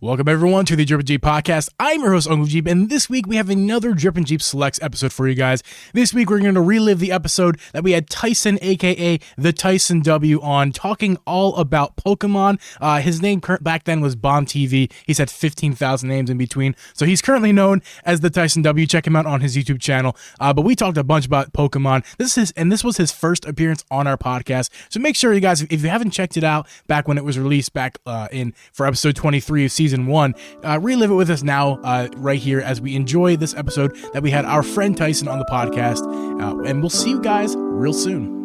Welcome everyone to the Drip and Jeep podcast. I'm your host, Uncle Geeb, and this week we have another Drip and Jeep Selects episode for you guys. This week we're going to relive the episode that we had Tyson, aka the Tyson W, on, talking all about Pokemon. His name back then was Bomb TV. He's had 15,000 names in between, so he's currently known as the Tyson W. Check him out on his YouTube channel. But we talked a bunch about Pokemon. This was his first appearance on our podcast. So make sure you guys, if you haven't checked it out back when it was released back for episode 23 of season 1, relive it with us now right here as we enjoy this episode that we had our friend Tyson on the podcast, and we'll see you guys real soon.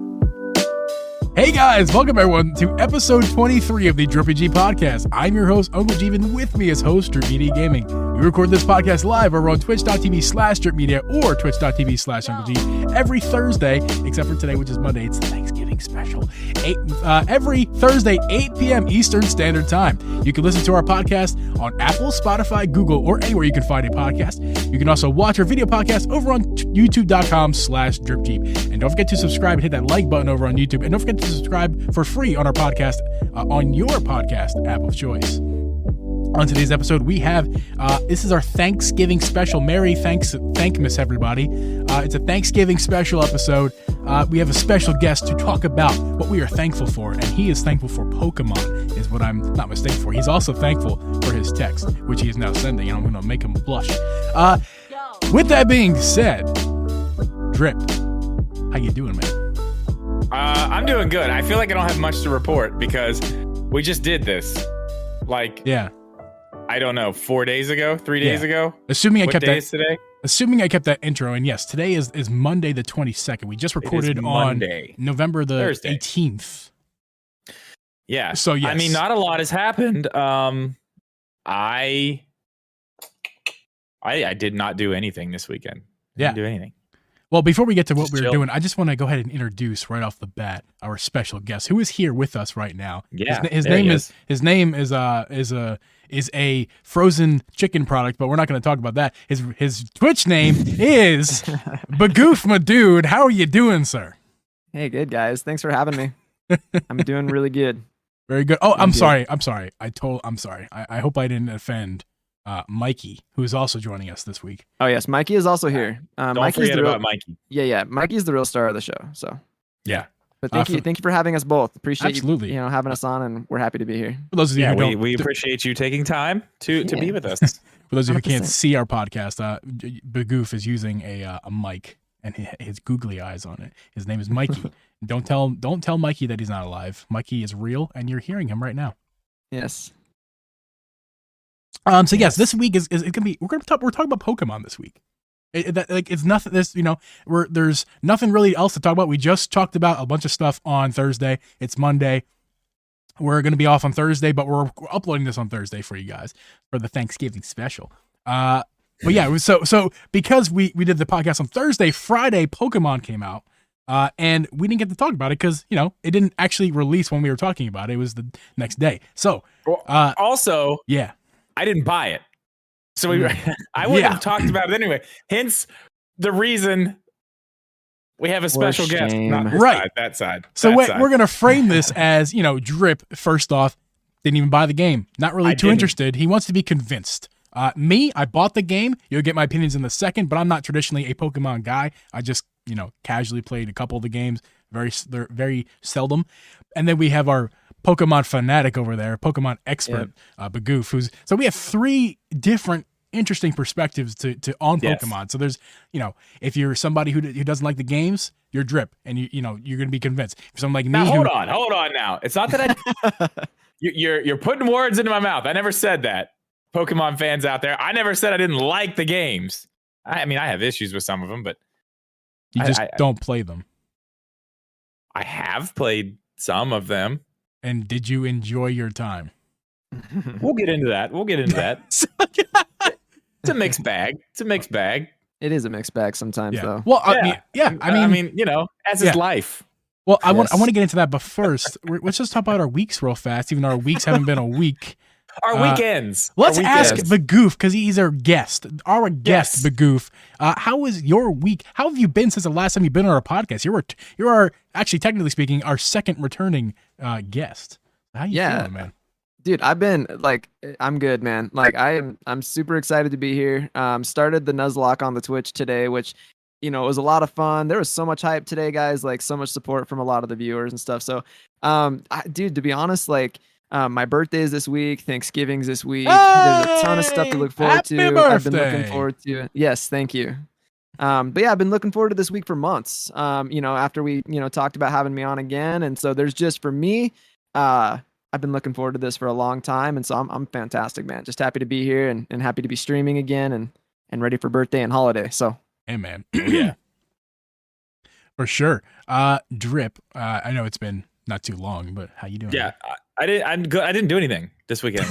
Hey guys, welcome everyone to episode 23 of the Drip and Jeep podcast. I'm your host, Uncle Geeb, and with me is host Drip Media Gaming. We record this podcast live over on twitch.tv/Drip Media or twitch.tv/Uncle Geeb every Thursday, except for today, which is Monday. It's the Thanksgiving special. Every Thursday, 8 p.m. Eastern Standard Time. You can listen to our podcast on Apple, Spotify, Google, or anywhere you can find a podcast. You can also watch our video podcast over on youtube.com/DripJeep. And don't forget to subscribe and hit that like button over on YouTube. And don't forget to subscribe for free on our podcast on your podcast app of choice. On today's episode, we have this is our Thanksgiving special. Merry Thankmas, everybody. It's a Thanksgiving special episode. We have a special guest to talk about what we are thankful for, and he is thankful for Pokemon, is what I'm not mistaken for. He's also thankful for his text, which he is now sending, and I'm going to make him blush. With that being said, Drip, how you doing, man? I'm doing good. I feel like I don't have much to report because we just did this. Yeah. I don't know, 4 days ago, 3 days ago. Assuming I kept that intro, and yes, today is Monday the 22nd. We just recorded on November the Thursday. 18th. Yeah. So yes. I mean, not a lot has happened. I did not do anything this weekend. Didn't do anything. Well, before we get to what we're doing, I just want to go ahead and introduce right off the bat our special guest, who is here with us right now. Yeah, his name is a frozen chicken product, but we're not going to talk about that. His Twitch name is Bagoof, my dude. How are you doing, sir? Hey, good guys. Thanks for having me. I'm doing really good. Very good. Oh, I'm sorry. I'm sorry. I hope I didn't offend Mikey, who is also joining us this week. Oh yes, Mikey is also here. Don't forget about Mikey. Yeah. Mikey's the real star of the show. So yeah. But thank you for having us both. Appreciate absolutely. you having us on, and we're happy to be here. For those of you we appreciate you taking time to be with us. For those of you who can't see our podcast, Bagoof is using a mic and his googly eyes on it. His name is Mikey. Don't tell Mikey that he's not alive. Mikey is real, and you're hearing him right now. Yes. So yes, this week is gonna be we're talking about Pokemon this week. It's nothing. There's nothing really else to talk about. We just talked about a bunch of stuff on Thursday. It's Monday. We're gonna be off on Thursday, but we're uploading this on Thursday for you guys for the Thanksgiving special. But yeah, so because we did the podcast on Thursday, Friday Pokemon came out, and we didn't get to talk about it because it didn't actually release when we were talking about it. It was the next day. So also, yeah. I didn't buy it. So I wouldn't have talked about it anyway. Hence the reason we have a special guest. Not this side, that side. So we're going to frame this as, Drip, first off, didn't even buy the game. Not really too interested. He wants to be convinced. Me, I bought the game. You'll get my opinions in a second, but I'm not traditionally a Pokemon guy. I just, casually played a couple of the games, they're very seldom. And then we have our Pokemon fanatic over there, Pokemon expert, Bagoof, so we have three different interesting perspectives on Pokemon. So there's, if you're somebody who doesn't like the games, you're Drip, and you're going to be convinced. If someone like me, now, hold on now. It's not that you're putting words into my mouth. I never said that. Pokemon fans out there, I never said I didn't like the games. I mean, I have issues with some of them, but you just don't play them. I have played some of them. And did you enjoy your time? We'll get into that. It's a mixed bag. It is a mixed bag sometimes, though. Well, I mean, as is life. Well, I want to get into that, but first, let's just talk about our weeks real fast, even though our weeks haven't been a week. Our weekends. Let's ask Bagoof, because he's our guest. Bagoof. How was your week? How have you been since the last time you've been on our podcast? You're actually, technically speaking, our second returning guest. How you feeling, man? Dude, I'm good, man. Like I'm super excited to be here. Started the Nuzlocke on the Twitch today, which, it was a lot of fun. There was so much hype today, guys, like so much support from a lot of the viewers and stuff. So, dude, to be honest, like, my birthday is this week. Thanksgiving's this week. There's a ton of stuff to look forward to. Happy I've been birthday. looking forward to it. Yes, thank you. But yeah, I've been looking forward to this week for months. After we, talked about having me on again. And so there's just, for me, I've been looking forward to this for a long time. And so I'm fantastic, man. Just happy to be here and happy to be streaming again and ready for birthday and holiday. So, Hey, man. Yeah. For sure. Drip, I know it's been not too long, but how you doing? Yeah, I didn't do anything this weekend.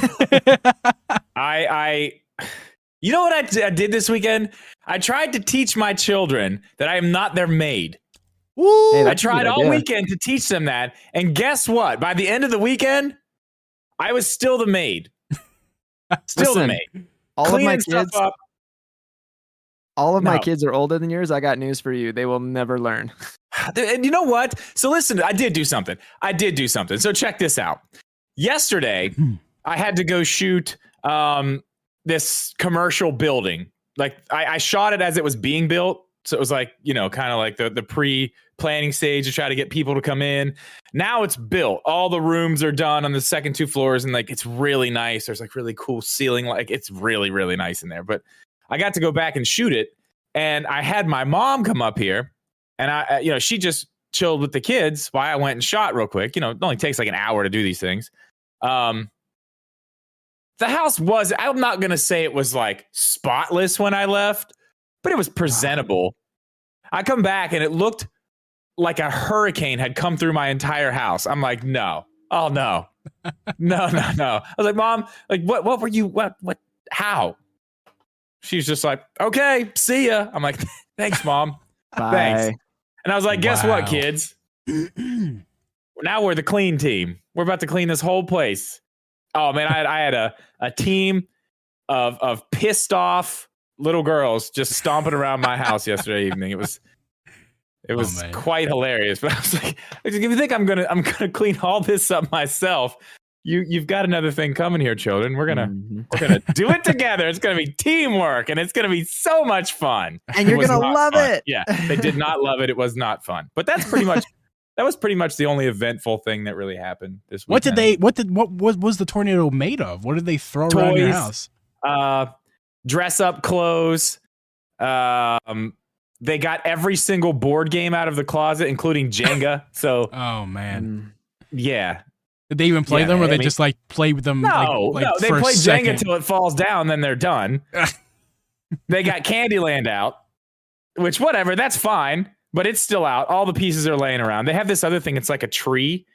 You know what I did this weekend? I tried to teach my children that I am not their maid. Woo! Hey, I tried all weekend to teach them that, and guess what? By the end of the weekend, I was still the maid. Still the maid. Cleaning stuff up. All of my kids are older than yours. I got news for you. They will never learn. And you know what? So listen, I did do something. So check this out. Yesterday, I had to go shoot this commercial building. Like I shot it as it was being built. So it was like, kind of like the pre-planning stage to try to get people to come in. Now it's built. All the rooms are done on the second 2 floors. And like, it's really nice. There's like really cool ceiling. Like it's really, really nice in there. But I got to go back and shoot it. And I had my mom come up here. And she just chilled with the kids while I went and shot real quick. It only takes like an hour to do these things. The house I'm not going to say it was like spotless when I left, but it was presentable. I come back and it looked like a hurricane had come through my entire house. I'm like, no. Oh, no. No. I was like, Mom, like, what were you, what, how? She's just like, okay, see ya. I'm like, thanks, Mom. Bye. Thanks. And I was like, guess what, Wow. kids? Now we're the clean team. We're about to clean this whole place. Oh, man, I had a team of pissed off little girls just stomping around my house yesterday evening. It was quite hilarious. But I was like, if you think I'm gonna clean all this up myself, you've got another thing coming here, children. We're gonna do it together. It's gonna be teamwork, and it's gonna be so much fun. And you're gonna love it. Yeah, they did not love it. It was not fun. But that was pretty much the only eventful thing that really happened this weekend. What was the tornado made of? What did they throw around your house? Dress up clothes. They got every single board game out of the closet, including Jenga. So, oh man, yeah. Did they even play them, or they just like play with them? No, they for play a Jenga second? till it falls down, then they're done. They got Candyland out, which whatever, that's fine, but it's still out. All the pieces are laying around. They have this other thing. It's like a tree,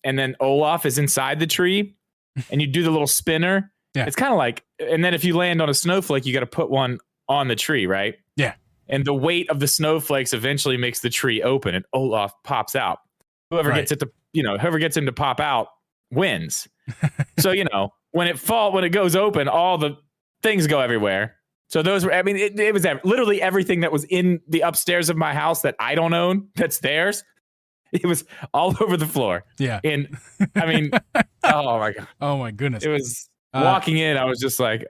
and then Olaf is inside the tree, and you do the little spinner. Yeah. It's kind of like, and then if you land on a snowflake, you got to put one on the tree, right? Yeah. And the weight of the snowflakes eventually makes the tree open, and Olaf pops out. Whoever gets it to, whoever gets him to pop out wins. So, when it goes open, all the things go everywhere. So those were, it was literally everything that was in the upstairs of my house that I don't own, that's theirs. It was all over the floor. Yeah. And oh my God. Oh my goodness. It was walking in. I was just like,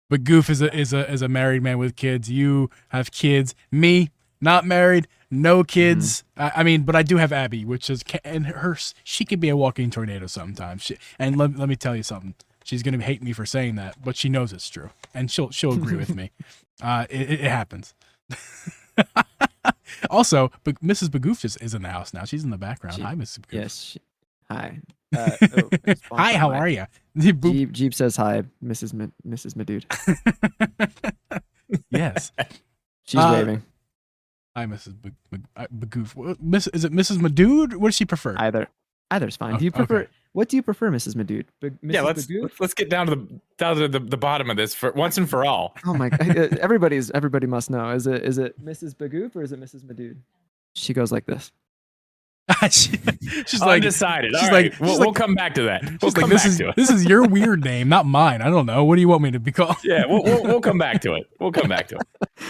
But Goof is a married man with kids. You have kids. Me, not married, no kids. But I do have Abby, which is, and she could be a walking tornado sometimes. And let me tell you something. She's gonna hate me for saying that, but she knows it's true, and she'll agree with me. It happens. Also, but Mrs. Bagoof is in the house now. She's in the background. Hi, Mrs. Bagoof. Yes. Hi. Hi, how are you? Geeb says hi, Mrs. Madood. Yes. She's waving. Hi, Mrs. Bagoof. Is it Mrs. Madood? What does she prefer? Either's fine. Oh, Do you prefer? okay. What do you prefer, Mrs. Madood? yeah, let's get down to the bottom of this for once and for all. Oh my God! Everybody must know. Is it Mrs. Bagoof or is it Mrs. Madood? She goes like this. She's like undecided. All right, we'll come back to that. We'll come back to it. This is your weird name, not mine. I don't know. What do you want me to be called? Yeah, we'll come back to it. We'll come back to it.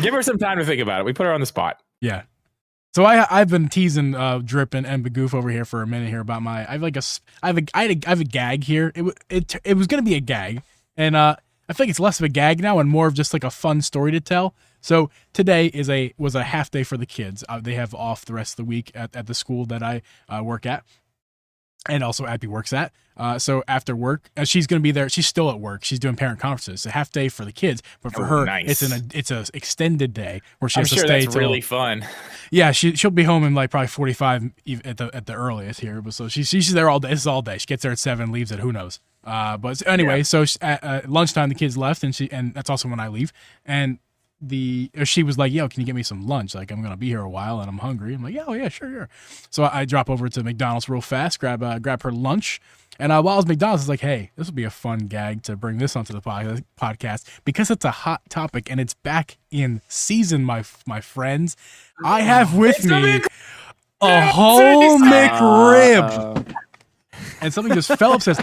Give her some time to think about it. We put her on the spot. Yeah. So I've been teasing Drip and Bagoof over here for a minute here about I have a gag here. It was gonna be a gag, and I think it's less of a gag now and more of just like a fun story to tell. So today was a half day for the kids. They have off the rest of the week at the school that I work at, and also Abby works at. So after work, she's going to be there. She's still at work. She's doing parent conferences. It's a half day for the kids, but for her, nice. it's an extended day where she has to stay. That's really fun. Yeah, she'll be home in like probably 45 at the earliest here. But so she's there all day. This is all day. She gets there at 7, leaves at who knows. But anyway, so at lunchtime the kids left, and that's also when I leave. And she was like, yo, can you get me some lunch? Like, I'm gonna be here a while and I'm hungry. I'm like, yeah, oh yeah, sure. So I drop over to McDonald's real fast, grab her lunch. And while I was at McDonald's, I was like, hey, this would be a fun gag to bring this onto the podcast because it's a hot topic and it's back in season, my friends. I have with me a whole McRib. And something just fell upstairs.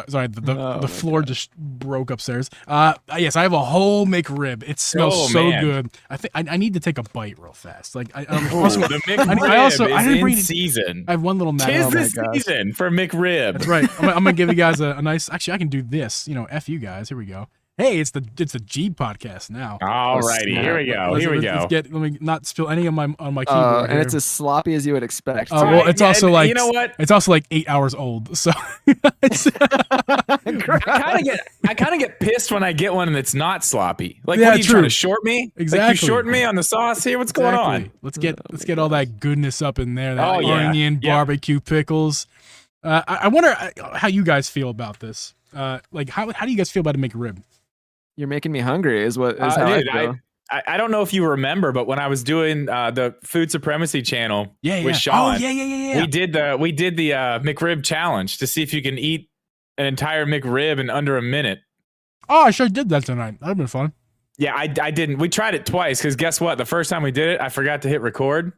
Sorry, the floor just broke upstairs. Yes, I have a whole McRib. It smells good. I think I need to take a bite real fast. Like the McRib is in season. I have one little matter. Tis the season for McRib. That's right. I'm gonna give you guys a nice. Actually, I can do this. F you guys. Here we go. Hey, it's the Geeb podcast now. Alrighty, here we go. Let me not spill any on my keyboard. And it's as sloppy as you would expect. Well, it's also like, you know what? It's also like 8 hours old. So I kind of get pissed when I get one and it's not sloppy. Like, what are you trying to short me? Exactly. Like, you shorting me on the sauce here? What's going on? Let's get all that goodness up in there. That onion, barbecue, pickles. I wonder how you guys feel about this. Like, how do you guys feel about a McRib? You're making me hungry is how I feel. I don't know if you remember, but when I was doing the Food Supremacy channel with Sean, we did the McRib challenge to see if you can eat an entire McRib in under a minute. Oh, I sure did that tonight. That'd been fun. Yeah, I didn't. We tried it twice because guess what? The first time we did it, I forgot to hit record.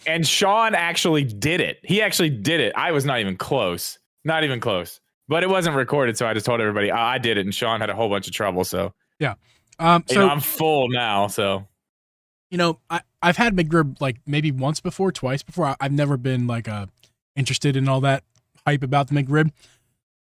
And Sean actually did it. He actually did it. I was not even close. Not even close. But it wasn't recorded, so I just told everybody I did it, and Sean had a whole bunch of trouble. So yeah, so I'm full now. So I've had McRib like maybe once before, twice before. I've never been like interested in all that hype about the McRib.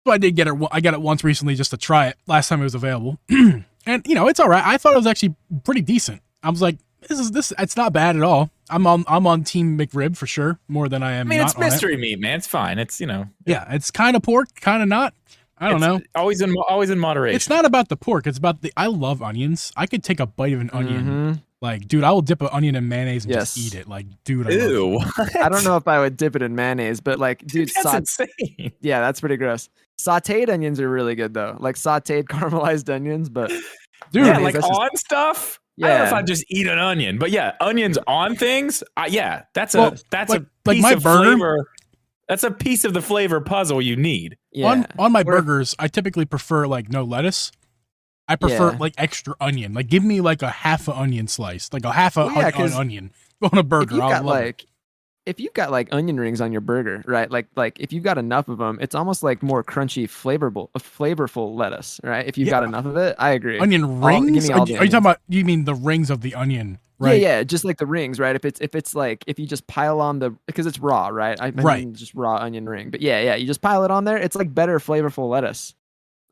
So I did get it. I got it once recently just to try it. Last time it was available, and it's all right. I thought it was actually pretty decent. I was like, this. It's not bad at all. I'm on Team McRib for sure, more than I am. It's mystery meat, man. It's fine. It's yeah, it's kind of pork, kind of not. I don't know. Always in moderation. It's not about the pork. It's about I love onions. I could take a bite of an onion. Like, dude, I will dip an onion in mayonnaise and just eat it. Like, dude, ew. I don't know if I would dip it in mayonnaise, but like, dude, that's insane. Yeah, that's pretty gross. Sauteed onions are really good though. Like sauteed caramelized onions, but dude, like on stuff. Yeah. I don't know if I just eat an onion, but yeah, onions on things. That's a piece of flavor. That's a piece of the flavor puzzle you need. Yeah. On my burgers, I typically prefer like no lettuce. I prefer like extra onion. Like, give me like a half an onion slice, like a half an onion on a burger. If you've got like onion rings on your burger, right? Like if you've got enough of them, it's almost like more crunchy, flavorful lettuce, right? If you've got enough of it, I agree. Onion rings? Are you talking about? You mean the rings of the onion, right? Yeah, just like the rings, right? If it's like if you just pile on because it's raw, right? I mean just raw onion ring, but yeah, you just pile it on there. It's like better flavorful lettuce.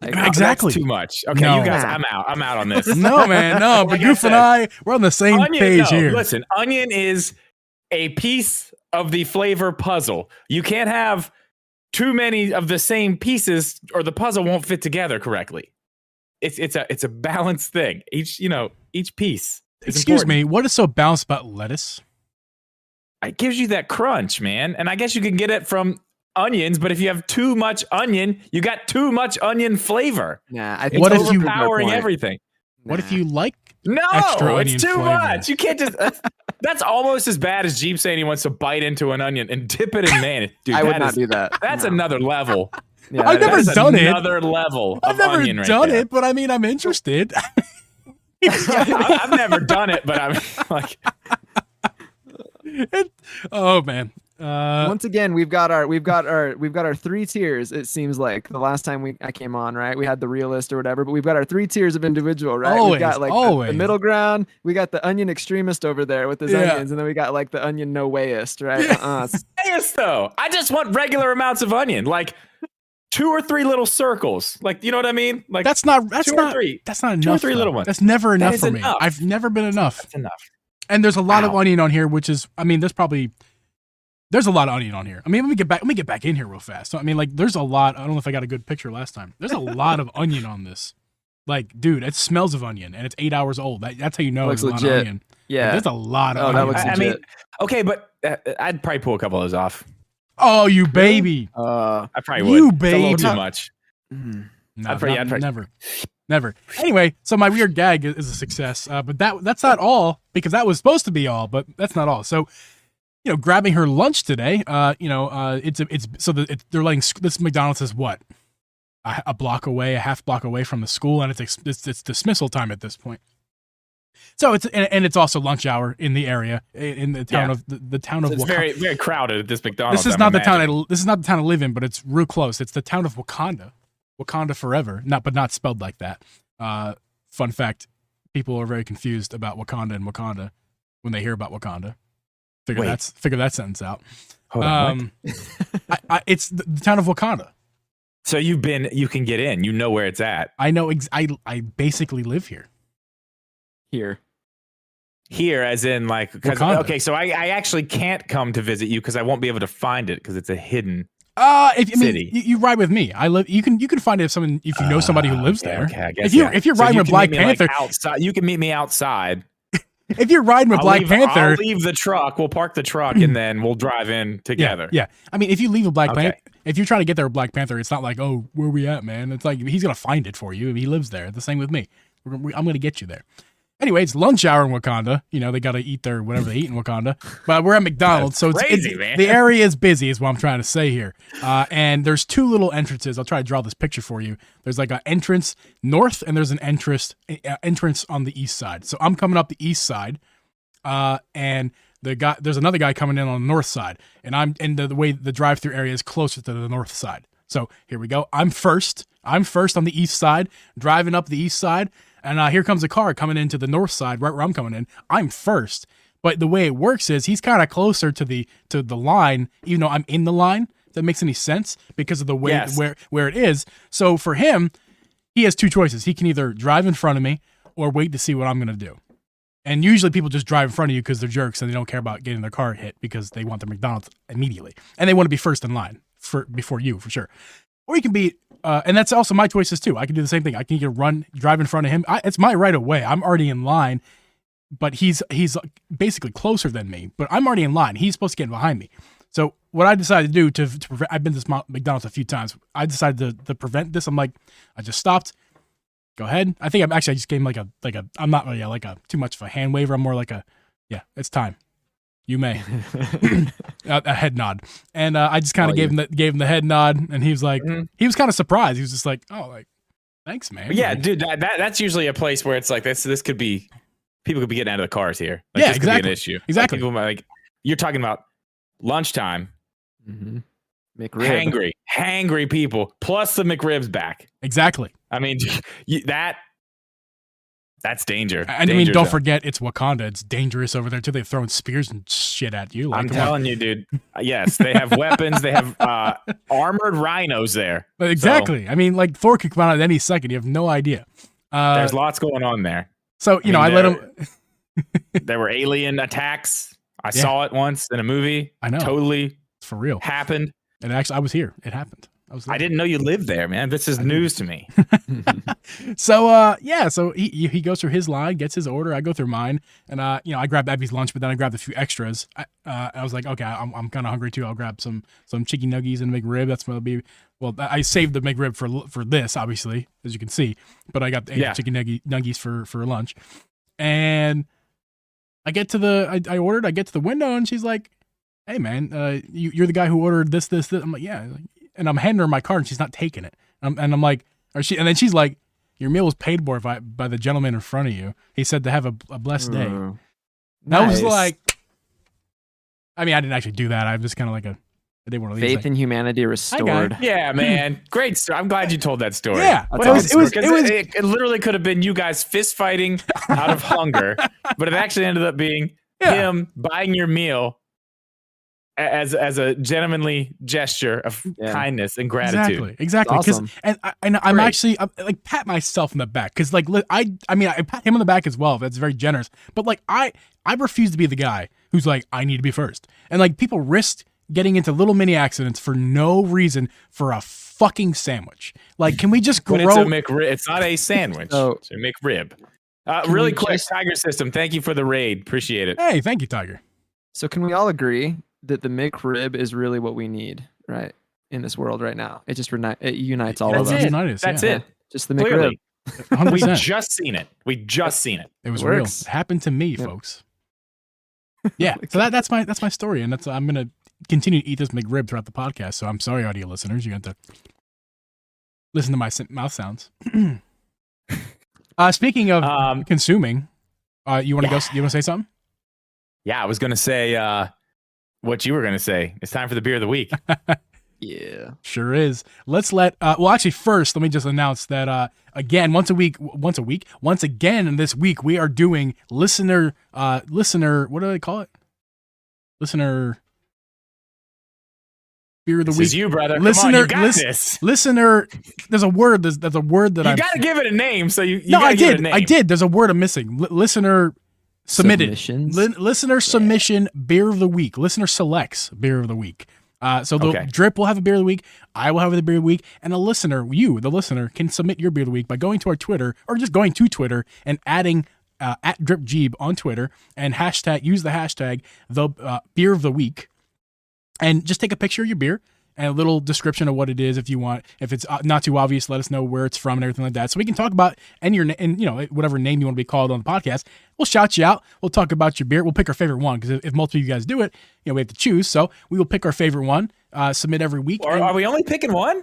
Like, exactly. That's too much. Okay, no. You guys, I'm out on this. No, man, no. But Goof and we're on the same page here. Listen, onion is a piece of the flavor puzzle. You can't have too many of the same pieces or the puzzle won't fit together correctly. It's a balanced thing. Each piece is Excuse important. me, what is so balanced about lettuce? It gives you that crunch, man. And I guess you can get it from onions, but if you have too much onion, you got too much onion flavor. Nah, I think what it's if you overpowering everything? What if you like extra onion it's too flavor? Much. You can't just. That's almost as bad as Geeb saying he wants to bite into an onion and dip it in mayonnaise. Dude, I would not do that. That's another level. Yeah, I've never done it. Another level. I've never done it, but I mean, I'm interested. I've never done it, but I'm like, oh man. Once again, we've got our three tiers. It seems like the last time I came on, right? We had the realist or whatever, but we've got our three tiers of individual, right? Always, we've got like the middle ground. We got the onion extremist over there with his onions, and then we got like the onion no wayist, right? Yes, though. I just want regular amounts of onion, like 2 or 3 little circles. Like, you know what I mean? Like that's not enough. 2 or 3 little ones. That's never enough for enough. me. I've never been enough. That's enough. And there's a lot of onion on here, which is, I mean, there's a lot of onion on here. I mean, let me get back in here real fast. So, I mean, like, there's a lot. I don't know if I got a good picture last time. There's a lot of onion on this. Like, dude, it smells of onion, and it's 8 hours old. That's how you know it's a lot of onion. Yeah, like, there's a lot of onion. That looks legit. I mean, okay, but I'd probably pull a couple of those off. Oh, you baby! I probably would. You baby! It's a little too much. No, never. Anyway, so my weird gag is a success, but that's not all, because that was supposed to be all, but that's not all. So, you know, grabbing her lunch today, they're letting this McDonald's is what, a half block away from the school, and it's dismissal time at this point. So it's also lunch hour in the area, in the town of the town of. It's Wakanda. very, very crowded at this McDonald's. This is not the town. This is not the town I live in, but it's real close. It's the town of Wakanda. Wakanda forever, not spelled like that. Fun fact: people are very confused about Wakanda and Wakanda when they hear about Wakanda. Figure that sentence out. Hold on, it's the town of Wakanda. So you can get in. You know where it's at. I know. I basically live here. Here, as in like, okay. So I actually can't come to visit you because I won't be able to find it because it's a hidden. City. You ride with me. I live. You can find it if you know somebody who lives there. Okay, I guess, if you're riding with Black Panther, like outside, you can meet me outside. If you're riding with Black Panther, I'll leave the truck. We'll park the truck and then we'll drive in together. Yeah. I mean, if you leave a Black Panther, if you're trying to get there with Black Panther, it's not like, oh, where are we at, man? It's like he's gonna find it for you. He lives there. The same with me. I'm gonna get you there. Anyway, it's lunch hour in Wakanda. You know, they got to eat their whatever they eat in Wakanda. But we're at McDonald's, so crazy, man. The area is busy, is what I'm trying to say here. And there's 2 little entrances. I'll try to draw this picture for you. There's like an entrance north, and there's an entrance on the east side. So I'm coming up the east side, and there's another guy coming in on the north side, and the way the drive-through area is closer to the north side. So here we go. I'm first on the east side, driving up the east side. And here comes a car coming into the north side, right where I'm coming in. I'm first, but the way it works is he's kind of closer to the line, even though I'm in the line. If that makes any sense, because of the way where it is. So for him, he has 2 choices. He can either drive in front of me or wait to see what I'm going to do. And usually people just drive in front of you because they're jerks and they don't care about getting their car hit because they want the McDonald's immediately and they want to be first in line before you, for sure. Or you can be. And that's also my choices too. I can do the same thing. I can either drive in front of him. It's my right of way. I'm already in line, but he's basically closer than me. But I'm already in line. He's supposed to get behind me. So what I decided to do to prevent, I've been to this McDonald's a few times. I decided to prevent this. I'm like, I just stopped. Go ahead. I think I just gave him like a. I'm not really like a too much of a hand waver. I'm more like it's time. You may. A head nod. And I just kind of gave him the head nod, and he was like, he was kind of surprised. He was just like, oh, like, thanks, man. Yeah, dude, that's usually a place where it's like this could be, people could be getting out of the cars here. Like, yeah, this exactly. could be an issue. Exactly. Like you're talking about lunchtime. Mm-hmm. McRib. Hangry people, plus the McRib's back. Exactly. I mean, that's danger. And I mean, don't forget, it's Wakanda. It's dangerous over there too. They're throwing spears and shit at you. Like, I'm telling you, dude. Yes, they have weapons. They have armored rhinos there. But exactly. So, I mean, like Thor could come out at any second. You have no idea. There's lots going on there. So I let him. There were alien attacks. I saw it once in a movie. I know. Totally. It's for real. Happened. And actually, I was here. It happened. I didn't know you lived there, man. This is news to me. So so he goes through his line, gets his order. I go through mine, and I grabbed Abby's lunch, but then I grabbed a few extras. I was like, okay, I'm kind of hungry too. I'll grab some chicken nuggies and McRib. That's what it'll be. Well, I saved the McRib for this, obviously, as you can see. But I got the chicken nuggies for lunch, and I get to I ordered. I get to the window, and she's like, hey man, you're the guy who ordered this. I'm like, yeah. And I'm handing her my card, and she's not taking it. And I'm like, and then she's like, your meal was paid for by the gentleman in front of you. He said to have a blessed day. Nice. I was like, I mean, I didn't actually do that. I'm just kind of like I did one of these. Faith in humanity restored. Yeah, man. Great story. I'm glad you told that story. Yeah, it literally could have been you guys fist fighting out of hunger, but it actually ended up being him buying your meal as a gentlemanly gesture of kindness and gratitude. Exactly. Because awesome. and I'm actually like pat myself in the back because like I pat him on the back as well. That's very generous. But like I refuse to be the guy who's like I need to be first, and like people risk getting into little mini accidents for no reason for a fucking sandwich. Like, can we just grow? But it's a McRib. It's not a sandwich. It's a McRib. Really quick, Tiger System. Thank you for the raid. Appreciate it. Hey, thank you, Tiger. So can we all agree that the McRib is really what we need, right, in this world right now? It just unites all of us. That's it. Just the McRib. 100%. We just seen it. It was real. It happened to me, folks. Yeah. So that's my story, and I'm gonna continue to eat this McRib throughout the podcast. So I'm sorry, audio listeners, you're going to listen to my mouth sounds. Speaking of consuming, you want to go? You want to say something? Yeah, I was going to say what you were going to say. It's time for the beer of the week. Yeah, sure is. Let's actually first, let me just announce that again, once again this week we are doing listener. What do they call it? Listener. Beer of the week. Is you, brother. Listener, come on, you got this. Listener, there's a word. There's a word that you got to give it a name. So you no, I did. I did. There's a word I'm missing. Listener submitted. Listener submission beer of the week. Listener selects beer of the week. So the drip will have a beer of the week. I will have the beer of the week, and a listener, the listener, can submit your beer of the week by going to our Twitter or just going to Twitter and adding at DripGeeb on Twitter and use the hashtag the beer of the week. And just take a picture of your beer and a little description of what it is if you want. If it's not too obvious, let us know where it's from and everything like that. So we can talk about whatever name you want to be called on the podcast. We'll shout you out. We'll talk about your beer. We'll pick our favorite one because if multiple of you guys do it, we have to choose. So we will pick our favorite one. Submit every week. Are we only picking one?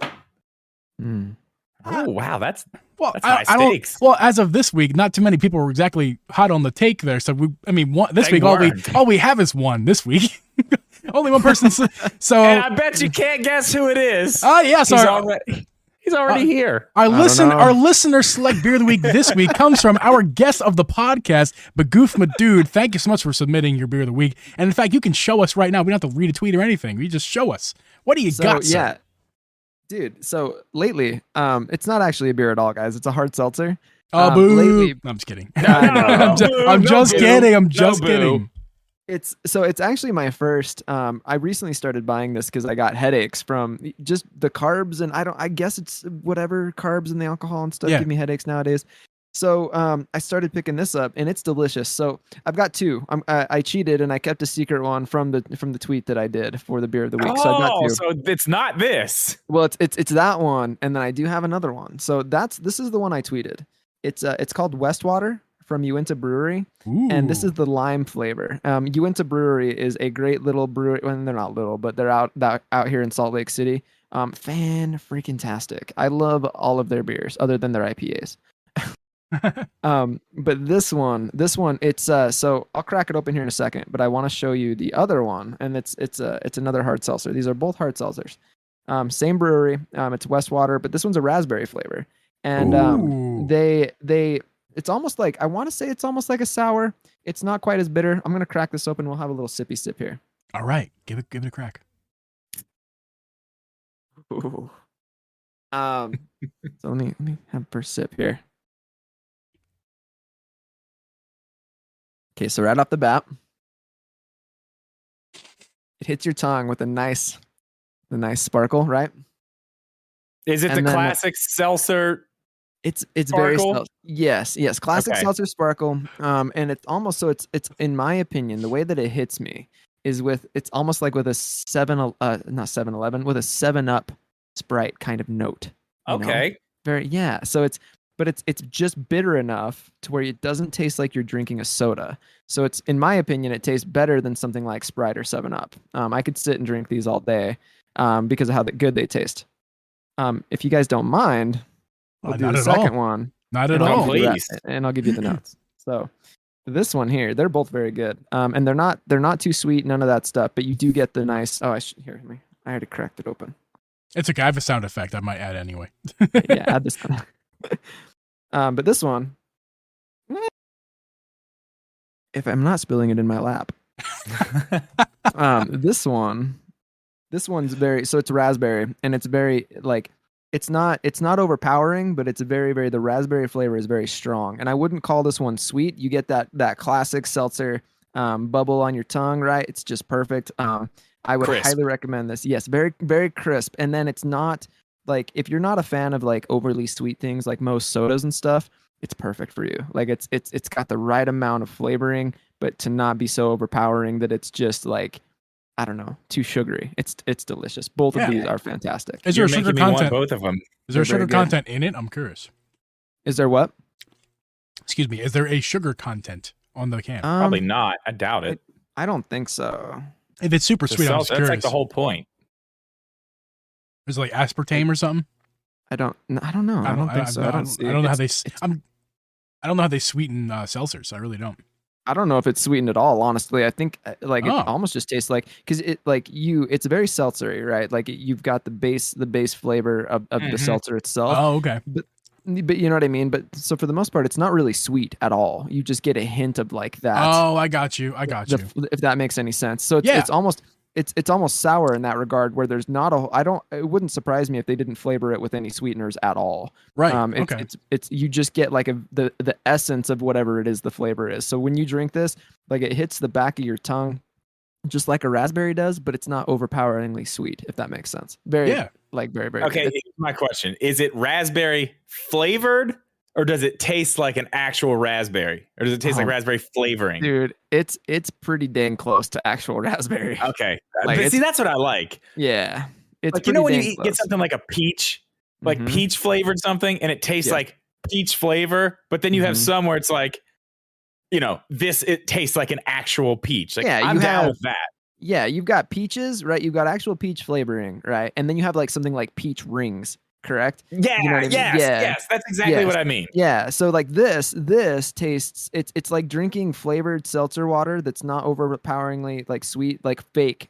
Oh wow, that's high stakes. Well, as of this week, not too many people were exactly hot on the take there. So this week all we have is one this week. Only one person. So and I bet you can't guess who it is. Yeah, he's already here. Our listener select beer of the week this week comes from our guest of the podcast, Bagoof Madood. Thank you so much for submitting your beer of the week. And in fact, you can show us right now. We don't have to read a tweet or anything. You just show us. What do you got? Yeah, dude. So lately, it's not actually a beer at all, guys. It's a hard seltzer. Oh, boo! Lately, no, I'm just kidding. I'm just kidding. It's actually my first. I recently started buying this because I got headaches from just the carbs, and I guess it's whatever carbs and the alcohol and stuff give me headaches nowadays. So I started picking this up, and it's delicious. So I've got two. I cheated and I kept a secret one from the tweet that I did for the beer of the week. So I've got two. So it's not this. Well, it's that one, and then I do have another one. So this is the one I tweeted. It's called Westwater from Uinta Brewery. Ooh. And this is the lime flavor. Uinta Brewery is a great little brewery. Well, they're not little, but they're out here in Salt Lake City. Fan-freaking-tastic. I love all of their beers other than their IPAs. But this one, it's so I'll crack it open here in a second, but I want to show you the other one, and it's another hard seltzer. These are both hard seltzers. Same brewery. It's Westwater, but this one's a raspberry flavor. And they it's almost like, I want to say it's almost like a sour. It's not quite as bitter. I'm going to crack this open. We'll have a little sippy sip here. All right. Give it a crack. Ooh. So let me have first sip here. Okay, so right off the bat, it hits your tongue with the nice sparkle, right? Is it the classic seltzer? It's sparkle? very yes, classic seltzer sparkle. And it's almost, so it's in my opinion, the way that it hits me is it's almost like with a 7-Eleven, with a 7-Up Sprite kind of note. Okay. So it's just bitter enough to where it doesn't taste like you're drinking a soda. So it's, in my opinion, it tastes better than something like Sprite or 7-Up. I could sit and drink these all day because of how good they taste. If you guys don't mind, we'll do the second one. Not at all. Please. And I'll give you the notes. So This one here, they're both very good. And they're not too sweet, none of that stuff, but you do get the nice. Oh, I already cracked it open. It's okay. I have a sound effect I might add anyway. Yeah, add this one. But this one, if I'm not spilling it in my lap, this one's very, so it's raspberry, and it's very like, it's not overpowering, but it's very, the raspberry flavor is very strong, and I wouldn't call this one sweet. You get that classic seltzer bubble on your tongue, right? It's just perfect. I would highly recommend this. Yes, very crisp, and then it's not like, if you're not a fan of like overly sweet things like most sodas and stuff, it's perfect for you. Like it's got the right amount of flavoring, but to not be so overpowering that it's just like, I don't know, too sugary. It's delicious. Both of these are fantastic. Is there a sugar content? Both of them. Is there sugar content in it? I'm curious. Is there what? Excuse me. Is there a sugar content on the can? Probably not. I doubt it. I don't think so. If it's super sweet, I'm just curious. That's like the whole point. Is it like aspartame or something? I don't know. I don't think so. I don't know how they sweeten seltzers. I really don't. I don't know if it's sweetened at all, honestly. I think it almost just tastes like, because it's very seltzery, right? Like you've got the base flavor of the seltzer itself. Oh, okay. But you know what I mean? But so for the most part, it's not really sweet at all. You just get a hint of like that. Oh, I got you. If that makes any sense. So it's almost sour in that regard, where there's not it wouldn't surprise me if they didn't flavor it with any sweeteners at all. Right. Okay. It's you just get like the essence of whatever it is the flavor is. So when you drink this, like it hits the back of your tongue just like a raspberry does, but it's not overpoweringly sweet, if that makes sense. Very, very okay. good. Here's my question: is it raspberry flavored, or does it taste like an actual raspberry, or does it taste like raspberry flavoring? Dude, it's pretty dang close to actual raspberry. Okay, but see, that's what I like. Yeah, it's like, you know, when you get something like a peach, like peach flavored something, and it tastes like peach flavor, but then you have some where it's like, you know, it tastes like an actual peach. Like, I'm down with that. Yeah, you've got peaches, right? You've got actual peach flavoring, right? And then you have like something like peach rings, correct? Yeah, you know what I mean? Yes, that's exactly what I mean. Yeah, so like this tastes, it's like drinking flavored seltzer water that's not overpoweringly like sweet, like fake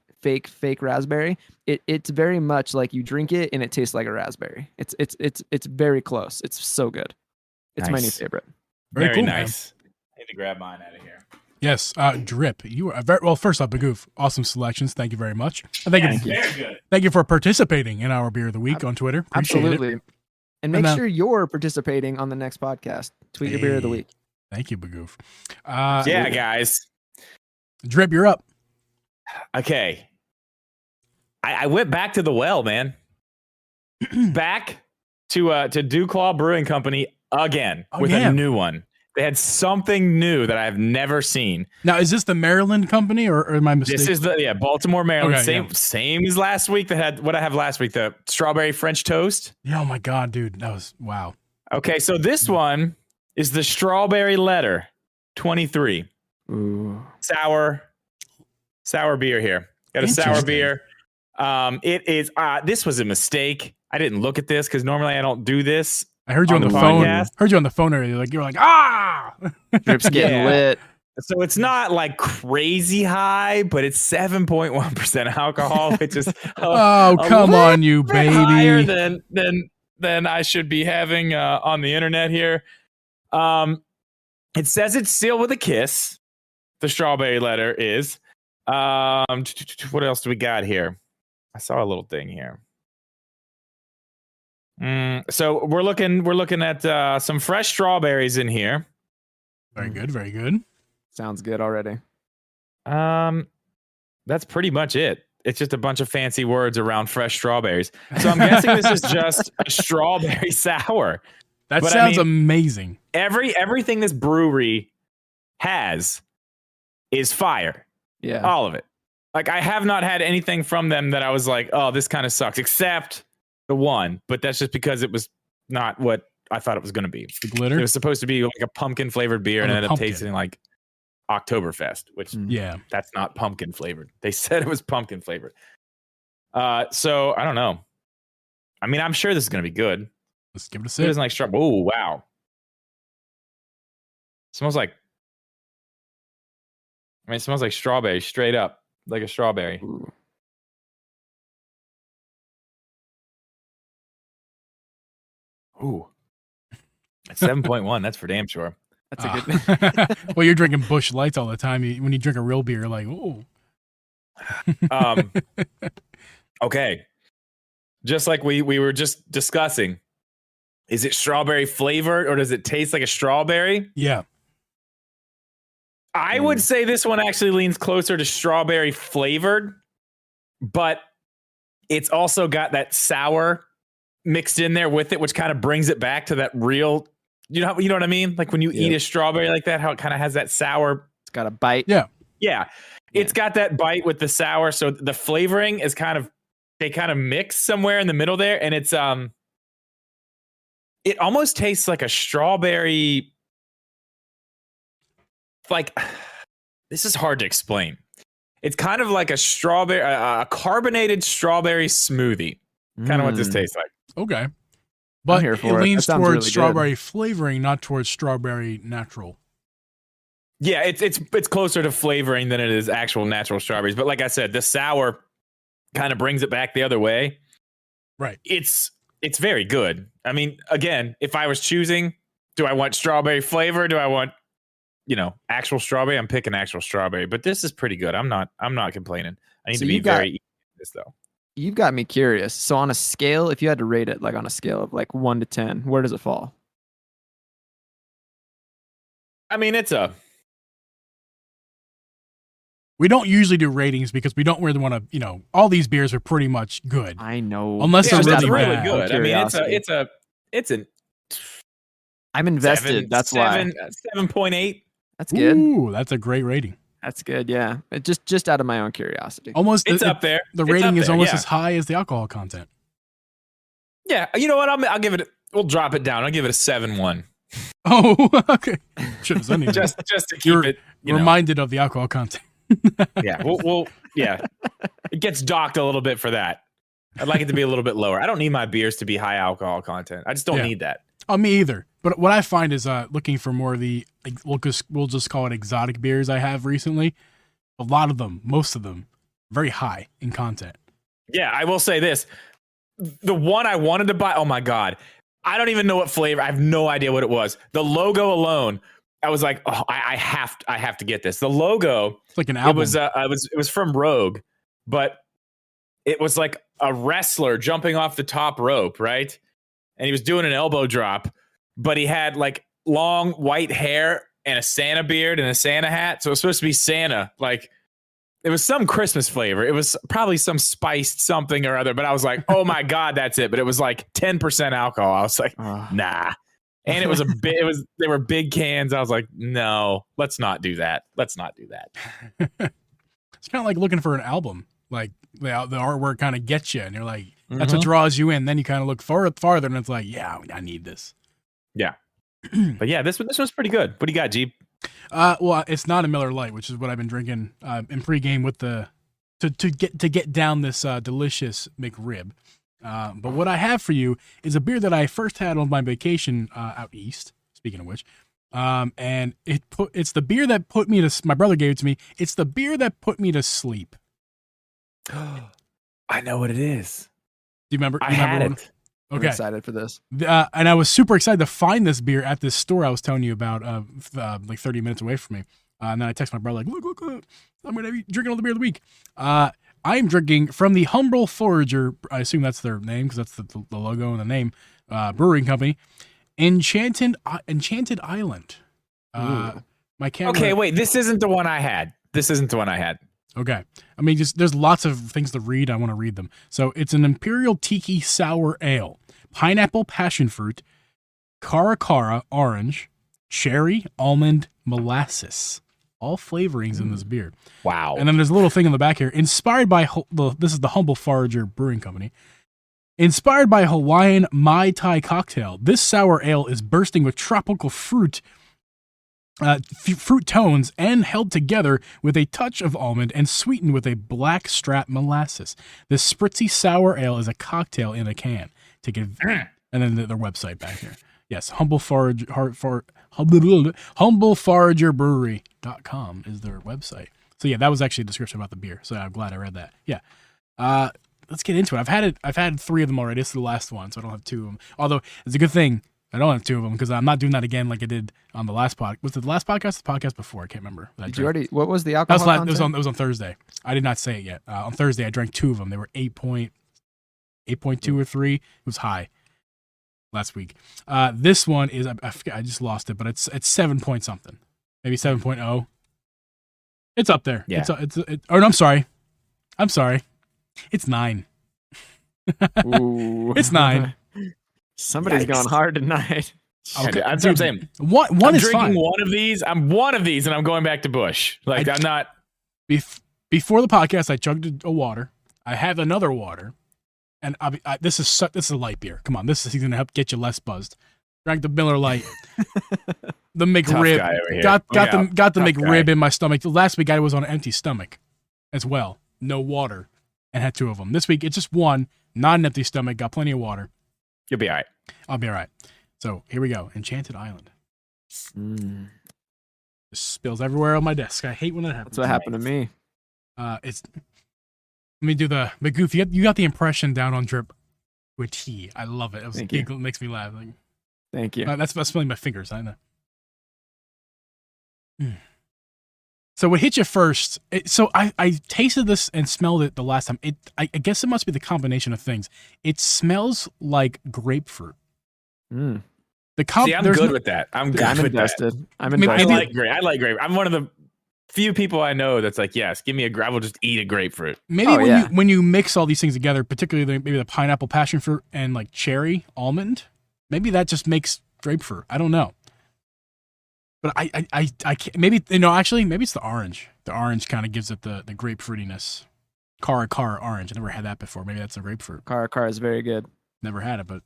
raspberry. It's very much like you drink it and it tastes like a raspberry. It's very close. It's so good. It's my new favorite. Very cool, nice. Man. I need to grab mine out of here. Yes, Drip. You are very well. First up, Bagoof, awesome selections. Thank you very much. And thank you for participating in our beer of the week on Twitter. Appreciate Absolutely. it. And make sure you're participating on the next podcast. Tweet your beer of the week. Thank you, Bagoof. Guys. Drip, you're up. Okay. I went back to the well, man. Back to Dewclaw Brewing Company again with a new one. They had something new that I've never seen. Now, is this the Maryland company, or am I mistaken? This is Baltimore, Maryland. Okay, same as last week. That had what I have last week, the strawberry French toast. Yeah, oh my God, dude, that was wow. Okay, so this one is the strawberry letter 23. Ooh. Sour beer here. Got a sour beer. It is. This was a mistake. I didn't look at this because normally I don't do this. I heard you on the phone. Heard you on the phone earlier. Like you were like, Drip's getting lit. So it's not like crazy high, but it's 7.1% alcohol, which is come on, you baby. Higher than I should be having on the internet here. It says it's sealed with a kiss. The strawberry letter is. What else do we got here? I saw a little thing here. So we're looking at some fresh strawberries in here. Very good, very good. Sounds good already. That's pretty much it. It's just a bunch of fancy words around fresh strawberries. So I'm guessing this is just a strawberry sour. That sounds amazing. Everything this brewery has is fire. Yeah, all of it. Like, I have not had anything from them that I was like, oh, this kind of sucks, except the one, but that's just because it was not what I thought it was going to be. The glitter? It was supposed to be like a pumpkin flavored beer, and it ended up tasting like Oktoberfest, which that's not pumpkin flavored. They said it was pumpkin flavored. So I don't know. I mean, I'm sure this is going to be good. Let's give it a sip. It doesn't like strawberry. Oh, wow. Smells like I mean, it smells like strawberry, straight up, like a strawberry. Ooh. Ooh. It's 7.1. That's for damn sure. That's a good. Well, you're drinking Busch Lights all the time. When you drink a real beer, you're like, oh. Okay. Just like we were just discussing, is it strawberry flavored or does it taste like a strawberry? Yeah. I would say this one actually leans closer to strawberry flavored, but it's also got that sour mixed in there with it, which kind of brings it back to that real, you know what I mean? Like when you eat a strawberry like that, how it kind of has that sour. It's got a bite. Yeah. Yeah. It's got that bite with the sour. So the flavoring is they kind of mix somewhere in the middle there. And it's, it almost tastes like a strawberry. Like, this is hard to explain. It's kind of like a strawberry, a carbonated strawberry smoothie. Kind of what this tastes like. Okay. But here it for it. leans That sounds towards really good. strawberry flavoring, not towards strawberry natural. Yeah, it's closer to flavoring than it is actual natural strawberries. But like I said, the sour kind of brings it back the other way. Right. It's very good. I mean, again, if I was choosing, do I want strawberry flavor? Do I want, actual strawberry? I'm picking actual strawberry. But this is pretty good. I'm not complaining. I need to be very easy with this though. You've got me curious. So on a scale, if you had to rate it like on a scale of like 1 to 10, where does it fall? I mean, we don't usually do ratings because we don't really want to, all these beers are pretty much good. I know. Unless they're it's really really bad. good. I mean, it's an I'm invested. That's why. 7.8. That's good. Ooh, that's a great rating. That's good. Yeah. Just out of my own curiosity. Almost. It's up there. The It's rating up is there, almost yeah. as high as the alcohol content. Yeah, you know what? I'll give it. We'll drop it down. I'll give it a 7.1. Oh, okay. Should have said anything. just to keep You're it reminded of the alcohol content. Yeah, we'll yeah. It gets docked a little bit for that. I'd like it to be a little bit lower. I don't need my beers to be high alcohol content. I just don't need that. Oh, me either. But what I find is looking for more of the, we'll just call it exotic beers I have recently. A lot of them, most of them, very high in content. Yeah, I will say this. The one I wanted to buy, oh my God. I don't even know what flavor. I have no idea what it was. The logo alone, I was like, oh, I have to get this. The logo, it's like an album. It was from Rogue, but it was like a wrestler jumping off the top rope, right? And he was doing an elbow drop, but he had like long white hair and a Santa beard and a Santa hat. So it was supposed to be Santa. Like, it was some Christmas flavor. It was probably some spiced something or other, but I was like, oh my God, that's it. But it was like 10% alcohol. I was like, nah. And it was they were big cans. I was like, no, let's not do that. Let's not do that. It's kind of like looking for an album. Like the artwork kind of gets you and you're like, that's what draws you in. Then you kind of look farther and it's like, yeah, I need this. Yeah. But yeah, this one's pretty good. What do you got, Geeb? Well, it's not a Miller Lite, which is what I've been drinking in pregame with to get down this delicious McRib. But what I have for you is a beer that I first had on my vacation out east. Speaking of which, and it's the beer that put me to. My brother gave it to me. It's the beer that put me to sleep. I know what it is. Do you remember? I had it. I'm Okay. excited for this. And I was super excited to find this beer at this store I was telling you about, like 30 minutes away from me. And then I text my brother, like, look, I'm going to be drinking all the beer of the week. I am drinking from the Humble Forager, I assume that's their name because that's the logo and the name, brewing company, Enchanted Island. My camera. Okay, wait, this isn't the one I had. Okay. I mean, there's lots of things to read. I want to read them. So it's an Imperial Tiki Sour Ale, pineapple passion fruit, Caracara orange, cherry, almond, molasses. All flavorings in this beer. Wow. And then there's a little thing in the back here. Inspired by, this is the Humble Forager Brewing Company. Inspired by Hawaiian Mai Tai cocktail, this sour ale is bursting with tropical fruit tones and held together with a touch of almond and sweetened with a black strap molasses. This spritzy sour ale is a cocktail in a can. To get, and then their website back here. Yes, humbleforagerbrewery.com is their website. So yeah, that was actually a description about the beer. So I'm glad I read that. Yeah. Let's get into it. I've had 3 of them already. This is the last one, so I don't have 2 of them. Although it's a good thing I don't have 2 of them because I'm not doing that again like I did on the last podcast. Was it the last podcast? The podcast before? I can't remember. Did you already? What was the That alcohol was, content? it was on Thursday. I did not say it yet. On Thursday, I drank 2 of them. They were 8.2 or 3. It was high last week. This one is I forget. I just lost it, but it's 7 point something, maybe 7.0. It's up there. Yeah. Oh, no, I'm sorry. It's 9. Ooh. It's 9. Somebody's Yikes. going hard tonight. Okay, That's what I'm saying. One I'm is drinking fine. one of these. I'm one of these, and I'm going back to Bush. Like I'm not. Before the podcast, I chugged a water. I have another water, and this is a light beer. Come on, this is going to help get you less buzzed. Drank the Miller Lite, the McRib. Guy over here. Got the Tough McRib guy. in my stomach. Last week I was on an empty stomach, as well, no water, and had 2 of them. This week it's just one, not an empty stomach. Got plenty of water. You'll be all right. I'll be all right. So here we go. Enchanted Island. Just spills everywhere on my desk. I hate when that happens. That's what happened to me. Let me do the goof. You got the impression down on drip with T. I love it. Thank you. It makes me laugh. Like, Thank you. that's spilling my fingers. I know. So what hit you first? So I tasted this and smelled it the last time. I guess it must be the combination of things. It smells like grapefruit. Mm. See, I'm good with that. I'm good I'm with invested. I'm Maybe- that. invested. I like grape. I'm one of the few people I know that's like, yes, give me a grape. I will just eat a grapefruit. Maybe Oh, when you mix all these things together, particularly maybe the pineapple, passion fruit, and like cherry, almond, maybe that just makes grapefruit. I don't know. But I can't, maybe, actually, maybe it's the orange. The orange kind of gives it the grapefruitiness. Cara orange. I never had that before. Maybe that's a grapefruit. Car is very good. Never had it, but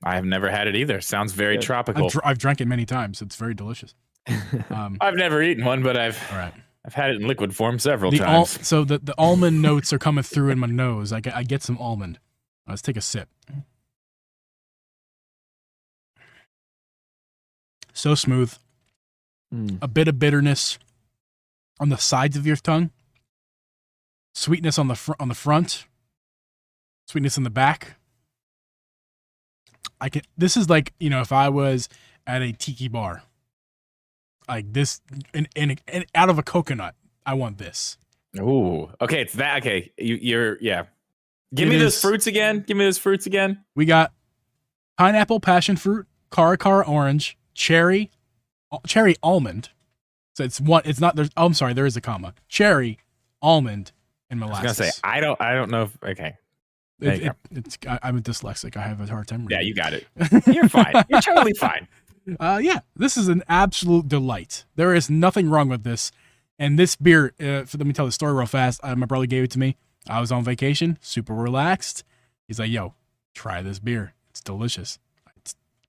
I have never had it either. Sounds very Good. tropical. I've drank it many times. It's very delicious. I've never eaten one, but I've All right. had it in liquid form several The times. so the almond notes are coming through in my nose. I get some almond. Let's take a sip. So smooth. A bit of bitterness on the sides of your tongue. Sweetness on the front. Sweetness in the back. This is like, if I was at a tiki bar, like this, and out of a coconut, I want this. Ooh, okay, it's that. Okay, you're yeah. Give It me those is- fruits again. Give me those fruits again. We got pineapple, passion fruit, cara orange, cherry almond. So it's one. It's not. There's. Oh, I'm sorry. There is a comma. Cherry, almond, and I molasses. was gonna say I don't know if okay. There you go. I'm a dyslexic. I have a hard time reading. Yeah, you got it. You're fine. You're totally fine. Yeah, this is an absolute delight. There is nothing wrong with this. And this beer, let me tell the story real fast. My brother gave it to me. I was on vacation, super relaxed. He's like, yo, try this beer. It's delicious. I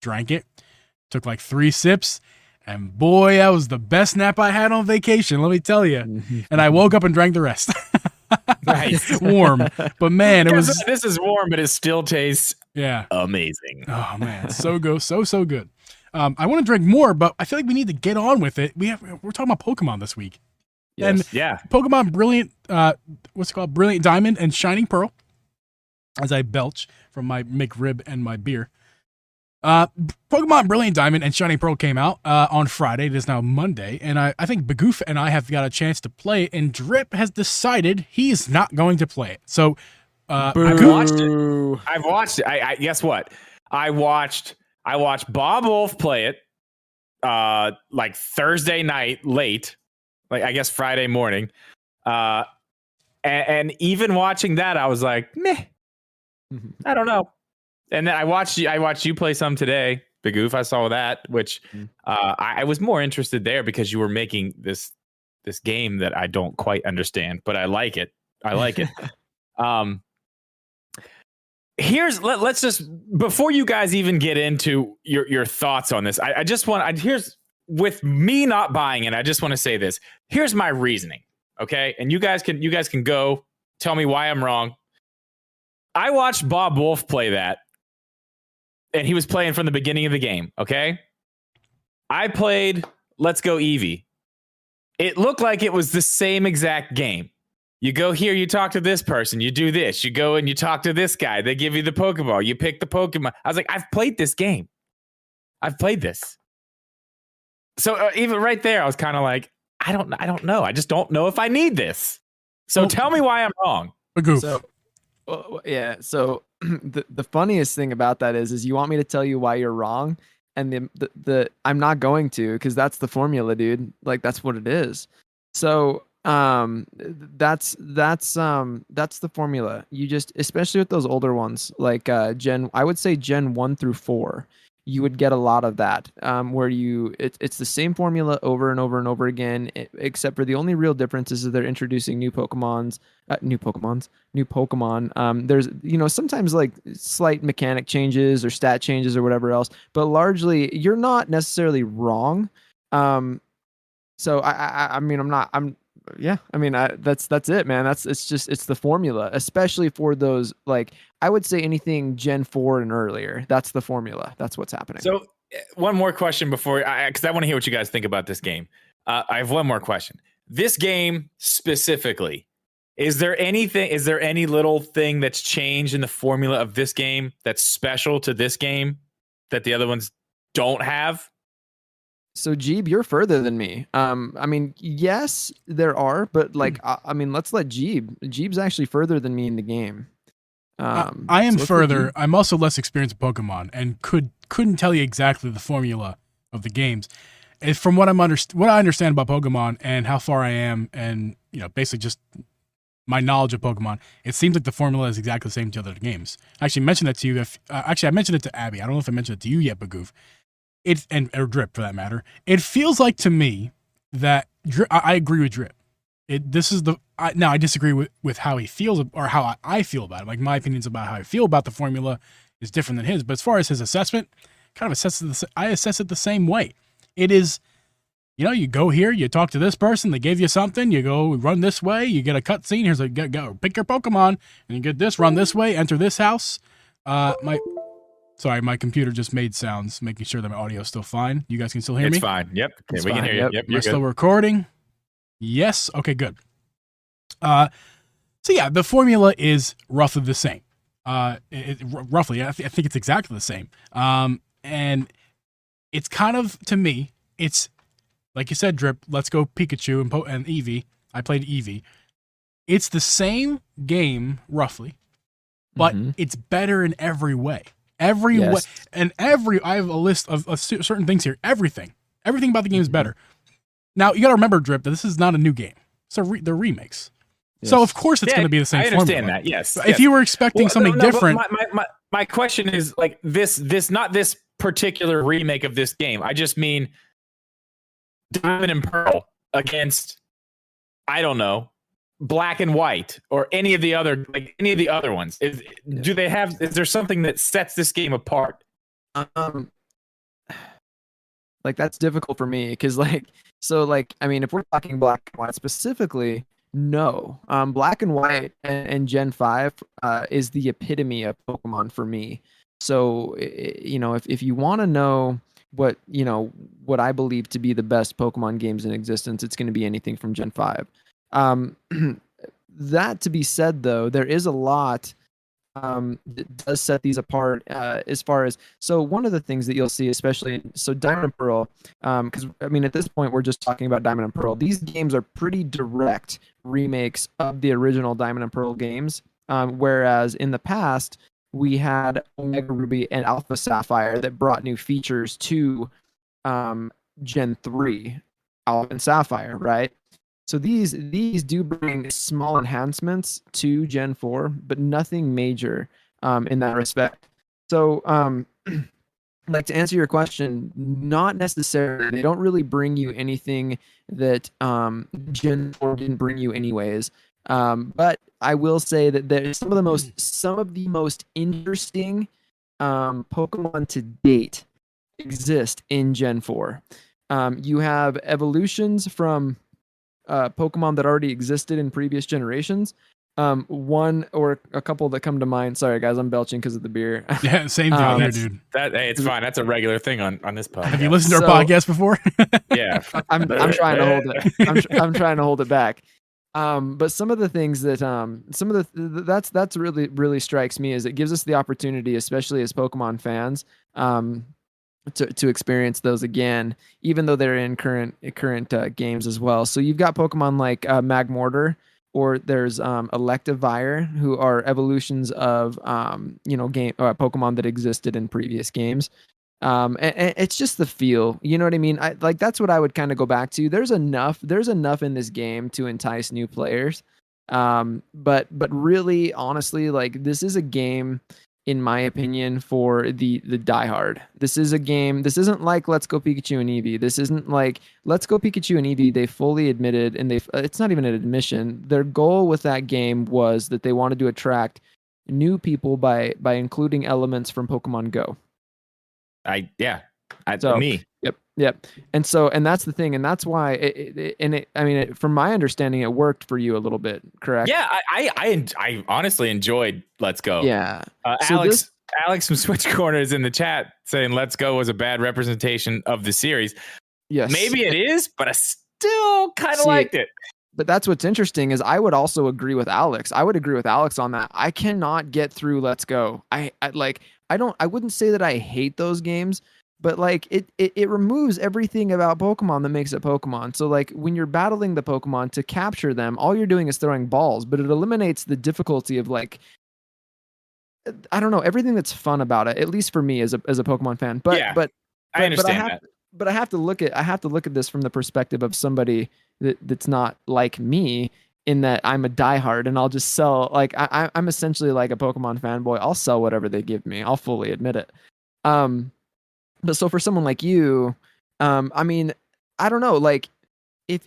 drank it, took like 3 sips, and boy, that was the best nap I had on vacation, let me tell you. And I woke up and drank the rest. Nice. Warm. But man, it was, This is warm, but it still tastes yeah. amazing. Oh man, so good, so good. I want to drink more, but I feel like we need to get on with it. We're talking about Pokemon this week. And Yeah. Pokemon Pokemon Brilliant, what's it called? Brilliant Diamond and Shining Pearl, as I belch from my McRib and my beer. Pokemon Brilliant Diamond and Shining Pearl came out on Friday. It is now Monday, and I think Bagoof and I have got a chance to play it, and Drip has decided he's not going to play it. So, I've watched it. I've watched it. I guess what? I watched Bob Wolf play it like Thursday night late, like I guess Friday morning. And even watching that, I was like, meh, I don't know. And then I watched you play some today, Bagoof. I saw that, which I was more interested there because you were making this game that I don't quite understand, but I like it. Let's just, before you guys even get into your thoughts on this, I just want, with me not buying it, I just want to say this. Here's my reasoning, okay? And you guys can go tell me why I'm wrong. I watched Bob Wolf play that, and he was playing from the beginning of the game, okay? I played Let's Go Eevee. it looked like it was the same exact game. You go here, you talk to this person, you do this. You go and you talk to this guy. They give you the Pokeball. You pick the Pokemon. I was like, I've played this game. I've played this. So even right there, I was kind of like, I don't know. I just don't know if I need this. So tell me why I'm wrong. A goof. So, yeah. So the funniest thing about that is you want me to tell you why you're wrong, and the I'm not going to, because that's the formula, dude. Like, that's what it is. So that's the formula. You just, especially with those older ones, like I would say Gen 1 through 4, you would get a lot of that, where it's the same formula over and over and over again, except for the only real difference is that they're introducing new Pokemon. There's, sometimes like slight mechanic changes or stat changes or whatever else, but largely you're not necessarily wrong. So that's it, man. It's the formula, especially for those, like, I would say anything Gen 4 and earlier. That's the formula. That's what's happening. So one more question before, because I want to hear what you guys think about this game. I have one more question. This game specifically, is there any little thing that's changed in the formula of this game that's special to this game that the other ones don't have? So Geeb, you're further than me. Yes, there are, but let's let Geeb. Jeeb's actually further than me in the game. I am further. I'm also less experienced in Pokemon and couldn't tell you exactly the formula of the games. From what I understand about Pokemon and how far I am, and basically just my knowledge of Pokemon, it seems like the formula is exactly the same to other games. I actually mentioned that to you. I mentioned it to Abby. I don't know if I mentioned it to you yet, Bagoof. Or Drip for that matter. It feels like to me that I agree with Drip. Now I disagree with how he feels, or how I feel about it. Like, my opinions about how I feel about the formula is different than his. But as far as his assessment, I assess it the same way. It is, you go here, you talk to this person, they gave you something, you go run this way, you get a cutscene. Here's like, go pick your Pokemon, and you get this, run this way, enter this house. Sorry, my computer just made sounds, making sure that my audio is still fine. You guys can still hear me? It's fine. Yep. Okay, we can hear you. Yep, you're still recording? Yes? Okay, good. So yeah, the formula is roughly the same. Roughly, I think it's exactly the same. And it's kind of, to me, it's, like you said, Drip, let's go Pikachu and Eevee. I played Eevee. It's the same game, roughly, but it's better in every way. I have a list of certain things here. Everything about the game is better. Now, you got to remember, Drip, that this is not a new game. So they're remakes. Yes. So of course it's going to be the same formula. I understand that. Yes. If you were expecting something different, my question is, like, this not this particular remake of this game. I just mean Diamond and Pearl against, I don't know, Black and White, or any of the other ones. Is there something that sets this game apart? Like, that's difficult for me, because if we're talking Black and White specifically, no. Black and White and Gen 5 is the epitome of Pokemon for me. So if you want to know what I believe to be the best Pokemon games in existence, it's going to be anything from Gen 5. That to be said, though, there is a lot that does set these apart, as far as, so one of the things that you'll see, especially, Diamond and Pearl, because at this point we're just talking about Diamond and Pearl. These games are pretty direct remakes of the original Diamond and Pearl games, whereas in the past we had Omega Ruby and Alpha Sapphire that brought new features to Gen 3 Alpha and Sapphire, right? So these do bring small enhancements to Gen 4, but nothing major in that respect. So, to answer your question, not necessarily. They don't really bring you anything that Gen 4 didn't bring you anyways. But I will say that there's some of the most interesting Pokemon to date exist in Gen 4. You have evolutions from Pokemon that already existed in previous generations, One or a couple that come to mind. Sorry, guys, I'm belching because of the beer. Yeah, same deal here, That's dude. hey, it's fine. That's a regular thing on this podcast. Have you listened to our So- podcast before? Yeah. I'm trying to hold it. I'm trying to hold it back. But some of the things that that's really strikes me is it gives us the opportunity, especially as Pokemon fans, to experience those again, even though they're in current games as well. So you've got Pokemon like Magmortar, or there's Electivire, who are evolutions of game Pokemon that existed in previous games. And it's just the feel, you know what I mean? That's what I would kind of go back to. There's enough in this game to entice new players. But really, honestly, like, this is a game, in my opinion, for the diehard. This is a game. This isn't like Let's Go Pikachu and Eevee. This isn't like Let's Go Pikachu and Eevee. They fully admitted, and it's not even an admission. Their goal with that game was that they wanted to attract new people by including elements from Pokemon Go. Me. Yep. And that's the thing, and that's why from my understanding, it worked for you a little bit, correct? Yeah, I honestly enjoyed Let's Go. Yeah. Alex from Switch Corner is in the chat saying Let's Go was a bad representation of the series. Yes. Maybe it is, but I still kind of liked it. But that's what's interesting is I would also agree with Alex. I would agree with Alex on that. I cannot get through Let's Go. I wouldn't say that I hate those games, but like it removes everything about Pokemon that makes it Pokemon. So like when you're battling the Pokemon to capture them, all you're doing is throwing balls, but it eliminates the difficulty of, like, I don't know, everything that's fun about it, at least for me as a Pokemon fan. But I understand that. But I have to look at this from the perspective of somebody that's not like me, in that I'm a diehard, and I'll just sell, like, I'm essentially like a Pokemon fanboy. I'll sell whatever they give me. I'll fully admit it. But so for someone like you, I mean, I don't know, like, if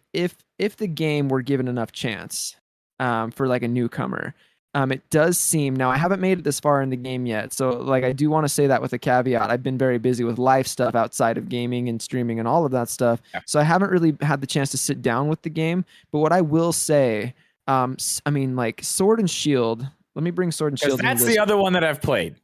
the game were given enough chance, for like a newcomer, it does seem, now I haven't made it this far in the game yet, so like I do want to say that with a caveat. I've been very busy with life stuff outside of gaming and streaming and all of that stuff, so I haven't really had the chance to sit down with the game. But what I will say, I mean, like Sword and Shield. Let me bring Sword and Shield. That's the other one that I've played.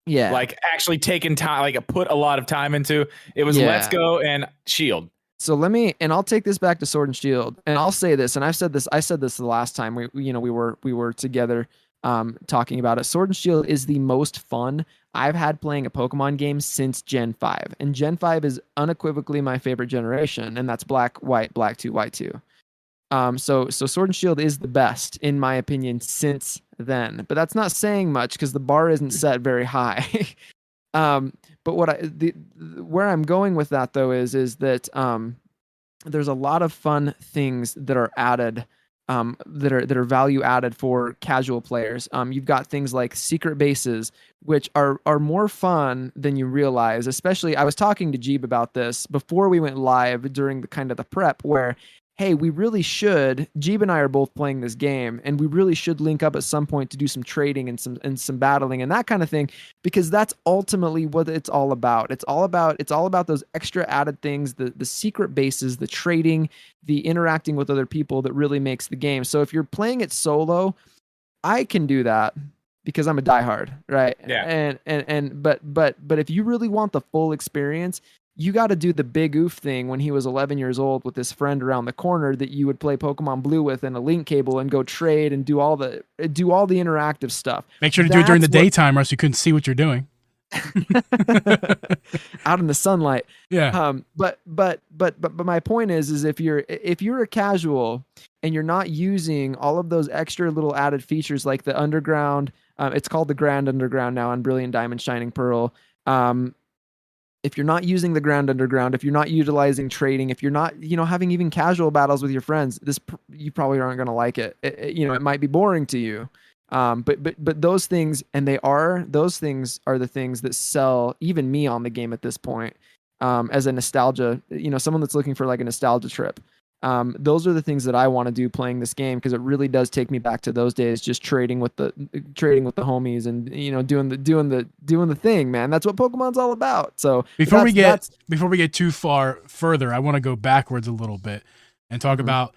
Yeah, like actually taken time, like put a lot of time into. It was Let's Go and Shield. So I'll take this back to Sword and Shield, and I'll say this, and I said this the last time we were together, talking about it. Sword and Shield is the most fun I've had playing a Pokemon game since Gen 5, and Gen 5 is unequivocally my favorite generation, and that's Black, White, Black 2, White 2. So Sword and Shield is the best in my opinion since then, but that's not saying much because the bar isn't set very high. But where I'm going with that though is that there's a lot of fun things that are added, that are value added for casual players. You've got things like secret bases, which are more fun than you realize. Especially, I was talking to Geeb about this before we went live during the prep, where, hey, we really should. Geeb and I are both playing this game, and we really should link up at some point to do some trading and some battling and that kind of thing, because that's ultimately what it's all about. It's all about those extra added things, the secret bases, the trading, the interacting with other people that really makes the game. So if you're playing it solo, I can do that because I'm a diehard, right? Yeah. But if you really want the full experience, you got to do the big oof thing when he was 11 years old with his friend around the corner that you would play Pokemon Blue with and a link cable and go trade and do all the interactive stuff. Make sure to do it during the daytime, or else you couldn't see what you're doing. Out in the sunlight. Yeah. But my point is if you're a casual and you're not using all of those extra little added features like the underground, it's called the Grand Underground now on Brilliant Diamond Shining Pearl. If you're not using the Grand Underground, if you're not utilizing trading, if you're not, having even casual battles with your friends, you probably aren't going to like it. It might be boring to you. But those things, those things are the things that sell even me on the game at this point, as a nostalgia, someone that's looking for like a nostalgia trip. Those are the things that I want to do playing this game, because it really does take me back to those days, just trading with the homies and doing the thing, man. That's what Pokemon's all about. So before we get too far further, I want to go backwards a little bit and talk about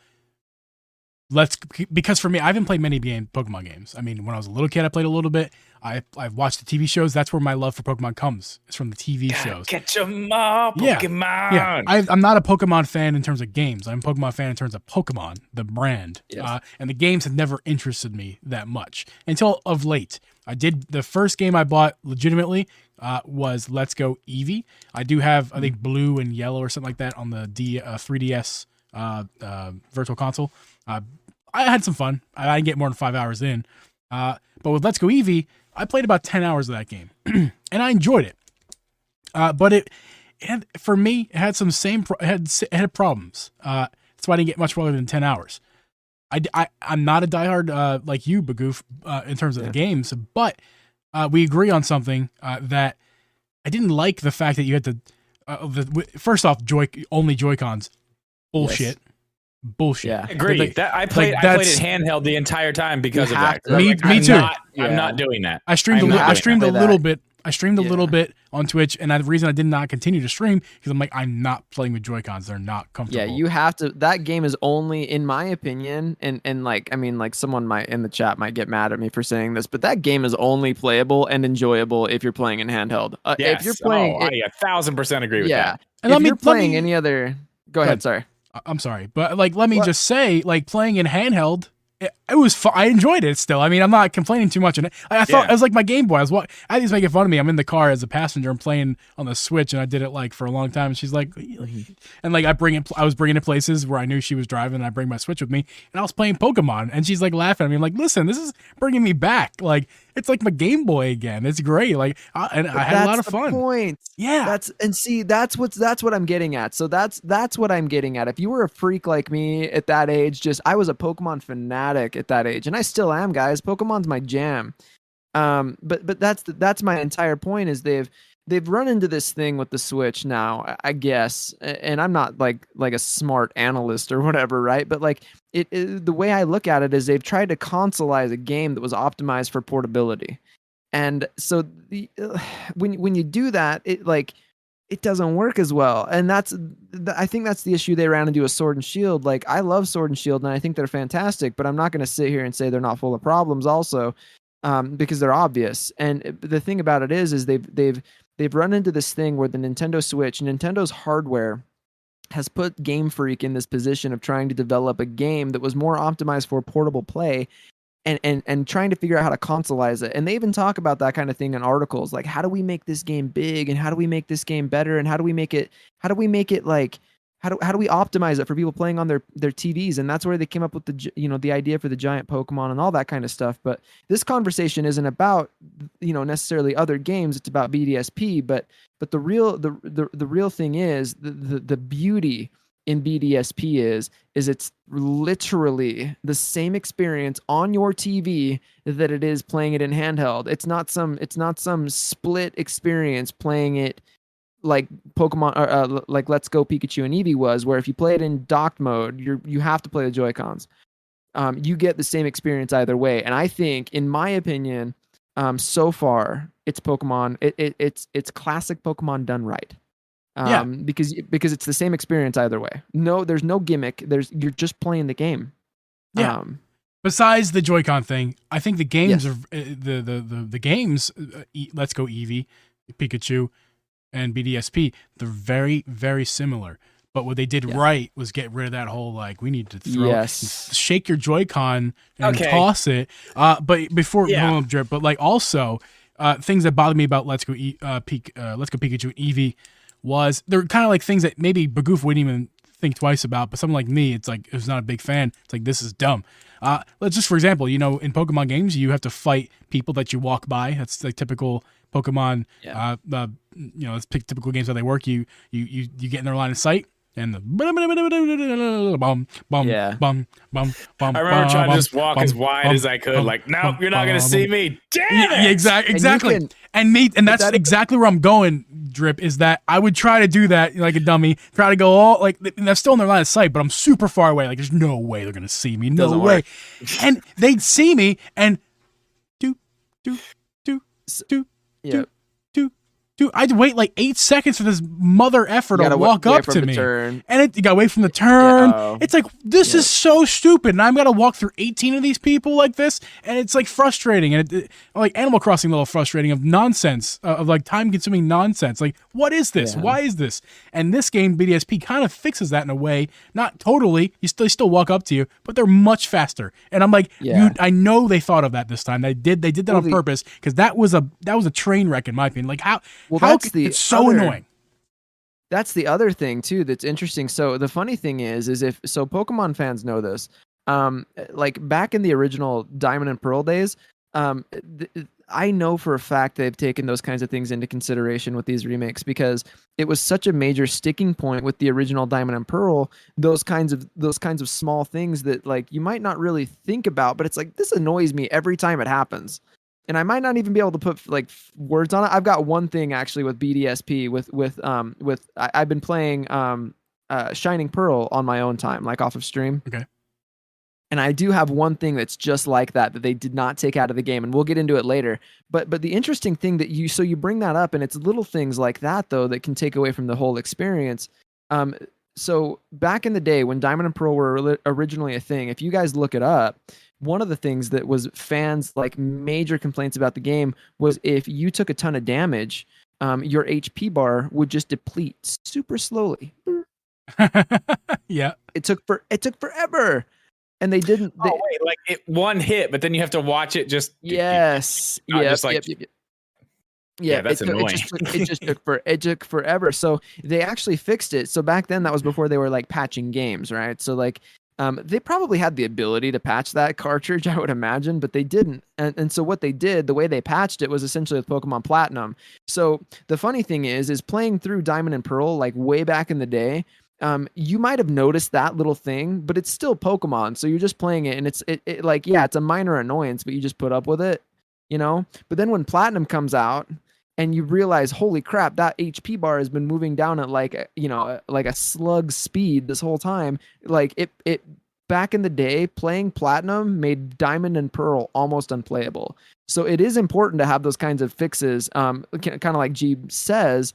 because for me, I haven't played many Pokemon games. I mean, when I was a little kid, I played a little bit. I've watched the TV shows. That's where my love for Pokemon comes. It's from the TV shows. Catch 'em all, Pokemon. Yeah. I'm not a Pokemon fan in terms of games. I'm a Pokemon fan in terms of Pokemon, the brand. Yes. And the games have never interested me that much until of late. The first game I bought legitimately was Let's Go Eevee. I do have, I think, blue and yellow or something like that on the 3DS Virtual Console. I had some fun. I didn't get more than 5 hours in. But with Let's Go Eevee, I played about 10 hours of that game, and I enjoyed it. But it had, for me, it had it had problems. That's why I didn't get much further than 10 hours. I'm not a diehard like you, Bagoof, in terms of the games, but we agree on something that I didn't like the fact that you had to. First off, only Joy-Cons, bullshit. Yes. Bullshit. Yeah. Agreed. I played it handheld the entire time because of that. Me too. I'm not doing that. I streamed a little bit. I streamed a little bit on Twitch, and the reason I did not continue to stream because I'm like, I'm not playing with Joy-Cons. They're not comfortable. Yeah, you have to. That game is only, in my opinion, and like, I mean, like someone might in the chat might get mad at me for saying this, but that game is only playable and enjoyable if you're playing in handheld. Yes. If you're playing, I 1,000% agree with that. And if you're playing any other, go ahead. Sorry. I'm sorry, but like, let me just say, like, playing in handheld, it was fun. I enjoyed it still. I mean, I'm not complaining too much. And I thought it was like my Game Boy. I was making fun of me. I'm in the car as a passenger. I'm playing on the Switch, and I did it like for a long time. And she's like, and like I was bringing it places where I knew she was driving, and I bring my Switch with me, and I was playing Pokemon, and she's like laughing at me. I'm like, listen, this is bringing me back. Like, it's like my Game Boy again. It's great. Like, I had a lot of fun. Point. Yeah. That's what I'm getting at. So that's what I'm getting at. If you were a freak like me at that age, I was a Pokemon fanatic at that age, and I still am, guys. Pokemon's my jam. But that's my entire point is they've run into this thing with the Switch now, I guess, and I'm not like a smart analyst or whatever, right? But like the way I look at it is they've tried to consoleize a game that was optimized for portability, and so when you do that, it doesn't work as well, and I think that's the issue they ran into with Sword and Shield. Like, I love Sword and Shield, and I think they're fantastic, but I'm not going to sit here and say they're not full of problems also, because they're obvious. And the thing about it is they've run into this thing where the Nintendo Switch, Nintendo's hardware, has put Game Freak in this position of trying to develop a game that was more optimized for portable play, and trying to figure out how to consoleize it. And they even talk about that kind of thing in articles, like, how do we make this game big, and how do we make this game better, and how do we make it like, how do we optimize it for people playing on their TVs? And that's where they came up with the idea for the giant Pokemon and all that kind of stuff. But this conversation isn't about necessarily other games. It's about BDSP. But the real thing is the beauty in BDSP is it's literally the same experience on your TV that it is playing it in handheld. It's not some split experience playing it like Pokemon, like Let's Go Pikachu and Eevee was, where if you play it in docked mode, you have to play the Joy-Cons. You get the same experience either way, and I think, in my opinion, so far it's Pokemon. It's classic Pokemon done right. Because it's the same experience either way. No, there's no gimmick. You're just playing the game. Yeah. Besides the Joy-Con thing, I think the games are the games. Let's Go Eevee, Pikachu, and BDSP. They're very, very similar. But what they did right was get rid of that whole, like, we need to shake your Joy-Con and toss it. But before Drip, but like also things that bother me about Let's Go Pikachu and Eevee was they're kind of like things that maybe Bagoof wouldn't even think twice about, but someone like me, it's like, who's not a big fan, it's like, this is dumb. Let's just, for example, in Pokemon games, you have to fight people that you walk by. That's like typical Pokemon. It's typical games how they work. You get in their line of sight, and the bum bum bum bum bum. I remember trying to just walk as wide as I could. Like, no, you're not gonna see me. Damn it! Exactly. And that's exactly where I'm going. Drip is that I would try to do that like a dummy, try to go all like, and I'm still in their line of sight, but I'm super far away. Like, there's no way they're gonna see me. No way. And they'd see me and do. Dude, I'd wait like 8 seconds for this mother effer to walk up to me. Turn. And you got away from the turn. Yeah, it's like, this is so stupid. And I've got to walk through 18 of these people like this. And it's like frustrating. And like Animal Crossing, a little frustrating of nonsense, of like time consuming nonsense. Like, what is this? Why is this? And this game, BDSP, kind of fixes that in a way. Not totally. They still walk up to you, but they're much faster. And I'm like, I know they thought of that this time. They did that on purpose, because that was a train wreck in my opinion. Like it's so annoying. That's the other thing too that's interesting. So the funny thing is if Pokemon fans know this, like back in the original Diamond and Pearl days, I know for a fact they've taken those kinds of things into consideration with these remakes, because it was such a major sticking point with the original Diamond and Pearl. Those kinds of small things that like you might not really think about, but it's like, this annoys me every time it happens. And I might not even be able to put like words on it. I've got one thing actually with BDSP I've been playing Shining Pearl on my own time, like off of stream. Okay. And I do have one thing that's just like that they did not take out of the game, and we'll get into it later. But the interesting thing that you bring that up, and it's little things like that though that can take away from the whole experience. So back in the day when Diamond and Pearl were originally a thing, if you guys look it up, one of the things that was fans like major complaints about the game was if you took a ton of damage, your HP bar would just deplete super slowly. Yeah. It took forever. And they didn't. Like it one hit, but then you have to watch it just. Yes. Yeah, that's annoying. It took forever. So they actually fixed it. So back then, that was before they were like patching games, right? So like, they probably had the ability to patch that cartridge, I would imagine, but they didn't. And so what they did, the way they patched it was essentially with Pokemon Platinum. So the funny thing is playing through Diamond and Pearl, like way back in the day, you might have noticed that little thing, but it's still Pokemon. So you're just playing it, and it's a minor annoyance, but you just put up with it, you know? But then when Platinum comes out and you realize, holy crap, that HP bar has been moving down at like a slug speed this whole time. Like it back in the day, playing Platinum made Diamond and Pearl almost unplayable. So it is important to have those kinds of fixes, kind of like Geeb says,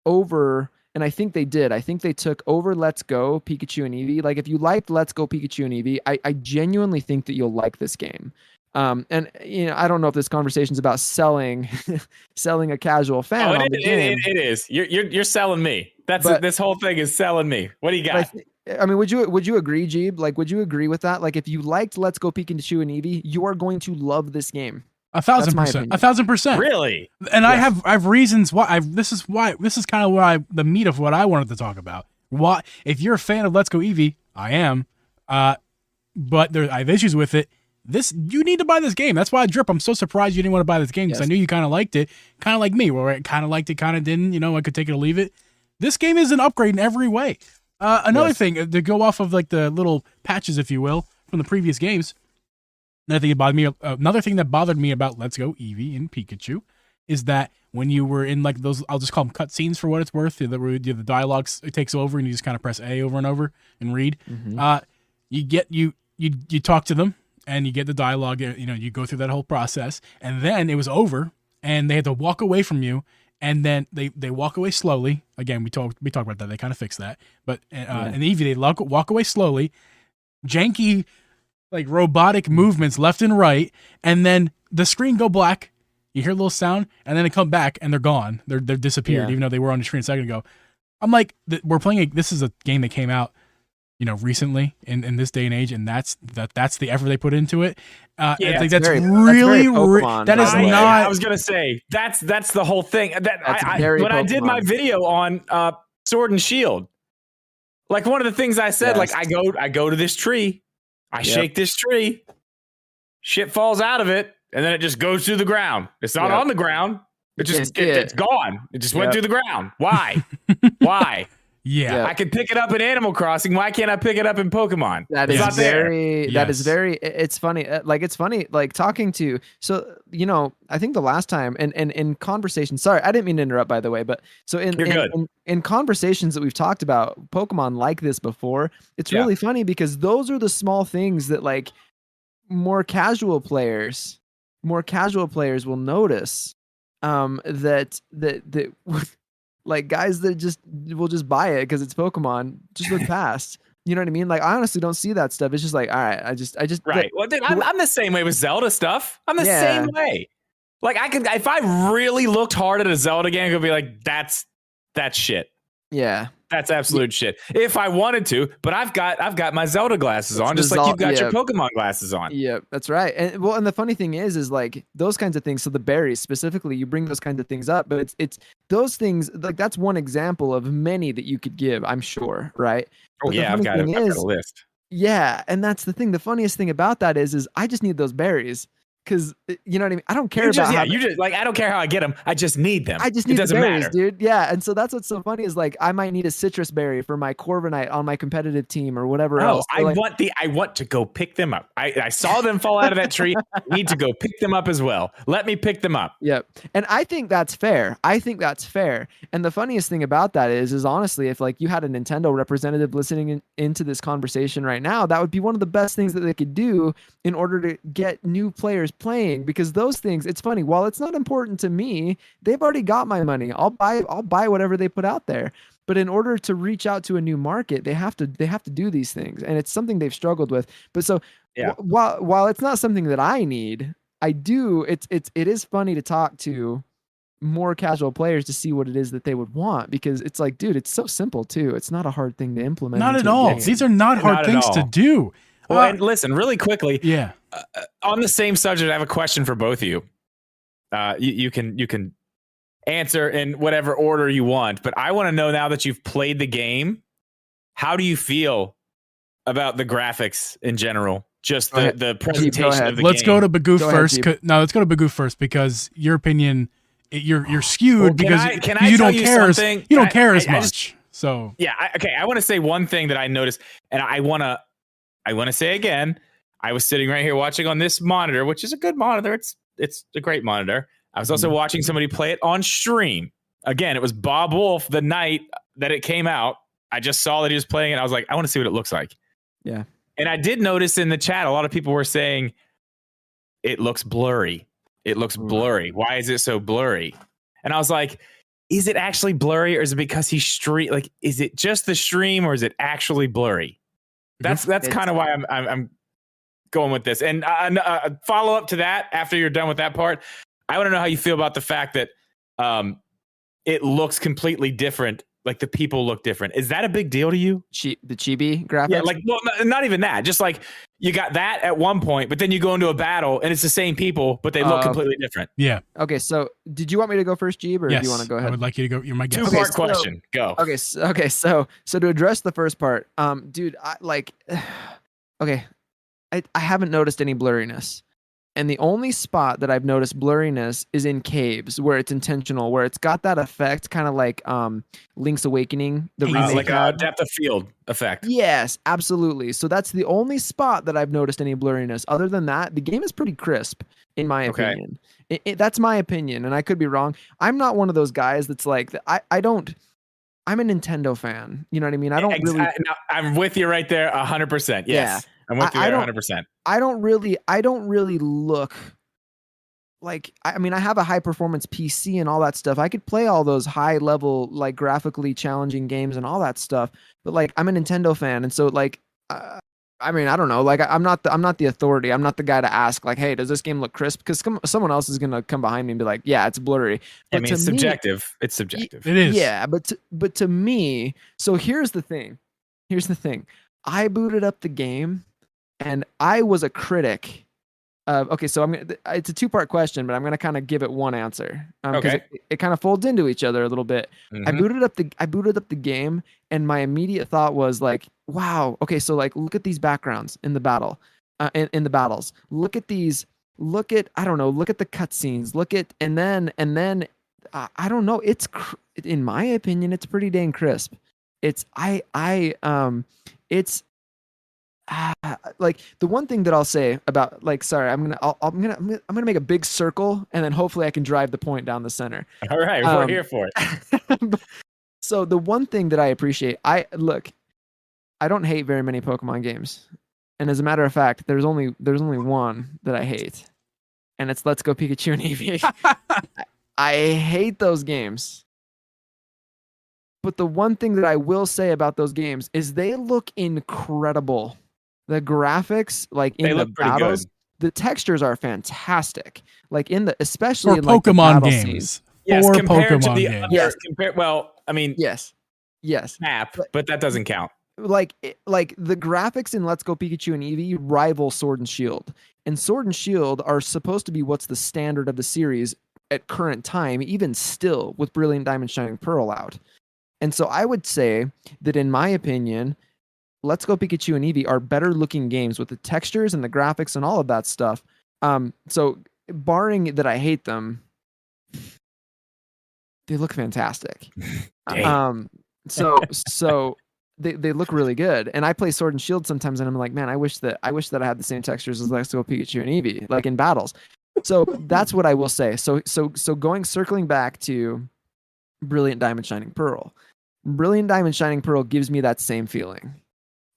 over. And I think they did. I think they took over Let's Go Pikachu and Eevee. Like if you liked Let's Go Pikachu and Eevee, I genuinely think that you'll like this game. And I don't know if this conversation's about selling a casual fan. It is. You're selling me. This whole thing is selling me. What do you got? I mean, would you agree, Geeb? Like, would you agree with that? Like, if you liked Let's Go Pikachu and Eevee, you are going to love this game. 1,000%. 1,000%. Really? And yes. I have reasons why. This is kind of the meat of what I wanted to talk about. Why, if you're a fan of Let's Go Eevee, I am. But I have issues with it. You need to buy this game. That's why I'm so surprised you didn't want to buy this game, because I knew you kind of liked it, kind of like me, where I kind of liked it, kind of didn't. I could take it or leave it. This game is an upgrade in every way. Another thing to go off of like the little patches, if you will, from the previous games. Another thing that bothered me about Let's Go Eevee and Pikachu is that when you were in like those, I'll just call them cutscenes for what it's worth. The dialogue takes over and you just kind of press A over and over and read. Mm-hmm. You talk to them. And you get the dialogue, you go through that whole process, and then it was over, and they had to walk away from you, and then they walk away slowly. Again, we talked about that. They kind of fixed that, but in Eevee they walk away slowly, janky, like robotic movements left and right, and then the screen go black. You hear a little sound, and then they come back, and they're gone. They're disappeared, even though they were on the screen a second ago. I'm like, we're playing. This is a game that came out, recently in this day and age, and that's the effort they put into it. I think that's really Pokemon, that is not. I was gonna say that's the whole thing. I did my video on Sword and Shield, like one of the things I said, like I go to this tree, I shake this tree, shit falls out of it, and then it just goes through the ground. It's not on the ground. It's gone. It just went through the ground. Why? Why? Yeah. I can pick it up in Animal Crossing. Why can't I pick it up in Pokemon? That is it's funny. It's funny, like talking to, so, I think the last time and in conversation, sorry, I didn't mean to interrupt, by the way, but so in conversations that we've talked about Pokemon like this before, it's really funny because those are the small things that like more casual players will notice. that like guys that just will just buy it because it's Pokemon just look past. You know what I mean? Like I honestly don't see that stuff. It's just like, all right, I just Right. Well, dude, I'm the same way with Zelda stuff. I'm the same way. Like I could, if I really looked hard at a Zelda game, I could be like, that's shit. Yeah. That's absolute shit. If I wanted to, but I've got my Zelda glasses on, just like you've got your Pokemon glasses on. Yeah, that's right. And the funny thing is like those kinds of things. So the berries specifically, you bring those kinds of things up, but it's those things like that's one example of many that you could give. I'm sure, right? Oh yeah, I've got a list. Yeah, and that's the thing. The funniest thing about that is I just need those berries. Because you know what I mean? I don't care about you just like I don't care how I get them. I just need them. I just need the berries, dude. Yeah, and so that's what's so funny is like I might need a citrus berry for my Corviknight on my competitive team or whatever else. So I want to go pick them up. I saw them fall out of that tree. I need to go pick them up as well. Let me pick them up. Yep. And I think that's fair. And the funniest thing about that is honestly, if like you had a Nintendo representative listening into this conversation right now, that would be one of the best things that they could do in order to get new players playing, because those things, it's funny, while it's not important to me, they've already got my money. I'll buy whatever they put out there. But in order to reach out to a new market, they have to do these things, and it's something they've struggled with. But so while it's not something that I need, I do. It is funny to talk to more casual players to see what it is that they would want, because it's like, dude, it's so simple too. It's not a hard thing to implement. Not at all. These are not hard things to do. Well, and listen, really quickly. Yeah. On the same subject, I have a question for both of you. You can answer in whatever order you want, but I want to know, now that you've played the game, how do you feel about the graphics in general? Just the presentation of the game. Let's go to Bagoo first. No, let's go to Bagoo first, because your opinion, you're skewed because you don't care. You don't care as much. So yeah, I want to say one thing that I noticed, and I want to say again. I was sitting right here watching on this monitor, which is a good monitor. It's a great monitor. I was also watching somebody play it on stream. Again, it was Bob Wolf the night that it came out. I just saw that he was playing it. I was like, I want to see what it looks like. Yeah. And I did notice in the chat, a lot of people were saying it looks blurry. It looks blurry. Why is it so blurry? And I was like, is it actually blurry, or is it because like, is it just the stream, or is it actually blurry? That's kind of why I'm going with this. And follow up to that, after you're done with that part, I want to know how you feel about the fact that it looks completely different. Like the people look different. Is that a big deal to you? The chibi graphics? Yeah, like, well, not even that. Just like you got that at one point, but then you go into a battle and it's the same people, but they look completely different. Yeah. Okay, so did you want me to go first, Geeb, or do you want to go ahead? I would like you to go. You're my guest. Two-part question. Go. Okay, so to address the first part, dude, I haven't noticed any blurriness. And the only spot that I've noticed blurriness is in caves, where it's intentional, where it's got that effect, kind of like Link's Awakening, the remake, like a depth of field effect. Yes, absolutely. So that's the only spot that I've noticed any blurriness. Other than that, the game is pretty crisp, in my opinion. That's my opinion, and I could be wrong. I'm not one of those guys that's like, I'm a Nintendo fan. You know what I mean? I don't really. I'm with you right there, 100%. Yes. Yeah. I'm with you there 100%. I don't really look like, I mean, I have a high performance PC and all that stuff. I could play all those high level, like graphically challenging games and all that stuff. But like, I'm a Nintendo fan. And so like, I mean, I don't know. Like, I'm not the authority. I'm not the guy to ask like, hey, does this game look crisp? Because someone else is going to come behind me and be like, yeah, it's blurry. But I mean, it's subjective. It's subjective. It is. Yeah. But to me, so here's the thing. I booted up the game, and I was a critic of, okay, so it's a two-part question, but I'm going to kind of give it one answer. Okay. It kind of folds into each other a little bit. Mm-hmm. I booted up the game, and my immediate thought was like, wow, okay, so like, look at these backgrounds in the battle, in the battles. Look at the cutscenes. And then I don't know. In my opinion, it's pretty dang crisp. Like the one thing that I'll say about, like, sorry, I'm gonna make a big circle, and then hopefully I can drive the point down the center. All right, we're here for it. So the one thing that I appreciate, I don't hate very many Pokemon games, and as a matter of fact, there's only one that I hate, and it's Let's Go Pikachu and Eevee. I hate those games. But the one thing that I will say about those games is they look incredible. The graphics, like They in the look pretty battles, good. the textures are fantastic. Like especially For in like the Pokemon battle games. scenes. Yes, For compared to Pokemon the games. other, Yes. well, I mean, Yes. map, But- but that doesn't count. like the graphics in Let's Go Pikachu and Eevee rival Sword and Shield. And Sword and Shield are supposed to be what's the standard of the series at current time, even still with Brilliant Diamond Shining Pearl out. And so I would say that in my opinion, Let's Go Pikachu and Eevee are better looking games with the textures and the graphics and all of that stuff. So barring that I hate them, they look fantastic. So they look really good. And I play Sword and Shield sometimes and I'm like, man, I wish that I had the same textures as Let's Go Pikachu and Eevee, like in battles. So that's what I will say. So circling back to Brilliant Diamond Shining Pearl. Brilliant Diamond Shining Pearl gives me that same feeling.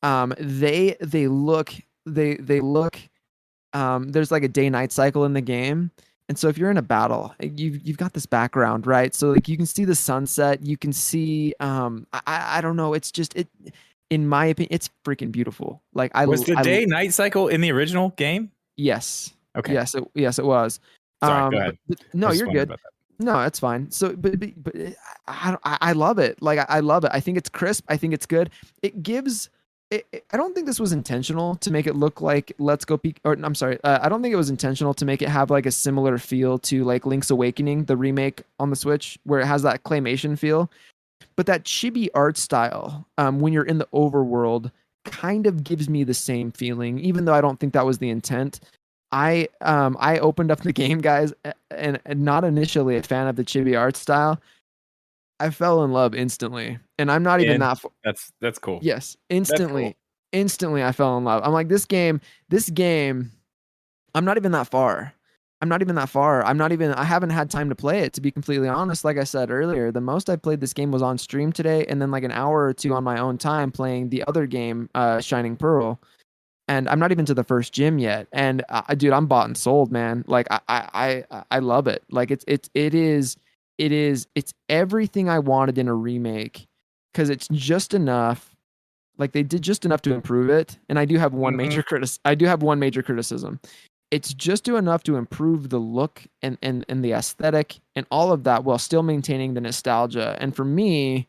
They look there's like a day-night cycle in the game. And so if you're in a battle, you've got this background, right? So like you can see the sunset, you can see I don't know, it's just in my opinion, it's freaking beautiful. Like Was the day-night cycle in the original game? Yes. Okay. Yes, it was. Sorry, go ahead. No, you're good. No, it's fine. So, but I love it. Like I love it. I think it's crisp. I think it's good. It gives. I don't think this was intentional to make it look like Let's Go Peek. Or I'm sorry. I don't think it was intentional to make it have like a similar feel to like Link's Awakening, the remake on the Switch, where it has that claymation feel. But that chibi art style, when you're in the overworld, kind of gives me the same feeling, even though I don't think that was the intent. I opened up the game, guys, and not initially a fan of the chibi art style. I fell in love instantly, and I'm not even that. That's cool. Yes, instantly I fell in love. I'm like, this game. I'm not even that far. I haven't had time to play it, to be completely honest. Like I said earlier, the most I played this game was on stream today, and then like an hour or two on my own time playing the other game, Shining Pearl. And I'm not even to the first gym yet. And dude, I'm bought and sold, man. Like I love it. Like it's everything I wanted in a remake, because it's just enough. Like they did just enough to improve it. And I do have one major criticism. It's just enough to improve the look and the aesthetic and all of that while still maintaining the nostalgia. And for me,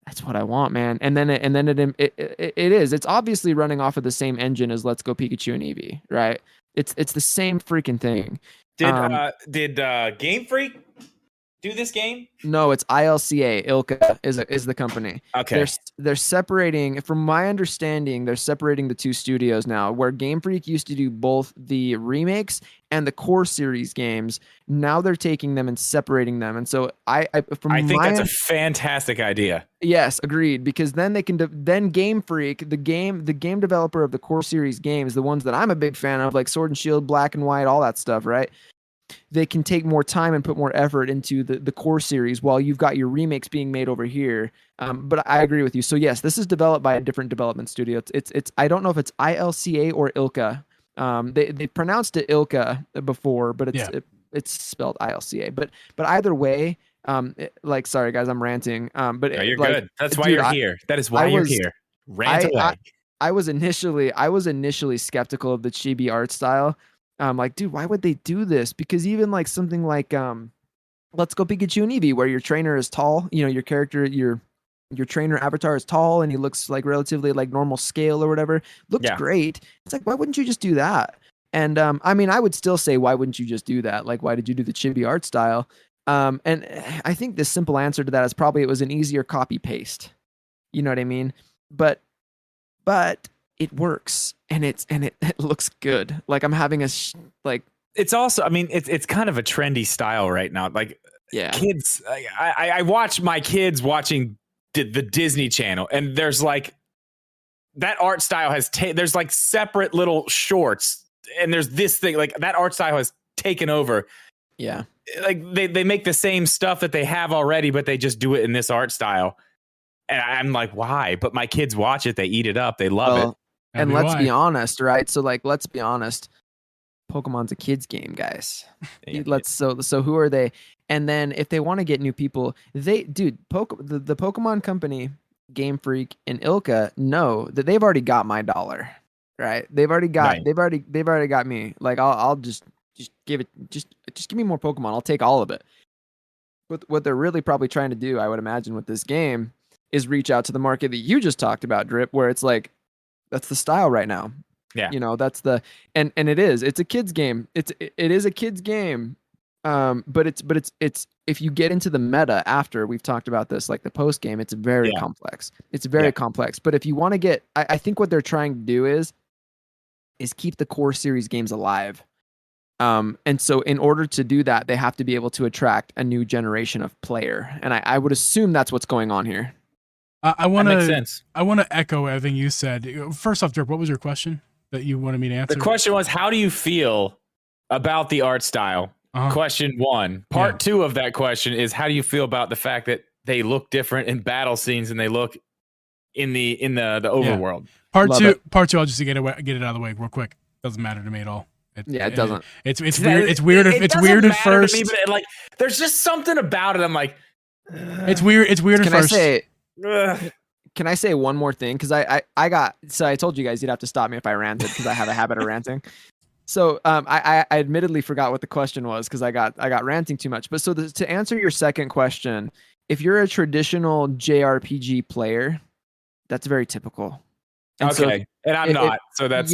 that's what I want, man. And then it is. It's obviously running off of the same engine as Let's Go Pikachu and Eevee, right? It's the same freaking thing. Did Game Freak do this game? No, it's ILCA. ILCA is the company. Okay. They're separating, from my understanding, they're separating the two studios now, where Game Freak used to do both the remakes and the core series games. Now they're taking them and separating them. And so I think that's a fantastic idea. Yes, agreed. Because then they can then Game Freak, the game developer of the core series games, the ones that I'm a big fan of, like Sword and Shield, Black and White, all that stuff, right? They can take more time and put more effort into the core series while you've got your remakes being made over here. But I agree with you. So yes, this is developed by a different development studio. It's I don't know if it's ILCA or ILCA. They pronounced it ILCA before, but it's spelled ILCA. But either way, like, sorry guys, I'm ranting. But no, you're like, good. That's why you're here. That is why you're here. Rant away. I was initially skeptical of the chibi art style. Like, dude, why would they do this? Because even like something like Let's Go Pikachu and Eevee, where your trainer is tall, you know, your character, your trainer avatar is tall and he looks like relatively like normal scale or whatever, looks great. It's like, why wouldn't you just do that? And I mean, I would still say, why wouldn't you just do that? Like, why did you do the chibi art style? And I think the simple answer to that is probably it was an easier copy paste. You know what I mean? But it works and it looks good. Like I'm having it's also, I mean, it's kind of a trendy style right now. Like kids, I watch my kids watching the Disney Channel, and there's like that art style has there's like separate little shorts, and there's this thing like that art style has taken over. Yeah. Like they make the same stuff that they have already, but they just do it in this art style. And I'm like, why? But my kids watch it. They eat it up. They love it. And let's be honest, right? So like, let's be honest. Pokemon's a kids game, guys. So who are they? And then if they want to get new people, the Pokemon company, Game Freak, and Ilka know that they've already got my dollar, right? They've already got me. Like I'll just give it, just give me more Pokemon. I'll take all of it. But what they're really probably trying to do, I would imagine, with this game is reach out to the market that you just talked about, Drip, where it's like, that's the style right now. Yeah. That's and it's a kids game. It is a kids game. But it's if you get into the meta after we've talked about this, like the post game, it's very complex. It's very complex. But if you want to get, I think what they're trying to do is keep the core series games alive. And so in order to do that, they have to be able to attract a new generation of player. And I would assume that's what's going on here. I want to echo everything you said. First off, Drip, what was your question that you wanted me to answer? The question was, how do you feel about the art style? Question 1. Part 2 of that question is, how do you feel about the fact that they look different in battle scenes than they look in the overworld? Part two. I'll just get it out of the way real quick. Doesn't matter to me at all. It doesn't. It's weird. It's weird. It's weird at first. Me, but like, there's just something about it. I'm like, it's weird. It's weird at first. Can I say one more thing? Because I told you guys you'd have to stop me if I ranted, because I have a habit of ranting. So I admittedly forgot what the question was because I got ranting too much. But so to answer your second question, if you're a traditional JRPG player, that's very typical. And I'm not. So that's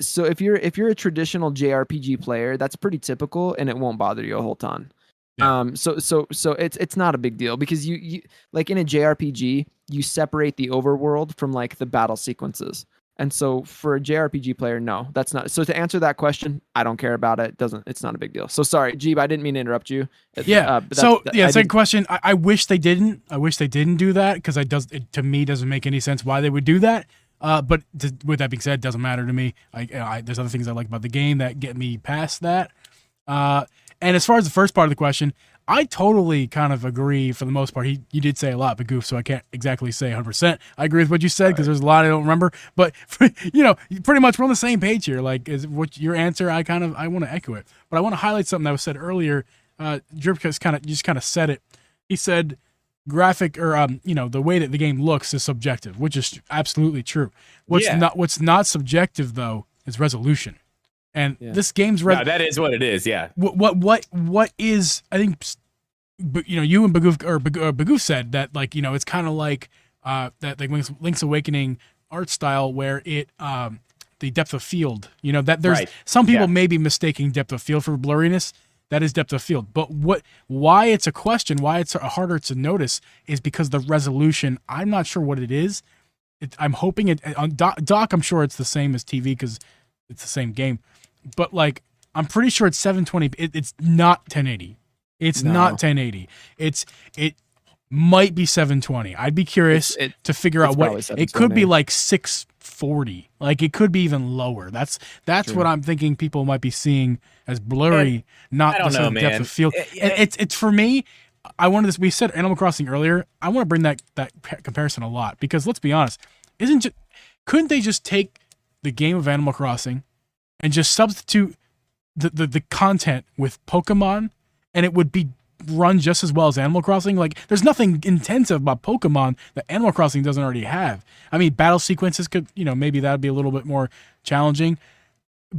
So if you're a traditional JRPG player, that's pretty typical, and it won't bother you a whole ton. Yeah. So it's not a big deal because you like in a JRPG, you separate the overworld from like the battle sequences. And so for a JRPG player, no, that's not. So to answer that question, I don't care about it. It's not a big deal. So sorry, Geeb, I didn't mean to interrupt you. Second question. I wish they didn't. I wish they didn't do that because it to me doesn't make any sense why they would do that. But with that being said, it doesn't matter to me. There's other things I like about the game that get me past that. And as far as the first part of the question, I totally kind of agree for the most part. You did say a lot, but Goof, so I can't exactly say 100%. I agree with what you said because there's a lot I don't remember. But pretty much we're on the same page here. Like, is what your answer? I want to echo it, but I want to highlight something that was said earlier. Drip just kind of said it. He said graphic or the way that the game looks is subjective, which is absolutely true. What's not subjective though is resolution. And this game's that is what it is. Yeah. What is, I think, you and Bagoof said that, like, it's kind of like that like Link's Awakening art style where it the depth of field, that there's some people may be mistaking depth of field for blurriness. That is depth of field. But why it's a question, why it's harder to notice is because the resolution, I'm not sure what it is. I'm hoping it on Doc, I'm sure it's the same as TV because it's the same game. But like, I'm pretty sure it's 720. It's not 1080. It's not 1080. It might be 720. I'd be curious to figure out what it could be, like 640. Like it could be even lower. That's what I'm thinking people might be seeing as blurry, not the depth of field. It's for me. I wanted this. We said Animal Crossing earlier. I want to bring that comparison a lot because let's be honest, couldn't they just take the game of Animal Crossing and just substitute the content with Pokemon, and it would be run just as well as Animal Crossing? Like, there's nothing intensive about Pokemon that Animal Crossing doesn't already have. I mean, battle sequences could, maybe that would be a little bit more challenging.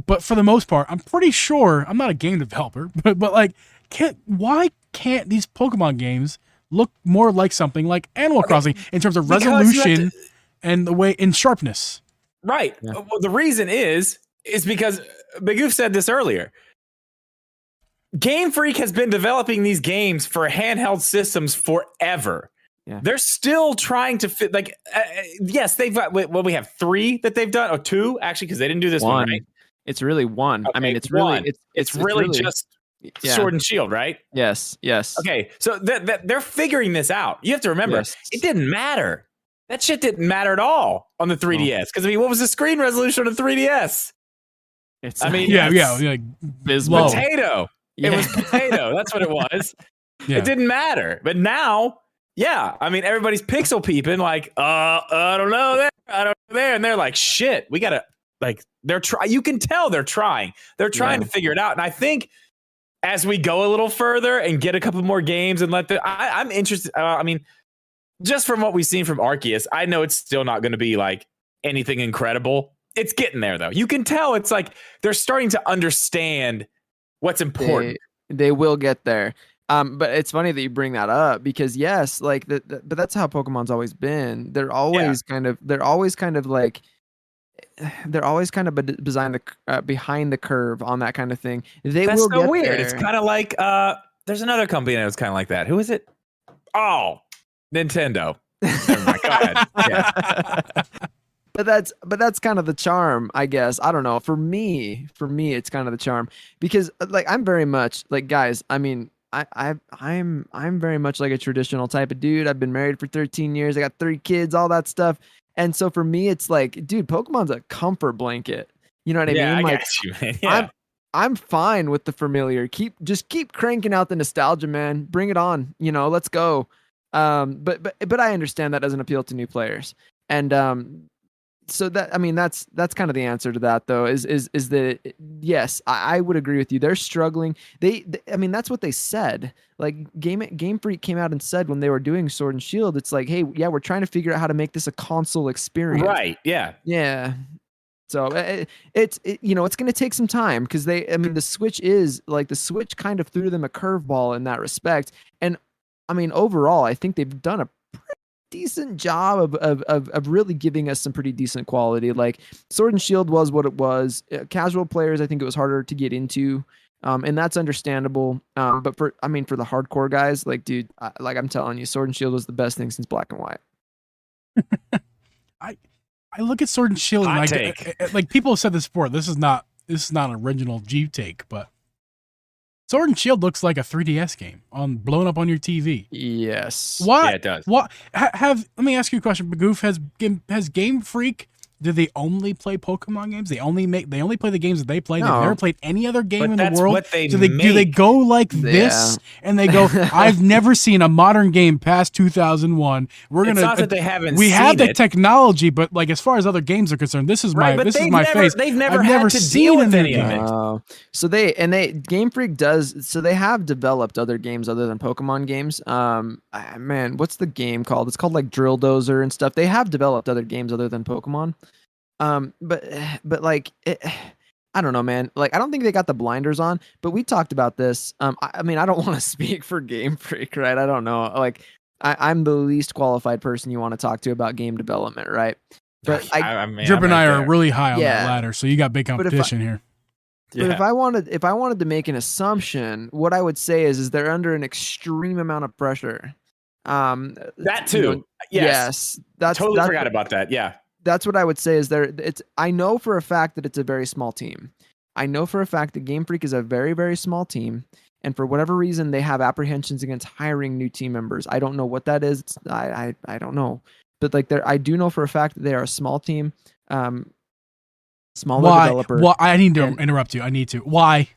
But for the most part, I'm pretty sure, I'm not a game developer, but like, why can't these Pokemon games look more like something like Animal Crossing in terms of resolution and the way in sharpness? Right. Yeah. Well, the reason is because Bagoof said this earlier. Game Freak has been developing these games for handheld systems forever. Yeah. They're still trying to fit. Like, yes, they've got. Well, we have 3 that they've done, or 2 actually, because they didn't do this one, right? It's really 1. Okay, I mean, it's really just Sword and Shield, right? Yes. Okay, so they're figuring this out. You have to remember, it didn't matter. That shit didn't matter at all on the 3DS. Because what was the screen resolution on the 3DS? Potato. It was potato. That's what it was. Yeah. It didn't matter. But now, everybody's pixel peeping like, I don't know there, I don't know there. And they're like, shit, we got to like you can tell they're trying to figure it out. And I think as we go a little further and get a couple more games and I'm interested. I mean, just from what we've seen from Arceus, I know it's still not going to be like anything incredible. It's getting there though. You can tell it's like they're starting to understand what's important. They will get there. But it's funny that you bring that up because yes, like but that's how Pokemon's always been. They're always kind of behind the curve on that kind of thing. That's will so get weird. there. It's kind of like there's another company that was kind of like that. Who is it? Oh, Nintendo. Never mind. Go ahead. Yeah. But that's kind of the charm, I guess. I don't know. For me, it's kind of the charm because like I'm very much like guys. I mean, I'm very much like a traditional type of dude. I've been married for 13 years. I got 3 kids, all that stuff. And so for me, it's like, dude, Pokemon's a comfort blanket. You know what I mean? I Like, got you, man. Yeah. I'm fine with the familiar. Keep cranking out the nostalgia, man. Bring it on. You know, let's go. But I understand that doesn't appeal to new players. And so that, I mean, that's kind of the answer to that though, is that yes, I would agree with you. They're struggling. I mean, that's what they said. Like Game Freak came out and said when they were doing Sword and Shield, it's like, hey, yeah, we're trying to figure out how to make this a console experience. Right. Yeah. Yeah. So it's you know, it's going to take some time because the Switch kind of threw them a curveball in that respect. And I mean, overall, I think they've done a decent job of really giving us some pretty decent quality. Like Sword and Shield was what it was. Casual players, I think it was harder to get into, and that's understandable. But for the hardcore guys, like dude, I'm telling you, Sword and Shield was the best thing since Black and White. I look at Sword and Shield and like people have said this before. This is not an original Jeep take, but Sword and Shield looks like a 3DS game blown up on your TV. Yes. Why? Yeah, it does. What let me ask you a question. Bagoof, has Game Freak, do they only play Pokemon games? They only play the games that they play. No. They've never played any other game in the world. What they do they go like this and they go, I've never seen a modern game past 2001. It's not that they haven't we seen have the it. technology, but like as far as other games are concerned, this is my face. They've never I've had never to seen deal with any game. of it. So Game Freak does. So they have developed other games other than Pokemon games. Man, what's the game called? It's called like Drill Dozer and stuff. They have developed other games other than Pokemon. But like I don't know, man. Like I don't think they got the blinders on. But we talked about this. I mean, I don't want to speak for Game Freak, right? I don't know. Like I'm the least qualified person you want to talk to about game development, right? But Drip and I are really high on that ladder, so you got big competition here. But if I wanted to make an assumption, what I would say is they're under an extreme amount of pressure. That too. You know, yes. That's totally forgot about that. Yeah. That's what I would say is I know for a fact that it's a very small team. I know for a fact that Game Freak is a very, very small team. And for whatever reason, they have apprehensions against hiring new team members. I don't know what that is. I don't know. But like I do know for a fact that they are a small team. Smaller developer. Why? I need to interrupt you. I need to. Why?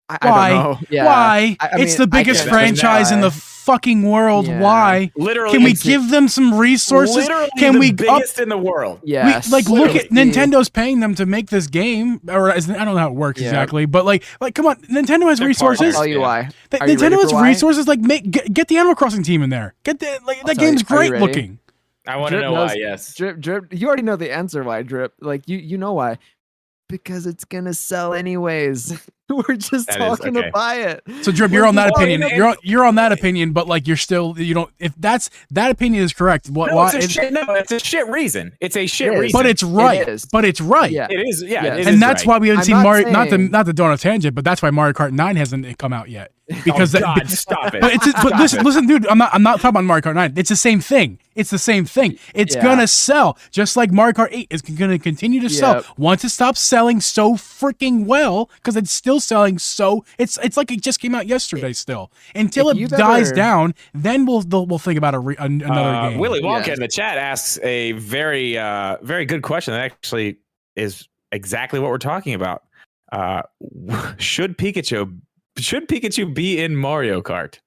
I don't know. Yeah. Why? It's the biggest franchise in the fucking world. Yeah. Why? Literally, can we give them some resources? Literally can we biggest in the world? Yes. Look at Nintendo's paying them to make this game, or I don't know how it works exactly, but like come on, Nintendo has resources. I'll tell you why. Nintendo has resources. Like get the Animal Crossing team in there. That game's great looking. I want to know why. Yes, Drip. You already know the answer. Why, Drip? Like you know why? Because it's gonna sell anyways. We're just talking to buy it. So Drip, you're on that opinion. You're on that opinion, but like you're still If that opinion is correct, why? It's a shit reason. It's a shit reason. But it's right. Yeah. It is. Yeah. Yes. And that's why we haven't seen Mario. Not to go on a tangent, but that's why Mario Kart 9 hasn't come out yet. Because stop it. But listen, dude. I'm not talking about Mario Kart 9. It's the same thing. It's gonna sell, just like Mario Kart 8 is gonna continue to sell. Once it stops selling so freaking well, because it's still selling so it's like it just came out yesterday. Still, until it dies down, then we'll think about another game. Willy Wonka in the chat asks a very very good question. That actually is exactly what we're talking about. Should Pikachu be in Mario Kart?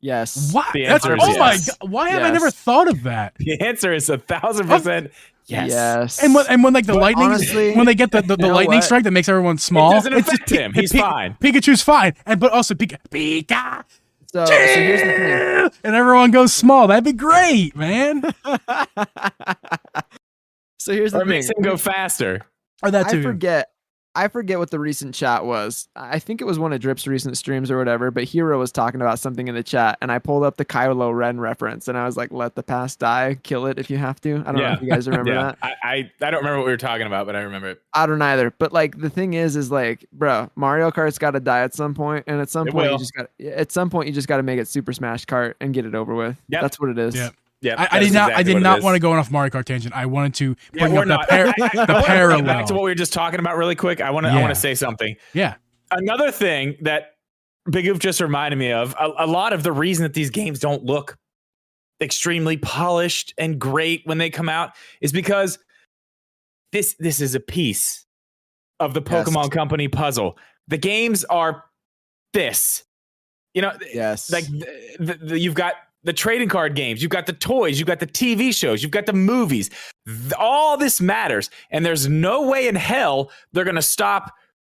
Yes. What? The That's answer is oh my yes. god! Why have I Yes. never thought of that? The answer is 1,000% yes. Yes. And when like the lightning, honestly, when they get the you know lightning what? strike that makes everyone small, It doesn't affect him. He's fine. Pikachu's fine, but also Pika. So here's the thing. And everyone goes small. That'd be great, man. So here's the Or thing. makes him go faster. Or that too. I forget what the recent chat was. I think it was one of Drip's recent streams or whatever, but Hero was talking about something in the chat, and I pulled up the Kylo Ren reference, and I was like, let the past die, kill it if you have to. I don't know if you guys remember that. I don't remember what we were talking about, but I remember it. I don't either. But like the thing is like, bro, Mario Kart's got to die at some point, and at some point you just got to make it Super Smash Kart and get it over with. Yep. That's what it is. Yep. Yeah, I did not want to go off Mario Kart tangent. I wanted to bring up the parallel. Back to what we were just talking about really quick. I want to say something. Yeah. Another thing that Big Oof just reminded me of, a lot of the reason that these games don't look extremely polished and great when they come out is because this is a piece of the Pokemon Company puzzle. The games are this. You know, like you've got the trading card games, you've got the toys, you've got the TV shows, you've got the movies. All this matters. And there's no way in hell they're going to stop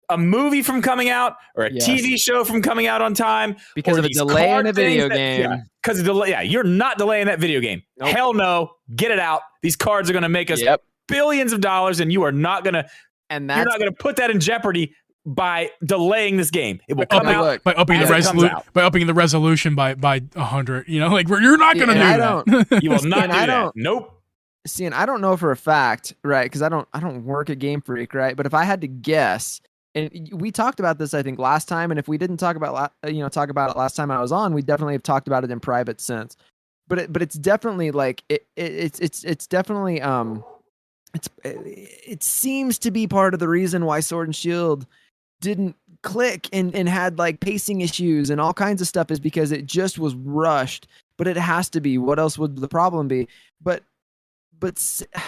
a movie from coming out or a TV show from coming out on time. Because of a delay in a video game. Because of delay. Yeah, you're not delaying that video game. Nope. Hell no. Get it out. These cards are going to make us billions of dollars, and you are not going to you're not going to put that in jeopardy by delaying this game. It will come out by upping the resolution by 100. You know, like you're not going to do that. You will not do that. Nope. See, and I don't know for a fact, right? Because I don't work at Game Freak, right? But if I had to guess, and we talked about this, I think last time, and if we didn't talk about it last time I was on, we definitely have talked about it in private since. But it's definitely like it's definitely it seems to be part of the reason why Sword and Shield didn't click and had like pacing issues and all kinds of stuff is because it just was rushed. But it has to be. What else would the problem be? But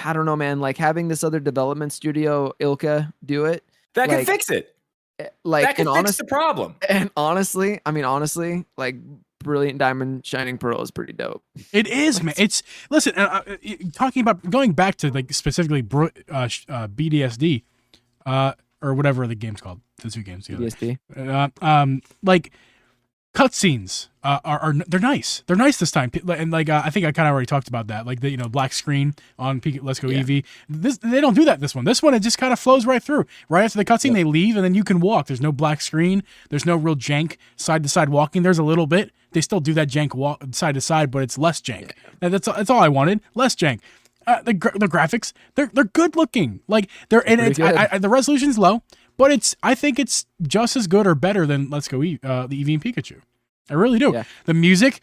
I don't know, man. Like having this other development studio, Ilka, do it. That can fix it. Like that can fix the problem. And honestly, like Brilliant Diamond Shining Pearl is pretty dope. It is, man. It's listen. Talking about going back to like specifically BDSD, or whatever the game's called. The two games together. BDSD. Like cutscenes are they're nice. They're nice this time, and like I think I kind of already talked about that. Like the black screen on Let's Go EV. They don't do that. This one it just kind of flows right through. Right after the cutscene, they leave, and then you can walk. There's no black screen. There's no real jank side to side walking. There's a little bit. They still do that jank walk side to side, but it's less jank. And that's all I wanted. Less jank. The graphics they're good looking. Like they're the resolution's low, but I think it's just as good or better than Let's Go the Eevee and Pikachu. I really do. Yeah. The music,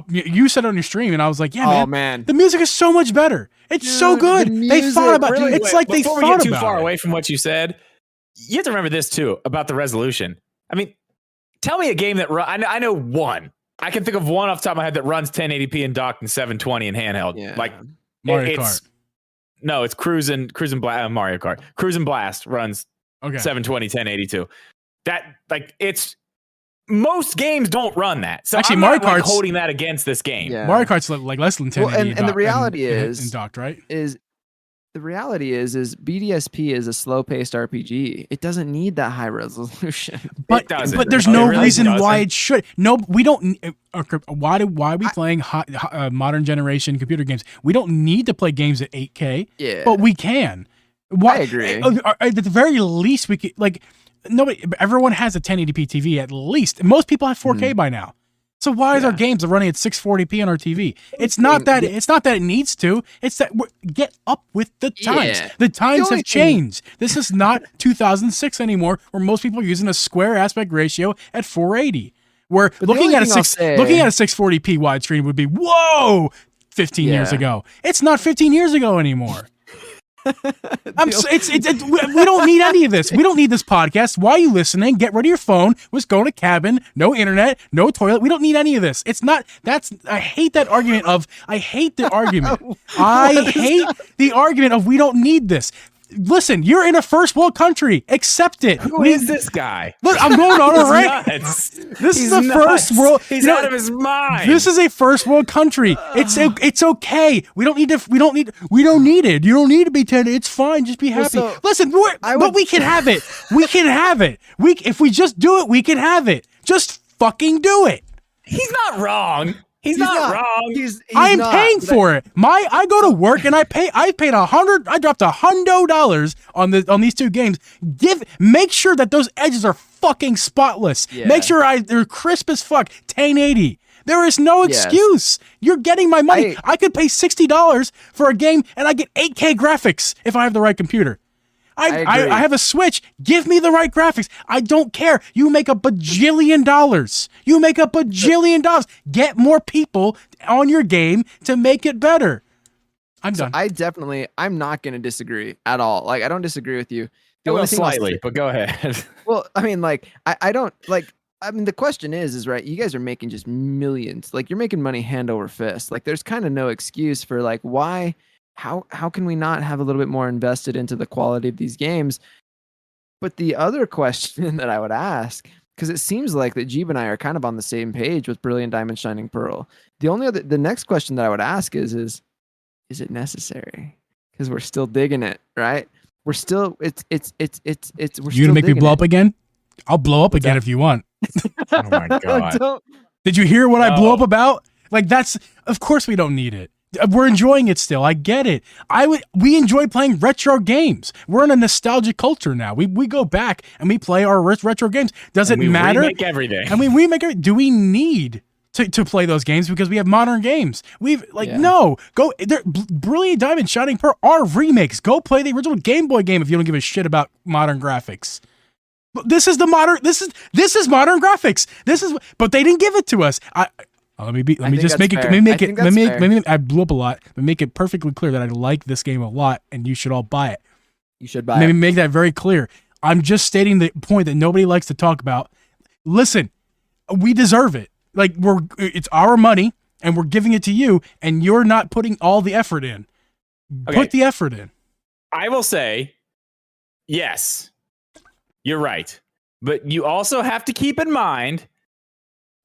you said on your stream, and I was like, "Yeah, man, the music is so much better. It's so good. They thought about it. It's like they thought about it." Before we get too far away from what you said, you have to remember this too about the resolution. I mean, tell me a game that I know one. I can think of one off the top of my head that runs 1080p and docked and 720 in handheld. Yeah. Like Mario Kart. No, it's Cruising Blast. Mario Kart. Cruising Blast runs 720 1082. That it's. Most games don't run that. So actually, Mario Kart's holding that against this game. Yeah. Mario Kart's like less than 10. Well, and the reality is docked, right? Is BDSP is a slow-paced RPG. It doesn't need that high resolution. But there's no reason why it should. No, we don't. Why are we playing modern generation computer games? We don't need to play games at 8K. Yeah, but we can. I agree. At the very least, we could like. Everyone has a 1080p TV at least. Most people have 4K by now. So why is our games running at 640p on our TV? It's not that it needs to. It's that get up with the times. Yeah. The times have changed. This is not 2006 anymore, where most people are using a square aspect ratio at 480. Where looking at a 640p widescreen would be 15 years ago. It's not 15 years ago anymore. We don't need any of this. We don't need this podcast. Why are you listening? Get rid of your phone. Let's go to cabin. No internet. No toilet. We don't need any of this. It's not. I hate that argument of. I hate the argument. I hate the argument of we don't need this. Listen, you're in a first world country. Accept it. Who is this guy? Look, I'm going on it right. Nuts. This He's is a nuts. first world. He's out of his mind. This is a first world country. It's okay. We don't need it. You don't need to be 10. It's fine. Just be happy. so Listen, but we can have it. We can have it. If we just do it, we can have it. Just fucking do it. He's not wrong. He's not wrong. I am paying for it. I go to work and I paid $100. I dropped $100 on these two games. Make sure that those edges are fucking spotless. Yeah. Make sure they're crisp as fuck. 1080. There is no excuse. You're getting my money. I could pay $60 for a game and I get 8K graphics if I have the right computer. I have a Switch. Give me the right graphics. I don't care. You make $1 bajillion. You make $1 bajillion. Get more people on your game to make it better. I'm done. I'm not going to disagree at all. Like, I don't disagree with you. Slightly, but go ahead. Well, I mean, like, I don't like. I mean, the question is right. You guys are making just millions. Like, you're making money hand over fist. Like, there's kind of no excuse for like why. How can we not have a little bit more invested into the quality of these games? But the other question that I would ask, because it seems like that Geeb and I are kind of on the same page with Brilliant Diamond Shining Pearl. The next question that I would ask is it necessary? Because we're still digging it, right? We're still we're You gonna make me blow up again? I'll blow up again if you want. Oh my god! Did you hear what I blew up about? Like of course we don't need it. We're enjoying it still. I get it. We enjoy playing retro games. We're in a nostalgic culture now. We go back and we play our retro games. Does it matter? We remake everything. And we remake everything. Do we need to play those games because we have modern games? No. Brilliant Diamond Shining Pearl are remakes. Go play the original Game Boy game if you don't give a shit about modern graphics. This is modern graphics. But they didn't give it to us. I blew up a lot, but make it perfectly clear that I like this game a lot and you should all buy it. You should buy it. Make that very clear. I'm just stating the point that nobody likes to talk about. Listen, we deserve it. Like it's our money and we're giving it to you and you're not putting all the effort in. Okay. Put the effort in. I will say, yes, you're right. But you also have to keep in mind,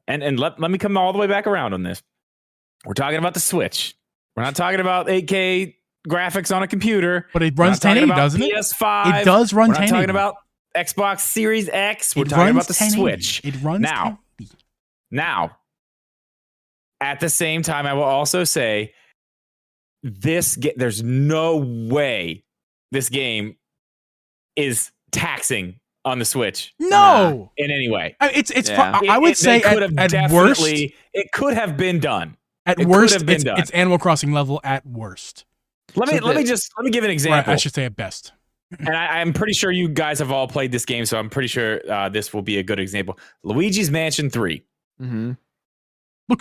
and let me come all the way back around on this. We're talking about the Switch. We're not talking about 8K graphics on a computer. But it runs 1080, doesn't it? PS5. It does run 1080. We're not talking about Xbox Series X. We're talking about the 1080. Switch. It runs now, at the same time, I will also say there's no way this game is taxing on the Switch. No, in any way. I would say at worst, it could have been done. At worst, it's Animal Crossing level at worst. Let me give an example. Right, I should say at best. And I'm pretty sure you guys have all played this game, so I'm pretty sure this will be a good example. Luigi's Mansion 3. Mm-hmm.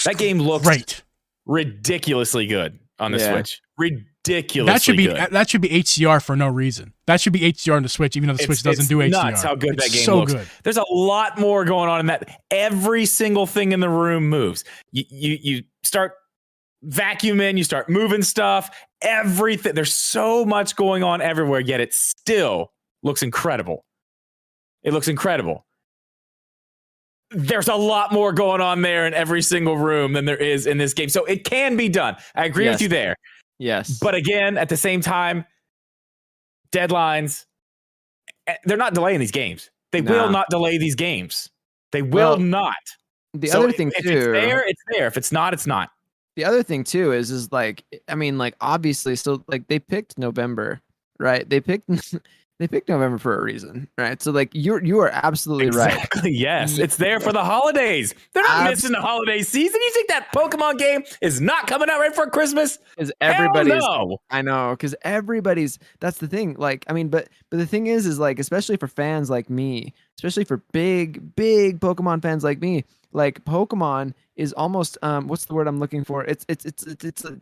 That game looks great, ridiculously good on the Switch. Ridiculously good. That should be HDR for no reason. That should be HDR on the Switch, even though the Switch doesn't do HDR. It's nuts how good that game looks. Good. There's a lot more going on in that. Every single thing in the room moves. You start vacuuming, you start moving stuff. Everything. There's so much going on everywhere, yet it still looks incredible. It looks incredible. There's a lot more going on there in every single room than there is in this game. So it can be done. I agree with you there. Yes. But again, at the same time, deadlines, they're not delaying these games. They will not delay these games. They will not. The other thing if too, it's there, it's there. If it's not, it's not. The other thing too is like, I mean, like obviously, so like they picked November, right? They picked November for a reason, right? So like you are absolutely right. Exactly. Yes, it's there for the holidays. They're not missing the holiday season. You think that Pokemon game is not coming out right for Christmas? Because everybody's, no. I know, because everybody's. That's the thing. Like, I mean, but the thing is like, especially for fans like me, especially for big Pokemon fans like me, like Pokemon is almost what's the word I'm looking for? It's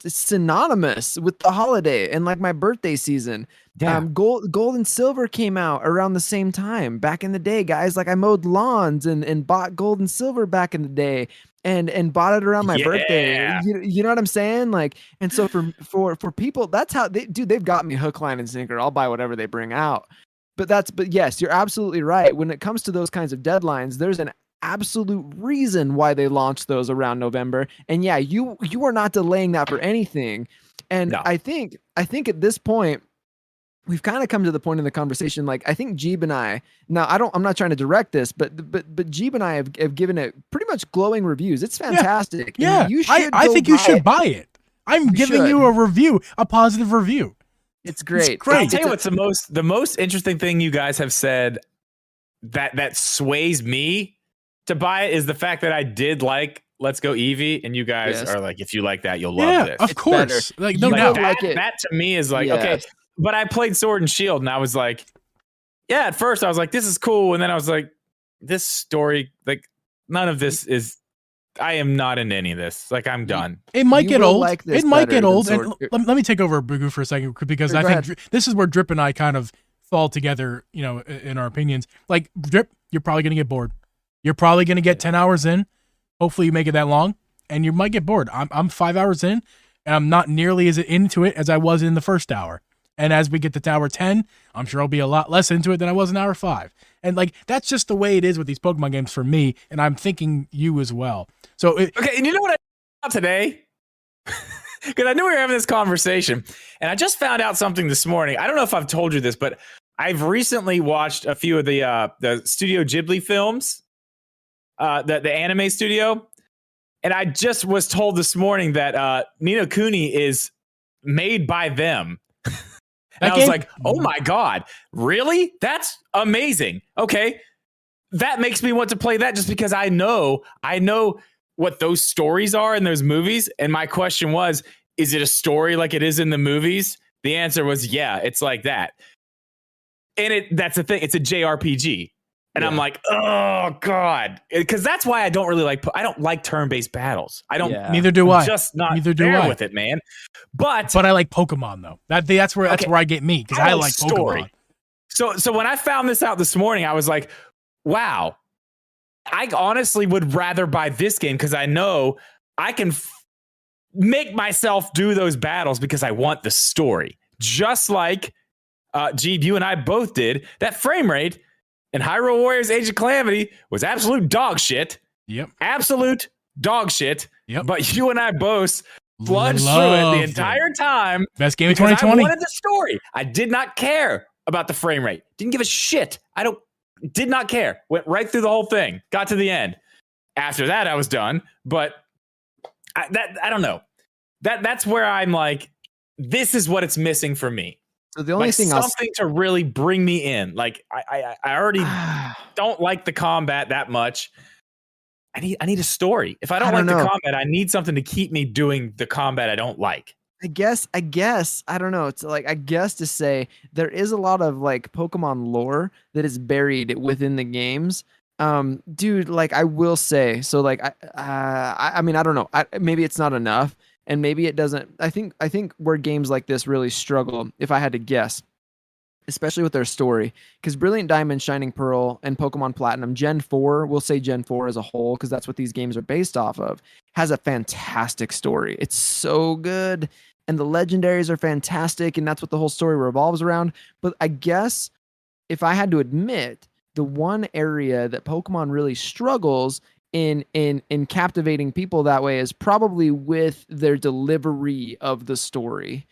synonymous with the holiday and like my birthday season. Yeah. Gold and silver came out around the same time back in the day, guys. Like I mowed lawns and bought gold and silver back in the day and bought it around my birthday. You know what I'm saying? Like, and so for people, that's how they've got me hook, line, and sinker. I'll buy whatever they bring out. But yes, you're absolutely right. When it comes to those kinds of deadlines, there's an absolute reason why they launched those around November. And yeah, you are not delaying that for anything. And no. I think at this point, we've kind of come to the point in the conversation. Like I think Geeb and I, now I'm not trying to direct this, but Geeb and I have given it pretty much glowing reviews. It's fantastic. Yeah. I think you should buy it. I'm giving you a review, a positive review. It's great. It's great. I'll tell you what's the most interesting thing you guys have said that sways me to buy it is the fact that I did like Let's Go Eevee, and you guys are like, if you like that, you'll love this. Of course. Like no doubt. That to me is like, okay. But I played Sword and Shield, and I was like, yeah, at first I was like, this is cool. And then I was like, this story, like none of this is, I am not in any of this. Like I'm done. It might get old. It might get old. And let me take over Bugu for a second, because I think this is where Drip and I kind of fall together, you know, in our opinions. Like Drip, you're probably going to get bored. You're probably going to get 10 hours in. Hopefully you make it that long, and you might get bored. I'm 5 hours in, and I'm not nearly as into it as I was in the first hour. And as we get to hour 10, I'm sure I'll be a lot less into it than I was in hour 5. And like, that's just the way it is with these Pokemon games for me. And I'm thinking you as well. So, okay. And you know what I found out today? Because I knew we were having this conversation, and I just found out something this morning. I don't know if I've told you this, but I've recently watched a few of the Studio Ghibli films, the anime studio. And I just was told this morning that Ni no Kuni is made by them. And I was like, oh my God, really? That's amazing. Okay. That makes me want to play that just because I know what those stories are in those movies. And my question was, is it a story like it is in the movies? The answer was, yeah, it's like that. And that's the thing. It's a JRPG. And I'm like, oh God. Because that's why I don't like turn-based battles. I don't. Yeah. Neither do I. Just not Neither do there I. with it, man. But I like Pokemon though. That's where I get me, because I like Pokemon. So when I found this out this morning, I was like, wow. I honestly would rather buy this game because I know I can make myself do those battles because I want the story. Just like Geeb, you and I both did. That frame rate in Hyrule Warriors Age of Calamity was absolute dog shit. Yep. Absolute dog shit. Yep. But you and I both plunged through it the entire time. Best game of 2020. I wanted the story. I did not care about the frame rate. Didn't give a shit. Did not care. Went right through the whole thing. Got to the end. After that, I was done. But I don't know. That's where I'm like, this is what it's missing for me. So the only thing something to really bring me in. Like I already don't like the combat that much. I need a story. If I don't like the combat, I need something to keep me doing the combat I don't like. I guess I don't know. It's like, I guess to say there is a lot of like Pokemon lore that is buried within the games. Dude, like I will say, so like I mean, I don't know. Maybe it's not enough, and maybe it doesn't. I think where games like this really struggle, if I had to guess, especially with their story, because Brilliant Diamond, Shining Pearl, and Pokemon Platinum, Gen 4, we'll say Gen 4 as a whole, because that's what these games are based off of, has a fantastic story. It's so good. And the legendaries are fantastic, and that's what the whole story revolves around. But I guess if I had to admit, the one area that Pokemon really struggles in captivating people that way is probably with their delivery of the story.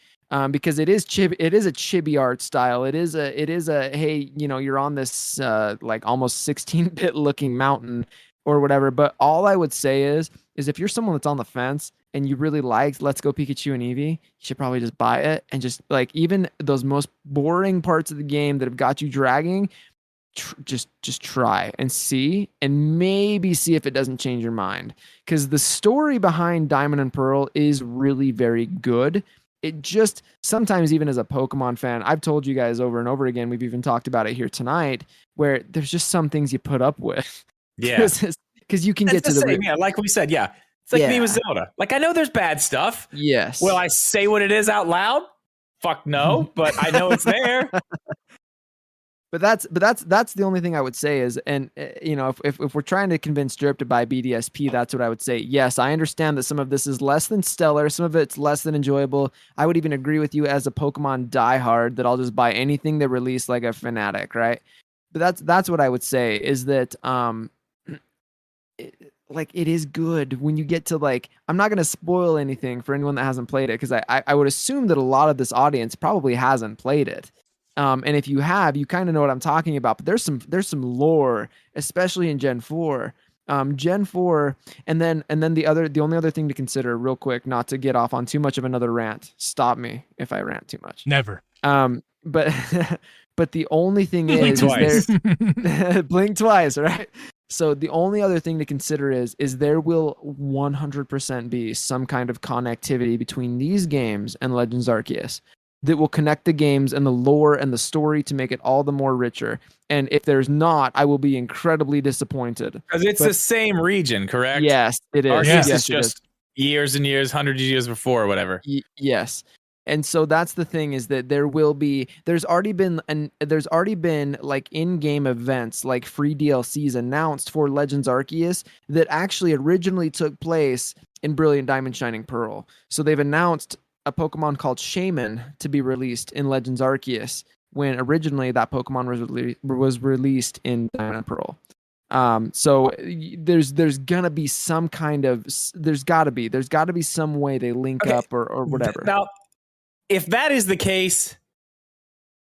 Because it is a chibi art style. It is a hey, you know, you're on this like almost 16-bit looking mountain or whatever. But all I would say is if you're someone that's on the fence and you really liked Let's Go Pikachu and Eevee, you should probably just buy it, and just like, even those most boring parts of the game that have got you dragging, just try and see, and maybe see if it doesn't change your mind. Because the story behind Diamond and Pearl is really very good. It just, sometimes even as a Pokemon fan, I've told you guys over and over again, we've even talked about it here tonight, where there's just some things you put up with. Yeah. Because you can get to the same. Yeah, like we said, yeah. It's like me with Zelda. Like, I know there's bad stuff. Yes. Will I say what it is out loud? Fuck no, but I know it's there. But that's the only thing I would say is, and if we're trying to convince Drip to buy BDSP, that's what I would say. Yes, I understand that some of this is less than stellar, some of it's less than enjoyable. I would even agree with you as a Pokemon diehard that I'll just buy anything they release like a fanatic, right? But that's what I would say is that it is good when you get to like, I'm not going to spoil anything for anyone that hasn't played it, because I would assume that a lot of this audience probably hasn't played it. And if you have, you kind of know what I'm talking about. But there's some lore, especially in Gen 4. Gen 4, and then the only other thing to consider, real quick, not to get off on too much of another rant. Stop me if I rant too much. Never. But but the only thing is, blink twice, right? So the only other thing to consider is there will 100% be some kind of connectivity between these games and Legends Arceus that will connect the games and the lore and the story to make it all the more richer. And if there's not, I will be incredibly disappointed. Because it's the same region, correct? Yes, it is. Arceus yes, is just years and years, hundreds of years before, or whatever. Yes. And so that's the thing, is that there's already been like in-game events, like free DLCs announced for Legends Arceus that actually originally took place in Brilliant Diamond Shining Pearl. So they've announced a Pokemon called Shaman to be released in Legends Arceus, when originally that Pokemon was released in Diamond and Pearl. So there's gonna be some kind of there's gotta be some way they link up or whatever. Now, if that is the case,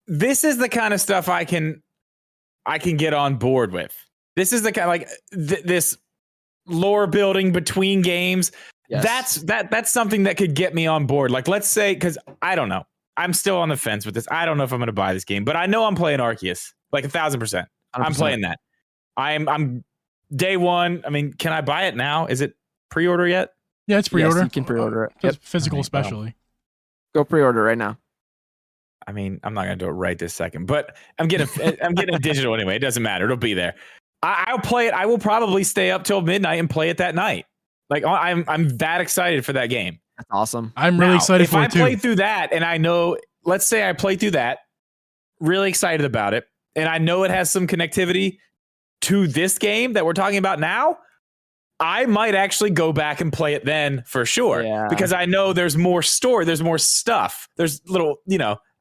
this is the kind of stuff I can get on board with. This is the kind of like this lore building between games. Yes. That's something that could get me on board. Like, let's say, because I don't know, I'm still on the fence with this. I don't know if I'm going to buy this game, but I know I'm playing Arceus, like 1,000%. I'm playing that. I'm day one. I mean, can I buy it now? Is it pre-order yet? Yeah, it's pre-order. Yes, you can pre-order it. Yep. Physical, especially. Go pre-order right now. I mean, I'm not going to do it right this second, but I'm getting a digital anyway. It doesn't matter. It'll be there. I'll play it. I will probably stay up till midnight and play it that night. Like, I'm that excited for that game. That's awesome. I'm really excited for it too. If I play through that, and I know, let's say I play through that, really excited about it, and I know it has some connectivity to this game that we're talking about now, I might actually go back and play it then for sure. Yeah. Because I know there's more story, there's more stuff. There's little,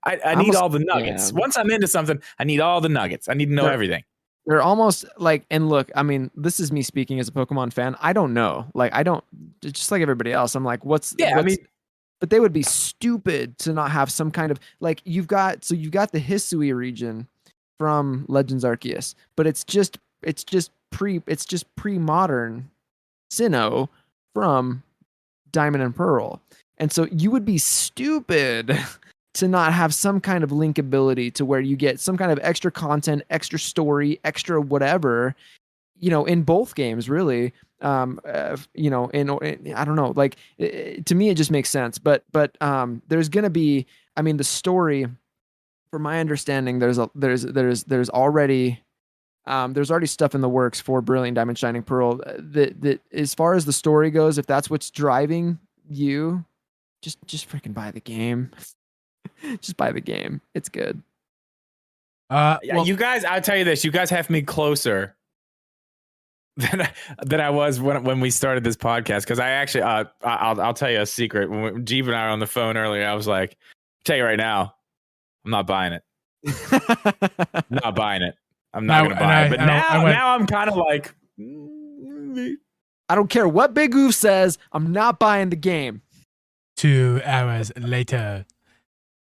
I need all the nuggets. Yeah. Once I'm into something, I need all the nuggets. I need to know everything. They're almost like, and look, I mean, this is me speaking as a Pokemon fan. I don't know. Like, I don't, just like everybody else, I'm like, but they would be stupid to not have some kind of, like, you've got the Hisui region from Legends Arceus, but it's just pre-modern Sinnoh from Diamond and Pearl. And so you would be stupid to not have some kind of linkability to where you get some kind of extra content, extra story, extra whatever, in both games, really. I don't know, like, to me, it just makes sense. But there's going to be, I mean, the story, from my understanding, there's already stuff in the works for Brilliant Diamond Shining Pearl that as far as the story goes, if that's what's driving you, just freaking buy the game. Just buy the game. It's good. You guys, I'll tell you this, you guys have me closer than I was when we started this podcast. Because I actually, I'll tell you a secret. When Geeb and I were on the phone earlier, I was like, tell you right now, I'm not buying it. I'm not buying it. I'm not going to buy it. But now I'm kind of like, I don't care what Big Oof says. I'm not buying the game. 2 hours later,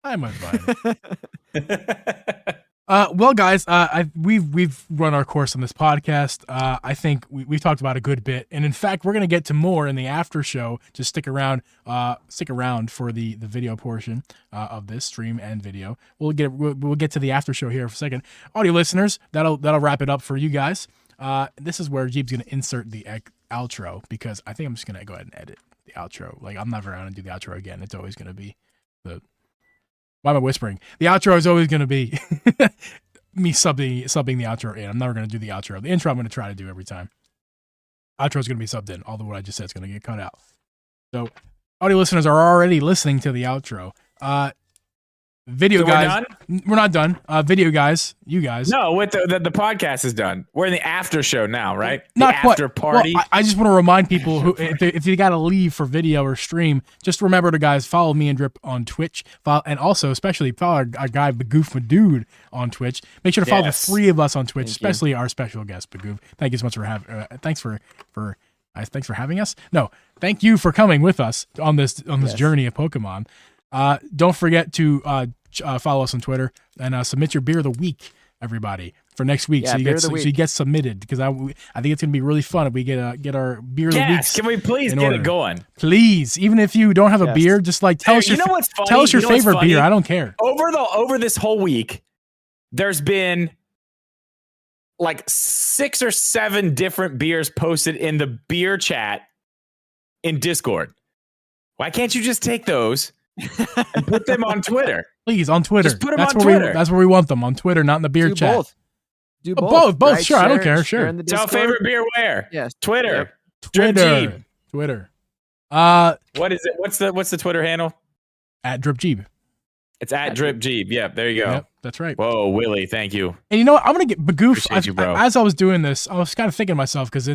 I might buy it. Well, guys, we've run our course on this podcast. I think we've talked about a good bit, and in fact, we're gonna get to more in the after show. Just stick around for the video portion of this stream and video. We'll get to the after show here for a second. Audio listeners, that'll wrap it up for you guys. This is where Geeb's gonna insert the outro, because I think I'm just gonna go ahead and edit the outro. Like, I'm never gonna do the outro again. It's always gonna be the. Why am I whispering? The outro is always going to be me subbing the outro in. I'm never going to do the outro. The intro I'm going to try to do every time. outro is going to be subbed in. All the what I just said is going to get cut out. So audio listeners are already listening to the outro. Video guys, we're not done. Video guys, you guys. No, with the podcast is done. We're in the after show now, right? Not the quite. After party. Well, I just want to remind people who, if you got to leave for video or stream, just remember to guys follow me and Drip on Twitch, and also especially follow our guy Bagoof Madood on Twitch. Make sure to follow the three of us on Twitch, especially our special guest Bagoof. Thank you so much for having. Thanks for having us. No, thank you for coming with us on this journey of Pokemon. Don't forget to follow us on Twitter and submit your beer of the week, everybody, for next week. Yeah, so you get submitted, because I think it's gonna be really fun if we get our beer of the week. Can we please get it going? Please, even if you don't have a beer, just like tell us your favorite beer. I don't care. Over this whole week, there's been like 6 or 7 different beers posted in the beer chat in Discord. Why can't you just take those and put them on Twitter? Please, on Twitter. Just put them on Twitter. That's where we want them, on Twitter, not in the beer chat. Do both. Both. Sure, I don't care. Sure. Tell favorite beer where? Yes. Twitter. Yep. Twitter. What is it? What's the Twitter handle? At Drip Geeb. It's at Drip Geeb. Yeah, there you go. Yep, that's right. Whoa, Willie, thank you. And you know what? I'm gonna get Bagoof. Bro. As I was doing this, I was kind of thinking to myself, because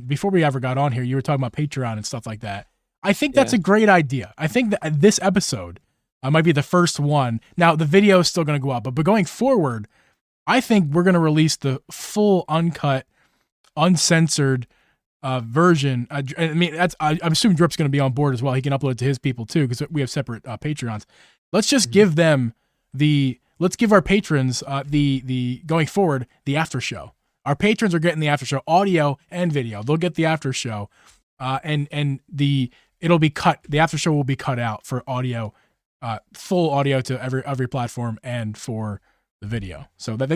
before we ever got on here, you were talking about Patreon and stuff like that. I think that's a great idea. I think that this episode might be the first one. Now, the video is still going to go up, but going forward, I think we're going to release the full, uncut, uncensored version. I mean, I'm assuming Drip's going to be on board as well. He can upload it to his people too, because we have separate Patreons. Let's just give them let's give our patrons the going forward, the after show. Our patrons are getting the after show, audio and video. They'll get the after show, it'll be cut. The after show will be cut out for audio, full audio to every platform, and for the video. So that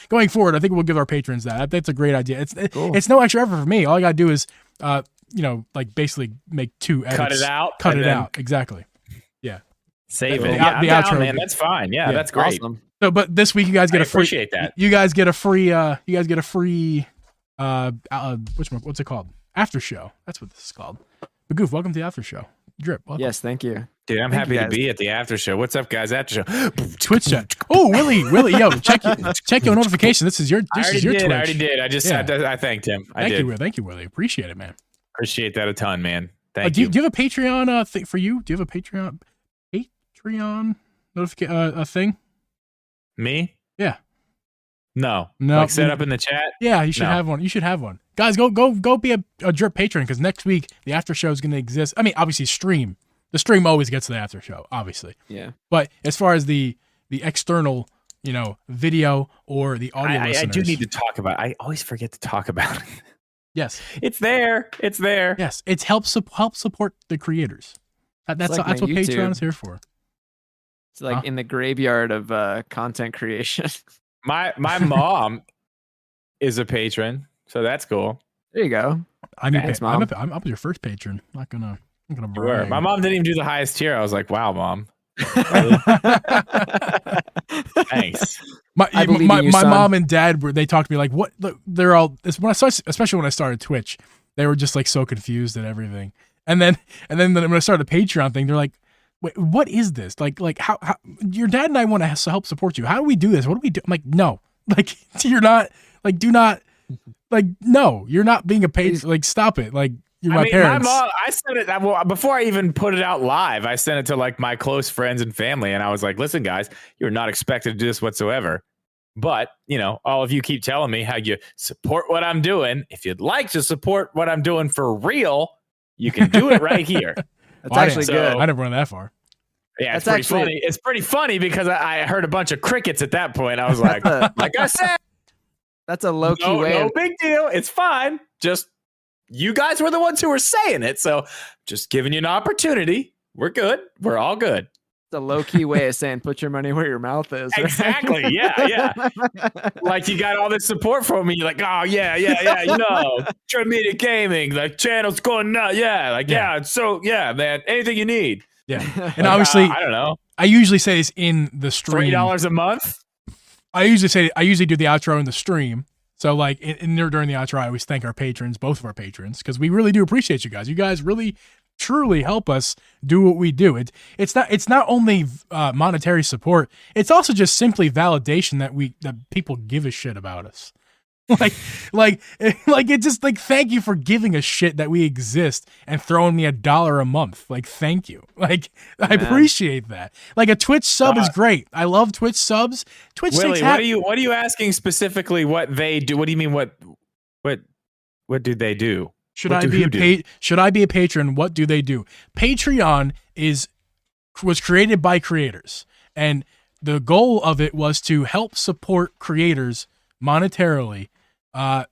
going forward, I think we'll give our patrons that. That's a great idea. It's no extra effort for me. All I gotta do is, like basically make 2 edits. Cut it out. Exactly. Yeah. Save it. The outro, man. That's fine. Yeah, that's great. Awesome. So, but this week you guys get a free. Appreciate that. You guys get a free. What's it called? After show. That's what this is called. Bagoof, welcome to the after show. Drip, welcome. Yes, thank you. Dude, I'm happy to be at the after show. What's up, guys? After show. Twitch chat. Oh, Willie, yo, check your notification. This is your Twitch. I already did. I just said I thanked him. Thank you, Willie. Appreciate it, man. Appreciate that a ton, man. Thank you. Do you have a Patreon thing for you? Do you have a Patreon notification thing? Me? Yeah. No. Like set up in the chat? Yeah, you should have one. You should have one. Guys, go be a Drip patron, because next week the after show is going to exist. I mean, obviously stream. The stream always gets the after show, obviously. Yeah. But as far as the external, video or the audio listeners, I do need to talk about it. I always forget to talk about it. Yes. It's there. Yes. It's help support the creators. That's what Patreon is here for. It's like in the graveyard of content creation. My mom is a patron, so that's cool. There you go. Thanks, Mom. I was your first patron. I'm not gonna brag. My mom didn't even do the highest tier. I was like, wow, Mom. Thanks. My mom and dad they talked to me like, what? They're all especially when I started Twitch, they were just like so confused at everything. And then when I started the Patreon thing, they're like, wait, what is this? Like how your dad and I want to help support you. How do we do this? What do we do? I'm like, no, like you're not like, do not like, no, you're not being a patron. Like, stop it. Like, you're my parents. My mom, I sent it before I even put it out live. I sent it to like my close friends and family, and I was like, listen, guys, you're not expected to do this whatsoever. But, all of you keep telling me how you support what I'm doing. If you'd like to support what I'm doing for real, you can do it right here. That's actually good. I never went that far. Yeah, it's pretty funny. It's pretty funny because I heard a bunch of crickets at that point. I was like, like I said, that's a low key way. No big deal. It's fine. Just you guys were the ones who were saying it, so just giving you an opportunity. We're good. We're all good. It's a low key way of saying put your money where your mouth is. Right? Exactly. Yeah. Like you got all this support from me. You're like, oh yeah. True Media Gaming, the channel's going nuts. Yeah. So man, anything you need. Yeah. And obviously, I don't know. I usually say this in the stream. $3 a month. I usually do the outro in the stream. So like during the outro, I always thank our patrons, both of our patrons, because we really do appreciate you guys. You guys really truly help us do what we do. It's not only monetary support, it's also just simply validation that people give a shit about us. like it just like, thank you for giving a shit that we exist and throwing me $1 a month. Like, thank you. Like, I appreciate that. Like, a Twitch sub is great. I love Twitch subs. Twitch Willie, takes what are you asking specifically? What they do? What do you mean? What do they do? Should I be a patron? What do they do? Patreon was created by creators, and the goal of it was to help support creators monetarily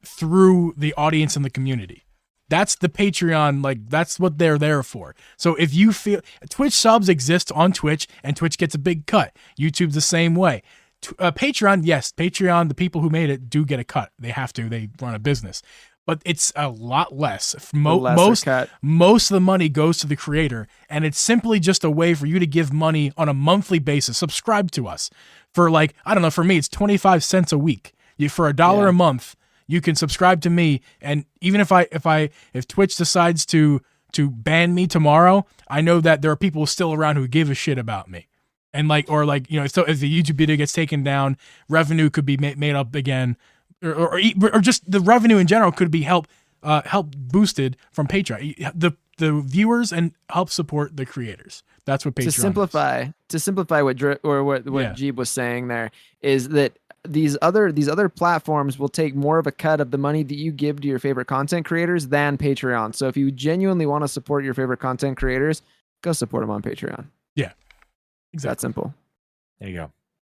through the audience and the community. That's the Patreon, like, that's what they're there for. So if you feel Twitch subs exist on Twitch and Twitch gets a big cut, YouTube's the same way. Patreon, yes, Patreon, the people who made it do get a cut. They have to, they run a business, but it's a lot less. Most of the money goes to the creator, and it's simply just a way for you to give money on a monthly basis. Subscribe to us for, like, I don't know, for me, it's 25 cents a week. For $1 a month, you can subscribe to me, and even if Twitch decides to ban me tomorrow, I know that there are people still around who give a shit about me, and so if the YouTube video gets taken down, revenue could be made up again, or just the revenue in general could be help boosted from Patreon. The viewers and help support the creators. That's what Patreon is. To simplify what Geeb was saying there is that these other platforms will take more of a cut of the money that you give to your favorite content creators than Patreon. So if you genuinely want to support your favorite content creators, go support them on Patreon. Yeah, exactly. That simple. There you go.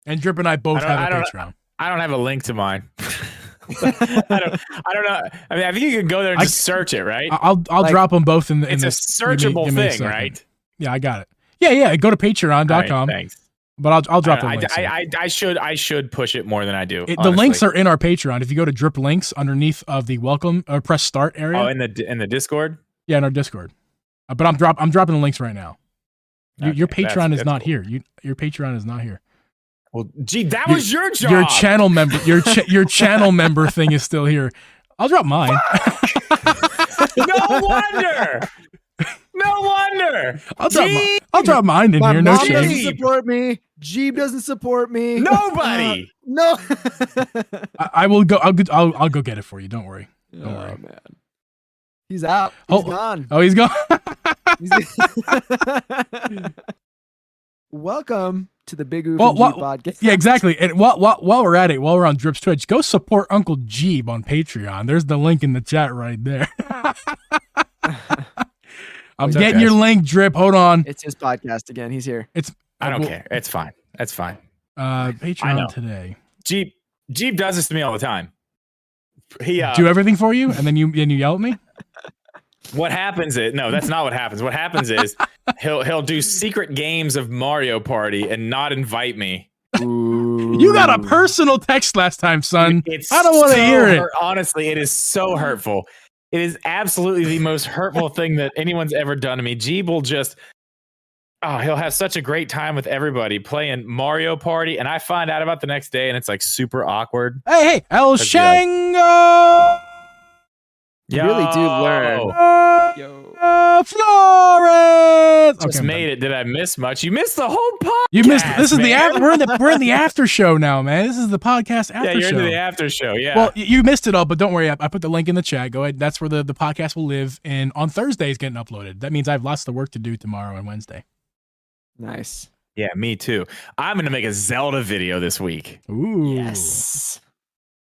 And Drip and I both have a Patreon. I don't have a link to mine. I don't know. I mean, I think you can go there and just search it, right? I'll drop them both in the. It's a searchable thing, right? Yeah, I got it. Yeah. Go to patreon.com. Right, thanks. But I'll drop the links. I should push it more than I do. The links are in our Patreon. If you go to Drip Links underneath of the welcome or press start area. Oh, in the Discord? Yeah, in our Discord. But I'm dropping the links right now. Your Patreon is not here. Your Patreon is not here. Well, gee, that was your job. Your channel member, your channel member thing is still here. I'll drop mine. No wonder. I'll drop mine in here. No shame. Mom doesn't support me. Geeb doesn't support me. Nobody. No. I will go. I'll go get it for you. Don't worry. Don't worry, man. He's out. He's gone. Oh, he's gone. Welcome to the Big Oof and Geeb podcast. Yeah, exactly. And while we're at it, while we're on Drip's Twitch, go support Uncle Geeb on Patreon. There's the link in the chat right there. I'm getting your link, Drip. Hold on. It's his podcast again. He's here. I don't care. It's fine. That's fine. Patreon today. Geeb does this to me all the time. He do everything for you, and then you yell at me. What happens is that's not what happens. What happens is he'll do secret games of Mario Party and not invite me. Ooh. You got a personal text last time, son. I don't want to hear it. Honestly, it is so hurtful. It is absolutely the most hurtful thing that anyone's ever done to me. Geeb will just, he'll have such a great time with everybody playing Mario Party, and I find out about the next day, and it's like super awkward. Hey, El Shango! You really do learn. Flores! Just made it. Did I miss much? You missed the whole podcast. You missed. This is we're in the after show now, man. This is the podcast after show. Yeah, you're into the after show. Yeah. Well, you missed it all, but don't worry. I put the link in the chat. Go ahead. That's where the podcast will live. And on Thursday is getting uploaded. That means I have lots of work to do tomorrow and Wednesday. Nice. Yeah, me too. I'm gonna make a Zelda video this week. Ooh. Yes.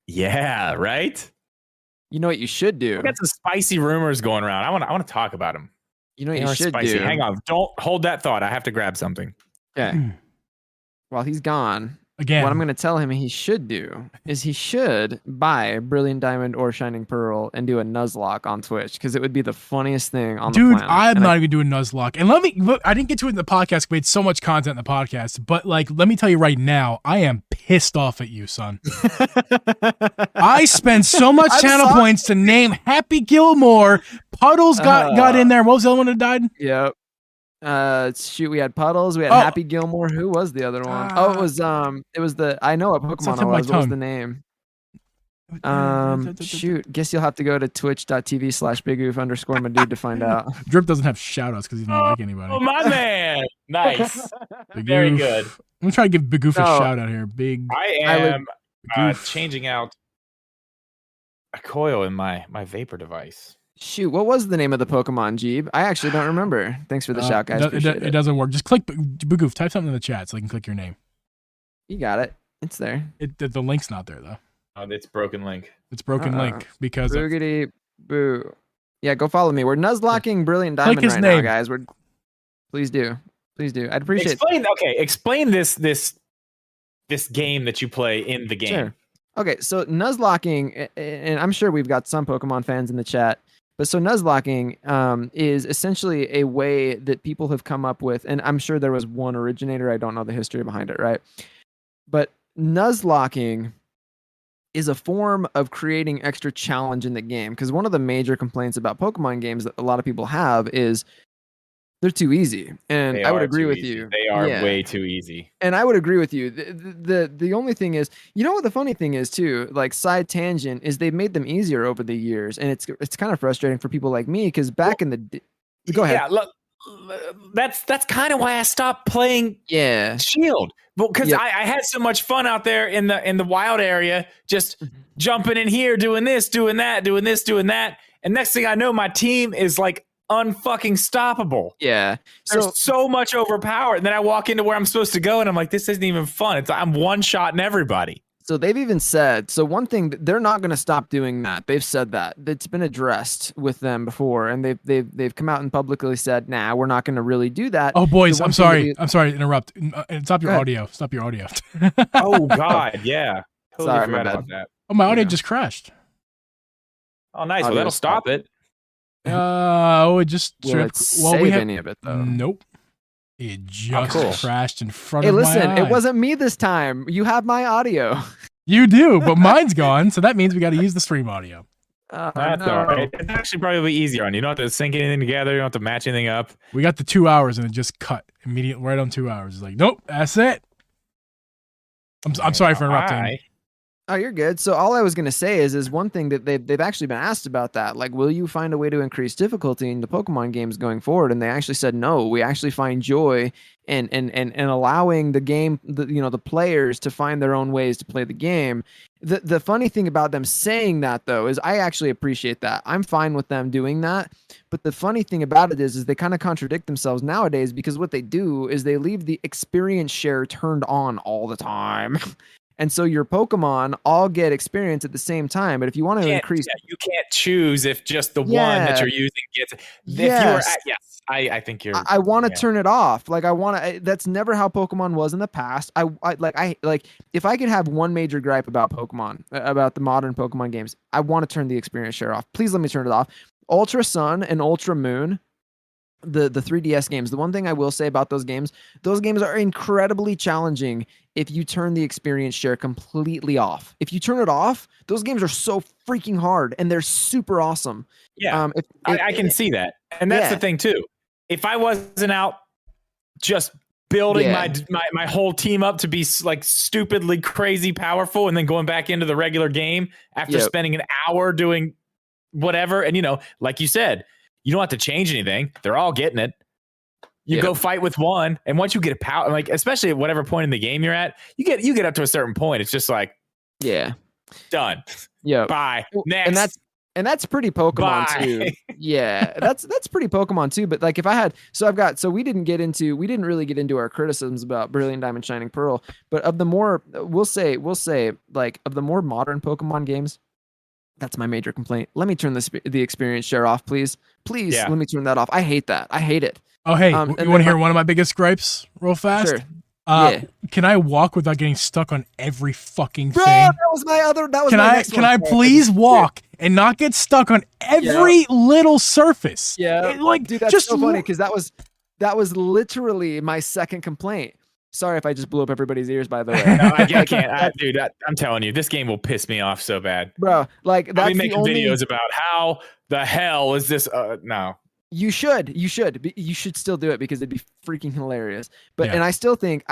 Yeah. Right. You know what you should do? I got some spicy rumors going around. I want to talk about them. You know what you should do? Hang on. Don't hold that thought. I have to grab something. Okay. While he's gone, again, what I'm going to tell him he should do is he should buy Brilliant Diamond or Shining Pearl and do a Nuzlocke on Twitch, because it would be the funniest thing on the planet. Dude, I'm not even doing Nuzlocke. And I didn't get to it in the podcast. We had so much content in the podcast, but let me tell you right now, I am pissed off at you, son. I spent so much channel points to name Happy Gilmore. Puddles got in there. What was the other one that died? Yep. We had Puddles, we had Happy Gilmore. Who was the other one? It was the I know what Pokemon it was. What was the name? Shoot. Guess you'll have to go to twitch.tv/bigoof_my dude to find out. Drip doesn't have shout outs because he doesn't like anybody. Oh, my man. Nice. Big Very Oof. good. I'm gonna try to give Big Oof a No. shout out here. Big. I am Goof. changing out a coil in my vapor device. Shoot, what was the name of the Pokemon, Geeb? I actually don't remember. Thanks for the shout, guys. It doesn't work. Just click Big Oof. Type something in the chat so I can click your name. You got it. It's there. The link's not there though. Oh, it's broken link. It's broken link because of, Boogity boo. Yeah, go follow me. We're nuzlocking Brilliant Diamond his right name. now, guys. Please do. I'd appreciate Explain this game that you play in the game. Sure. Okay, so nuzlocking, and I'm sure we've got some Pokemon fans in the chat, but so nuzlocking is essentially a way that people have come up with, and I'm sure there was one originator. I don't know the history behind it, right? But nuzlocking is a form of creating extra challenge in the game, because one of the major complaints about Pokemon games that a lot of people have is they're too easy, and I would agree with you. They are way too easy. And I would agree with you. The only thing is, you know what the funny thing is too, like side tangent, is they've made them easier over the years, and it's kind of frustrating for people like me because back in the go ahead. Yeah, look, that's kind of why I stopped playing Shield. Well, because I had so much fun out there in the wild area, just jumping in here, doing this, doing that, doing this, doing that, and next thing I know, my team is like unfucking stoppable. Yeah, there's so much overpowered, and then I walk into where I'm supposed to go, and I'm like, this isn't even fun. I'm one shotting everybody. So they've even said, so one thing, they're not going to stop doing that. They've said that. It's been addressed with them before, and they've come out and publicly said, nah, we're not going to really do that. Oh, boys, I'm sorry to interrupt. Stop your audio. Stop your audio. Oh, God, yeah. Totally sorry, forgot my bad. about that. Oh, my audio just crashed. Oh, nice. Well, that'll stop it. It just tripped. Save any of it, though? Nope. It just crashed in front hey, of listen, my eye. It wasn't me this time. You have my audio. You do, but mine's gone, so that means we got to use the stream audio. That's all right. It's actually probably easier on you. You don't have to sync anything together. You don't have to match anything up. We got the 2 hours, and it just cut immediately right on 2 hours. It's like, nope, that's it. I'm sorry for interrupting. Oh, you're good. So all I was going to say is one thing that they've actually been asked about that. Like, will you find a way to increase difficulty in the Pokemon games going forward? And they actually said no. We actually find joy in allowing the game, the players to find their own ways to play the game. The funny thing about them saying that, though, is I actually appreciate that. I'm fine with them doing that. But the funny thing about it is they kind of contradict themselves nowadays, because what they do is they leave the experience share turned on all the time. And so your Pokemon all get experience at the same time. But if you want to increase... Yeah, you can't choose if just the one that you're using gets... I think you're... I want to turn it off. Like, I want to... That's never how Pokemon was in the past. If I could have one major gripe about Pokemon, about the modern Pokemon games, I want to turn the experience share off. Please let me turn it off. Ultra Sun and Ultra Moon, the 3DS games, the one thing I will say about those games are incredibly challenging if you turn the experience share completely off. If you turn it off, those games are so freaking hard, and they're super awesome. Yeah, I can see that. And that's the thing, too. If I wasn't out just building my whole team up to be like stupidly crazy powerful and then going back into the regular game after spending an hour doing whatever, and, like you said, you don't have to change anything. They're all getting it. You go fight with one, and once you get a power, like especially at whatever point in the game you're at, you get up to a certain point. It's just like, done. Yeah. Bye. Next. And that's pretty Pokemon too. Yeah, that's pretty Pokemon too. But like, if I had, we didn't really get into our criticisms about Brilliant Diamond Shining Pearl. But of the more, we'll say like of the more modern Pokemon games, that's my major complaint. Let me turn the experience share off, please. Please, let me turn that off. I hate that. I hate it. Oh, hey, you want to hear one of my biggest gripes real fast? Sure. Can I walk without getting stuck on every fucking thing? That was my other. That was Can I please walk and not get stuck on every little surface? Yeah, dude, that's so funny, because that was literally my second complaint. Sorry if I just blew up everybody's ears, by the way. No, I can't. Dude, I'm telling you, this game will piss me off so bad. Bro, like, that's I'll be making videos about how the hell is this. No. You should still do it because it'd be freaking hilarious. But Yeah. and I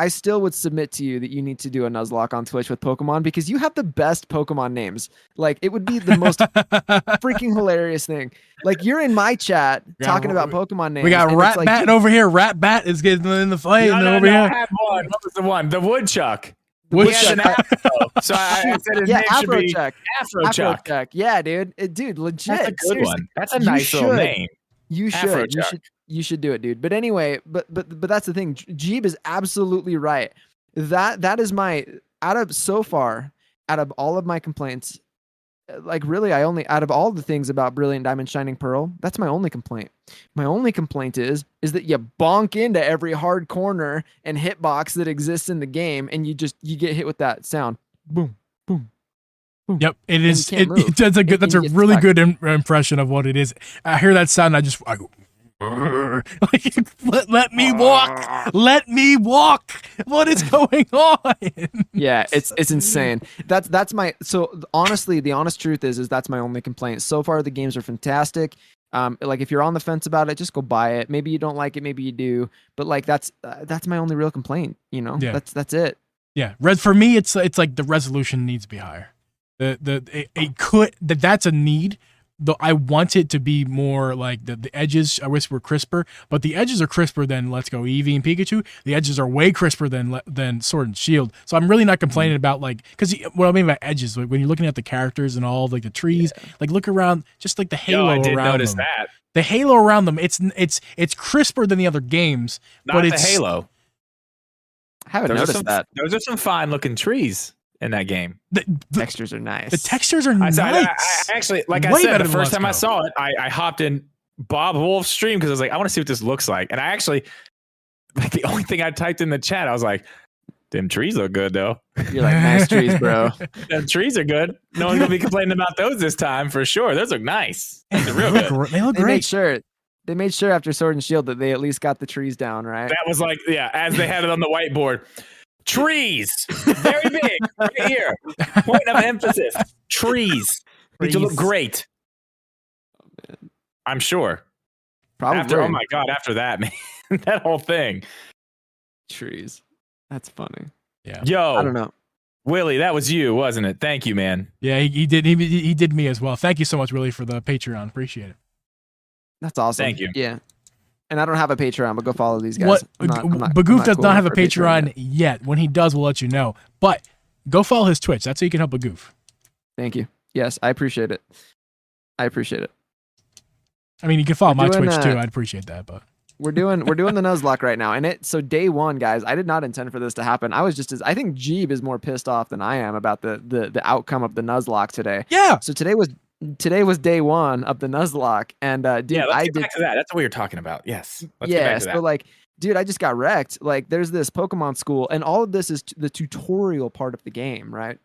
still would submit to you that you need to do a Nuzlocke on Twitch with Pokemon because you have the best Pokemon names. Like it would be the most freaking hilarious thing. Like you're in my chat talking about Pokemon names. We got and Rat it's like, Bat over here. Rat Bat is getting in the fight. No, over I here. had one. What was the one? The Woodchuck. Woodchuck. He has an afro. So I said his name should be Afrochuck. Afrochuck. Yeah, dude, legit. That's a good Seriously. one. That's a nice little name. You should. You should do it, dude. But anyway, but that's the thing. Geeb is absolutely right. That is my out of all of my complaints, like really out of all the things about Brilliant Diamond Shining Pearl, that's my only complaint. My only complaint is that you bonk into every hard corner and hitbox that exists in the game, and you get hit with that sound. Boom, boom. Yep, it is. That's a really good impression of what it is. I hear that sound, I go, like, let me walk. Let me walk. What is going on? Yeah, it's insane. That's my honestly, the honest truth is that's my only complaint. So far, the games are fantastic. Like if you're on the fence about it, just go buy it. Maybe you don't like it, maybe you do, but like that's my only real complaint. You know, yeah. That's it. Yeah, for me, it's like the resolution needs to be higher. That's a need. Though I want it to be more like the edges. I wish were crisper, but the edges are crisper than Let's Go Eevee and Pikachu. The edges are way crisper than Sword and Shield. So I'm really not complaining about because what I mean by edges, like when you're looking at the characters and all like the trees, like look around, just like the halo I did around notice them. that. The halo around them, it's crisper than the other games, but it's the halo. I haven't noticed that. Those are some fine looking trees in that game. The textures are nice. The textures are nice. I actually, like I said, the first time I saw it, I hopped in Bob Wolf's stream because I was like, I want to see what this looks like. And I actually, like the only thing I typed in the chat, I was like, them trees look good though. You're like, nice trees, bro. Them trees are good. No one's gonna be complaining about those this time for sure. Those look nice. They're real good. They look great. They made sure after Sword and Shield that they at least got the trees down, right? That was like, yeah, as they had it on the whiteboard. Trees, very big, right here. Point of emphasis: trees. Need to look great. Oh, I'm sure. Probably. Oh my god! After that, man, that whole thing. Trees. That's funny. Yeah. Yo, I don't know. Willie, that was you, wasn't it? Thank you, man. Yeah, he did. He did me as well. Thank you so much, Willie, for the Patreon. Appreciate it. That's awesome. Thank you. Yeah. And I don't have a Patreon, but go follow these guys. Bagoof does not have a Patreon yet. When he does, we'll let you know. But go follow his Twitch. That's how you can help Bagoof. Thank you. Yes, I appreciate it. I mean, you can follow my Twitch too. I'd appreciate that. But we're doing the Nuzlocke right now, and so day one, guys. I did not intend for this to happen. I think Geeb is more pissed off than I am about the outcome of the Nuzlocke today. Yeah. So today was day one of the Nuzlocke, and dude, yeah, let's get back to that. That's what you're talking about. Yes. Let's get back to that. So like, dude, I just got wrecked. Like, there's this Pokemon school, and all of this is the tutorial part of the game, right?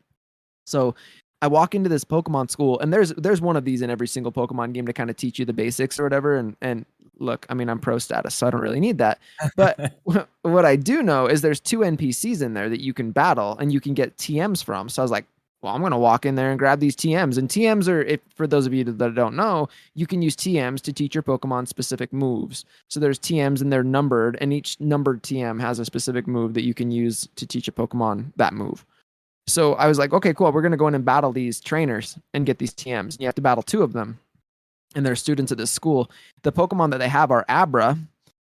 So I walk into this Pokemon school, and there's one of these in every single Pokemon game to kind of teach you the basics or whatever. And look, I mean, I'm pro status, so I don't really need that. But what I do know is there's 2 NPCs in there that you can battle and you can get TMs from. So I was like, well, I'm going to walk in there and grab these TMs. And TMs are, for those of you that don't know, you can use TMs to teach your Pokemon specific moves. So there's TMs and they're numbered, and each numbered TM has a specific move that you can use to teach a Pokemon that move. So I was like, okay, cool. We're going to go in and battle these trainers and get these TMs. You have to battle 2 of them. And they're students at this school. The Pokemon that they have are Abra,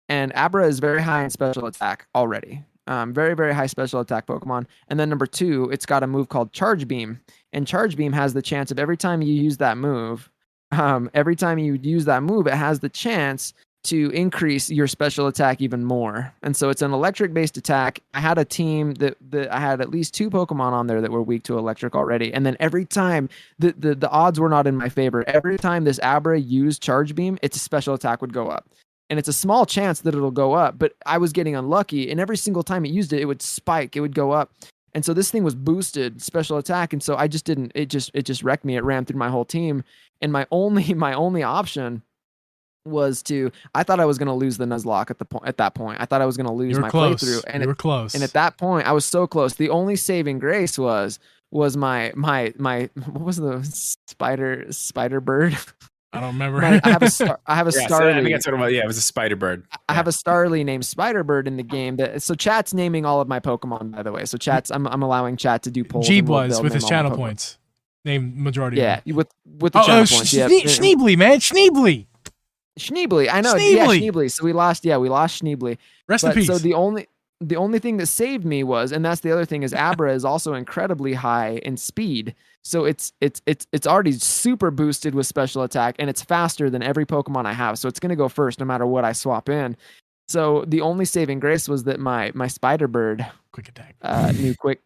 and Abra is very high in special attack already. Very, very high special attack Pokemon. And then number 2, it's got a move called Charge Beam. And Charge Beam has the chance of every time you use that move, it has the chance to increase your special attack even more. And so it's an electric-based attack. I had a team that I had at least 2 Pokemon on there that were weak to electric already. And then every time, the odds were not in my favor. Every time this Abra used Charge Beam, its special attack would go up. And it's a small chance that it'll go up, but I was getting unlucky, and every single time it used it, it would spike, it would go up. And so this thing was boosted special attack, and so I just didn't, it just wrecked me. It ran through my whole team, and my only option was I thought I was going to lose the Nuzlocke at that point. I thought I was going to lose my playthrough. And you were close. And at that point, I was so close. The only saving grace was my what was the spider bird? I don't remember. I have a star. I have a Yeah, Starly. I think that's what it was. Yeah, it was a spider bird. I have a Starly named Spider-Bird in the game. So chat's naming all of my Pokemon, by the way. So chat's I'm allowing chat to do polls. Jeeb and was they'll with his name all my channel Pokemon. points. Named majority. Yeah, of them. with the channel points. Yeah, Schneebly, man, Schneebly. Schneebly. I know. Schneebly. Yeah, Schneebly. So we lost Schneebly. Rest in peace. So the only thing that saved me was, and that's the other thing, is Abra is also incredibly high in speed. So it's already super boosted with special attack, and it's faster than every Pokemon I have. So it's gonna go first no matter what I swap in. So the only saving grace was that my Spider Bird quick attack,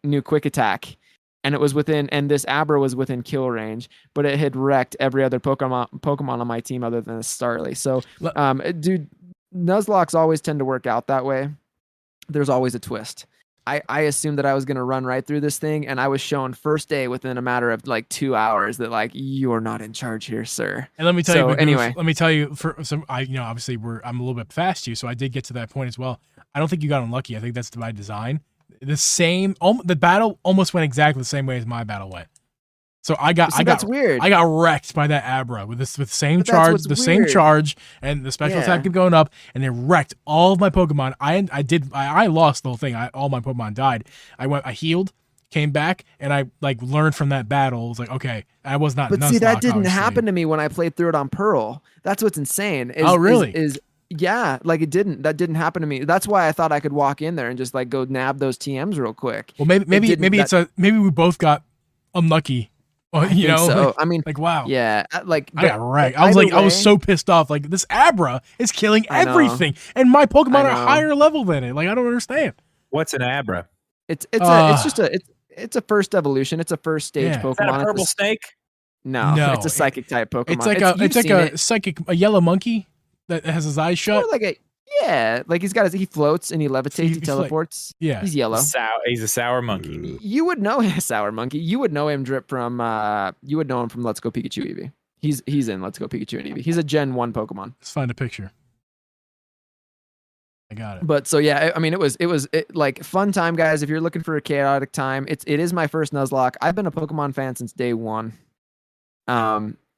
new quick attack, and it was within, and this Abra was within kill range, but it had wrecked every other Pokemon on my team other than the Starly. So dude, Nuzlocks always tend to work out that way. There's always a twist. I assumed that I was going to run right through this thing, and I was shown first day within a matter of like 2 hours that like, you're not in charge here, sir. And let me tell you, anyway, let me tell you, for some, obviously I'm a little bit past you, so I did get to that point as well. I don't think you got unlucky. I think that's by design. The battle almost went exactly the same way as my battle went. So that's weird. I got wrecked by that Abra with the same charge and the special attack kept going up, and it wrecked all of my Pokemon. I lost the whole thing. All my Pokemon died. I healed, came back, and I like learned from that battle. I was like, okay, I was not. But see, that didn't happen to me when I played through it on Pearl. That's what's insane. Oh, really? Yeah, like that didn't happen to me. That's why I thought I could walk in there and just like go nab those TMs real quick. Well, maybe we both got unlucky. Well, so. I mean, like, wow. Yeah, like I got wrecked. I was so pissed off. Like, this Abra is killing everything, and my Pokemon are higher level than it. Like, I don't understand. What's an Abra? It's a first evolution. It's a first stage Pokemon. Is that a purple snake? No, it's a psychic type Pokemon. It's like a yellow monkey that has his eyes shut. Like he floats and he levitates. He teleports. Yeah, he's yellow. He's a sour monkey. You would know him, sour monkey. You would know him Drip from. You would know him from Let's Go Pikachu Eevee. He's in Let's Go Pikachu and Eevee. He's a Gen 1 Pokemon. Let's find a picture. I got it. But so yeah, I mean, it was like fun time, guys. If you're looking for a chaotic time, it is my first Nuzlocke. I've been a Pokemon fan since day one.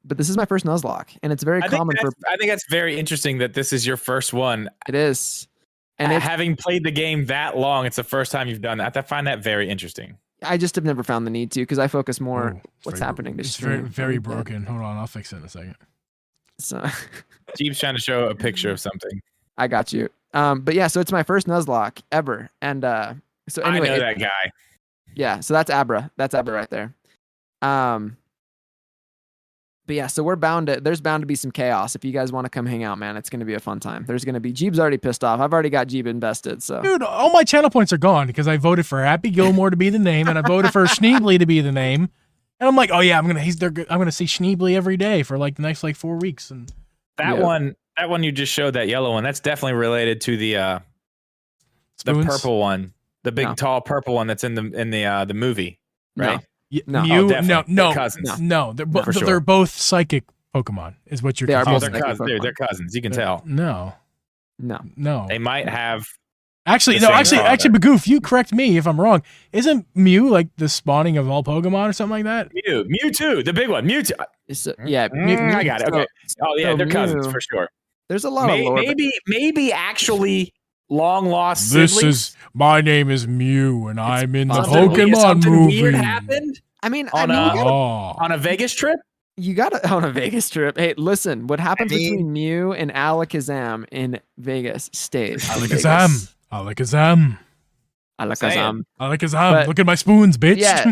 But this is my first Nuzlocke, and it's very common for. I think that's very interesting that this is your first one. It is, and having played the game that long, it's the first time you've done that. I find that very interesting. I just have never found the need to because I focus more what's happening. It's very broken. Hold on, I'll fix it in a second. So, Jeeb's trying to show a picture of something. I got you. But yeah, so it's my first Nuzlocke ever, and so anyway, I know that guy. Yeah, so that's Abra. That's Abra right there. But yeah, so there's bound to be some chaos. If you guys want to come hang out, man, it's going to be a fun time. There's going to be, Jeeb's already pissed off. I've already got Jeeb invested. So, dude, all my channel points are gone because I voted for Happy Gilmore to be the name, and I voted for Schneebly to be the name. And I'm like, oh yeah, I'm gonna see Schneebly every day for like the next 4 weeks. And that one you just showed, that yellow one, that's definitely related to the purple one, the big tall purple one that's in the movie, right? No. Mew, they're cousins. No, they're both psychic Pokemon, is what you're. They are both they're cousins. They're cousins. You can tell. No. They might have. Actually, Bagoof, you correct me if I'm wrong. Isn't Mew like the spawning of all Pokemon or something like that? Mewtwo, the big one, Mewtwo. I got it. Okay. They're cousins for sure. There's a lot of lore. Maybe actually long lost siblings. My name is Mew, and I'm in the Pokemon movie. Weird happened. I mean, on a Vegas trip. You got it on a Vegas trip. Hey, listen, what happens between Mew and Alakazam in Vegas stays. Alakazam. Look at my spoons, bitch. Yeah.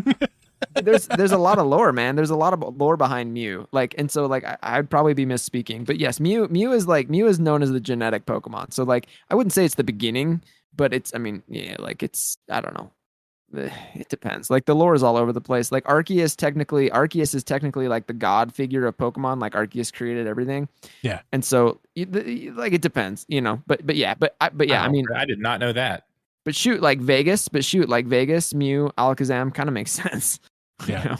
There's a lot of lore, man. There's a lot of lore behind Mew. And so I'd probably be misspeaking. But yes, Mew is known as the genetic Pokemon. So I wouldn't say it's the beginning, but it's I don't know. It depends. Like the lore is all over the place. Like Arceus is technically like the god figure of Pokemon. Like Arceus created everything. Yeah. And so it depends, But yeah. I mean, I did not know that. But shoot, like Vegas, Mew, Alakazam kind of makes sense. Yeah.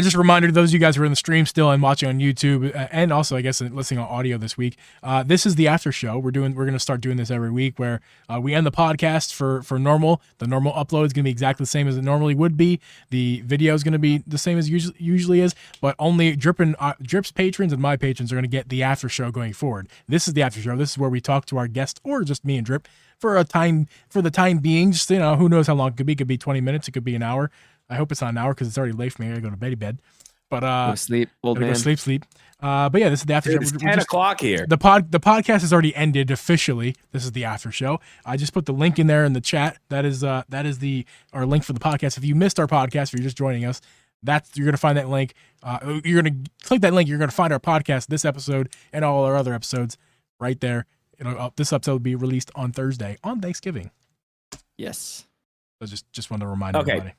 Just a reminder to those of you guys who are in the stream still and watching on YouTube, and also I guess listening on audio this week. This is the after show. We're going to start doing this every week, where we end the podcast for normal. The normal upload is going to be exactly the same as it normally would be. The video is going to be the same as usually is, but only Drip's patrons and my patrons are going to get the after show going forward. This is the after show. This is where we talk to our guest, or just me and Drip, for the time being. Just, who knows how long it could be. It could be 20 minutes. It could be an hour. I hope it's not an hour because it's already late for me. I gotta go to bed. But go sleep, old man. Go sleep. But yeah, this is the after show. It's 10 o'clock here. The podcast has already ended officially. This is the after show. I just put the link in there in the chat. That is our link for the podcast. If you missed our podcast, if you're just joining us, you're gonna find that link. You're gonna click that link. You're gonna find our podcast, this episode, and all our other episodes right there. This episode will be released on Thursday on Thanksgiving. Yes. So just wanted to remind everybody.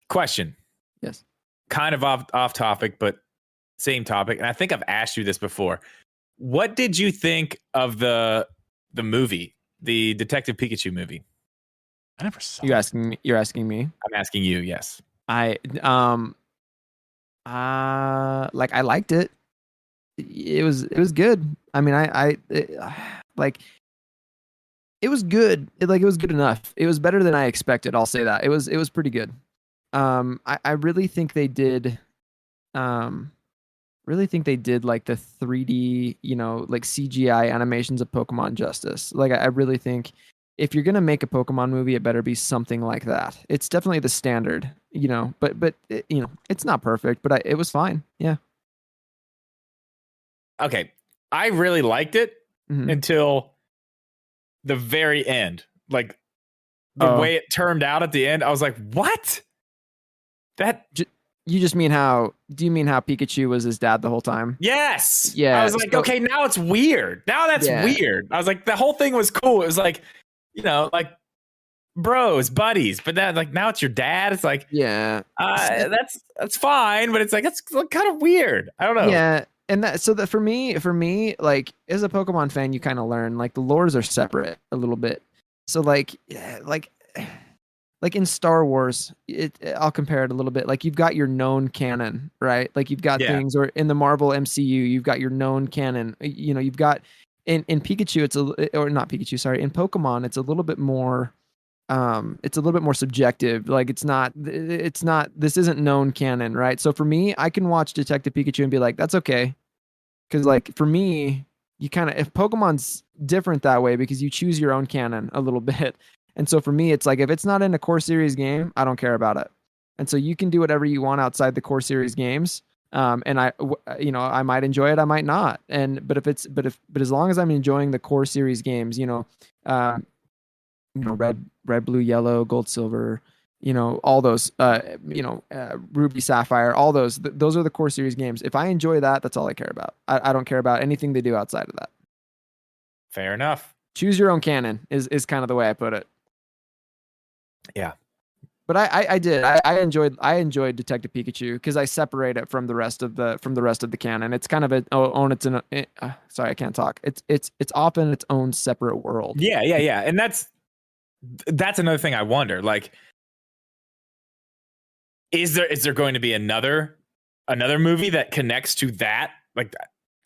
Question. Yes. Kind of off topic, but same topic. And I think I've asked you this before. What did you think of the movie, the Detective Pikachu movie? I never saw You're asking me? I'm asking you, yes. I liked it. It was good. I mean, it was good. It was good enough. It was better than I expected. I'll say that. It was pretty good. I really think they did like the 3D, like CGI animations of Pokemon justice. Like I really think if you're gonna make a Pokemon movie, it better be something like that. It's definitely the standard, but it, it's not perfect, but it was fine. Yeah. Okay. I really liked it Mm-hmm. until the very end. Like the way it turned out at the end, I was like, what? You just mean do you mean how Pikachu was his dad the whole time? Yes. Yeah. I was like, okay, now it's weird. Now that's weird. I was like, the whole thing was cool. It was like, like bros, buddies, but then like now it's your dad. It's like, that's fine, but it's like it's kind of weird. I don't know. Yeah. And for me, like as a Pokemon fan, you kind of learn like the lores are separate a little bit. So like in Star Wars, I'll compare it a little bit. Like you've got your known canon, right? Like you've got things, or in the Marvel MCU, you've got your known canon. You've got in Pikachu, or not Pikachu, sorry, in Pokemon, it's a little bit more. It's a little bit more subjective. Like it's not. This isn't known canon, right? So for me, I can watch Detective Pikachu and be like, that's okay, because like for me, if Pokemon's different that way because you choose your own canon a little bit. And so for me, it's like if it's not in a core series game, I don't care about it. And so you can do whatever you want outside the core series games. And I might enjoy it, I might not. But as long as I'm enjoying the core series games, red, blue, yellow, gold, silver, all those, ruby, sapphire, all those are the core series games. If I enjoy that, that's all I care about. I don't care about anything they do outside of that. Fair enough. Choose your own canon is kind of the way I put it. Yeah. But I enjoyed Detective Pikachu because I separate it from the rest of the canon. It's kind of sorry, I can't talk. It's often its own separate world. Yeah. And that's another thing I wonder. Like, is there going to be another movie that connects to that? Like,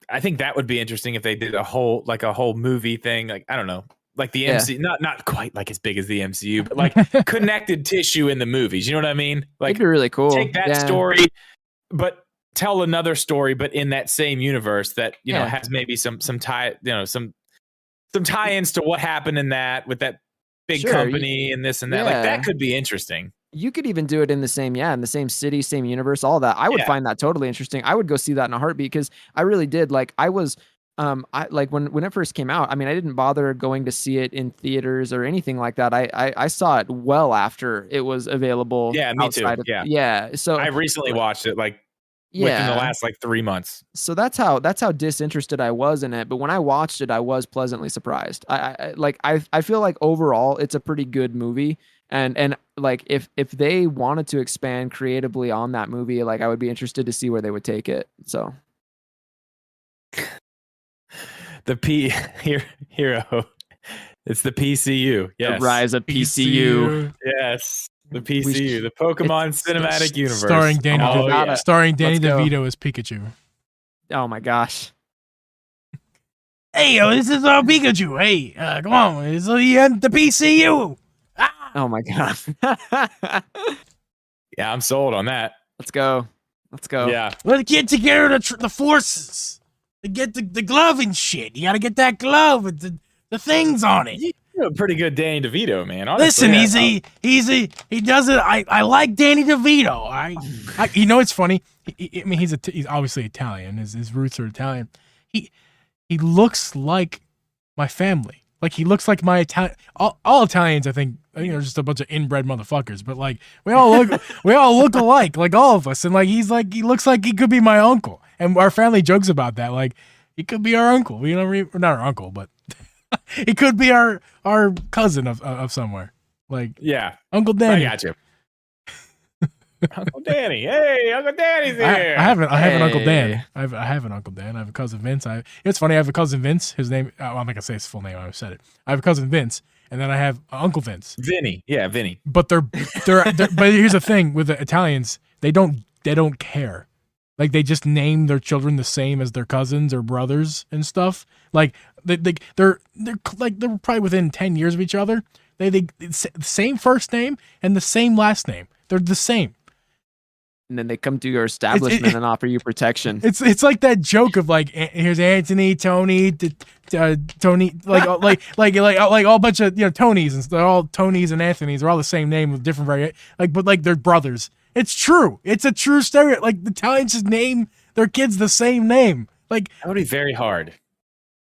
I think that would be interesting if they did a whole movie thing. Like, I don't know. Like the MCU, not quite like as big as the MCU, but like connected tissue in the movies. You know what I mean? Like, it'd be really cool. Take that story, but tell another story, but in that same universe that has maybe some tie, some tie-ins to what happened in that with that big company and this and that. Like that could be interesting. You could even do it in the same city, same universe, all that. I would find that totally interesting. I would go see that in a heartbeat because I really did. Like I was. I like when it first came out. I mean, I didn't bother going to see it in theaters or anything like that. I saw it well after it was available. Yeah, me too. So I recently watched it within the last 3 months. So that's how disinterested I was in it. But when I watched it, I was pleasantly surprised. I feel like overall it's a pretty good movie. And like if they wanted to expand creatively on that movie, like I would be interested to see where they would take it. So. The hero. It's the PCU. Yes. The rise of PCU. Yes. The PCU, the Pokemon Cinematic Universe. Starring Danny, starring Danny Let's go. DeVito as Pikachu. Oh my gosh. Hey, this is Pikachu. Hey, come on, it's the PCU. Ah! Oh my god. Yeah, I'm sold on that. Let's go. Yeah. Let's get together the forces. To get the glove and shit. You gotta get that glove with the things on it. You're a pretty good Danny DeVito, man. Honestly, Listen, he does it. I like Danny DeVito. I you know it's funny. I mean, he's obviously Italian. His roots are Italian. He looks like my family. Like he looks like my Italian. All Italians, I think are just a bunch of inbred motherfuckers. But like we all look alike. Like all of us. And like he looks like he could be my uncle. And our family jokes about that. Like he could be our uncle. You know, we're not our uncle, but he could be our cousin of somewhere. Like yeah, Uncle Danny. I got you. Uncle Danny. Hey, Uncle Danny's here. I have an Uncle Dan. I have an Uncle Dan. I have a cousin Vince. It's funny. I have a cousin Vince. His name. I'm not gonna say his full name. I said it. I have a cousin Vince, and then I have Uncle Vince. Vinny. Yeah, Vinny. But they're but here's the thing with the Italians. They don't care. Like they just name their children the same as their cousins or brothers and stuff. Like they're probably within 10 years of each other. They same first name and the same last name. They're the same. And then they come to your establishment and offer you protection. It's like that joke of like here's Anthony, Tony, Tony, like all bunch of Tonys, and they're all Tonys and Anthonys. They're all the same name with different variant. But they're brothers. It's true. It's a true stereotype. Like the Italians just name their kids the same name. Like that would be very hard.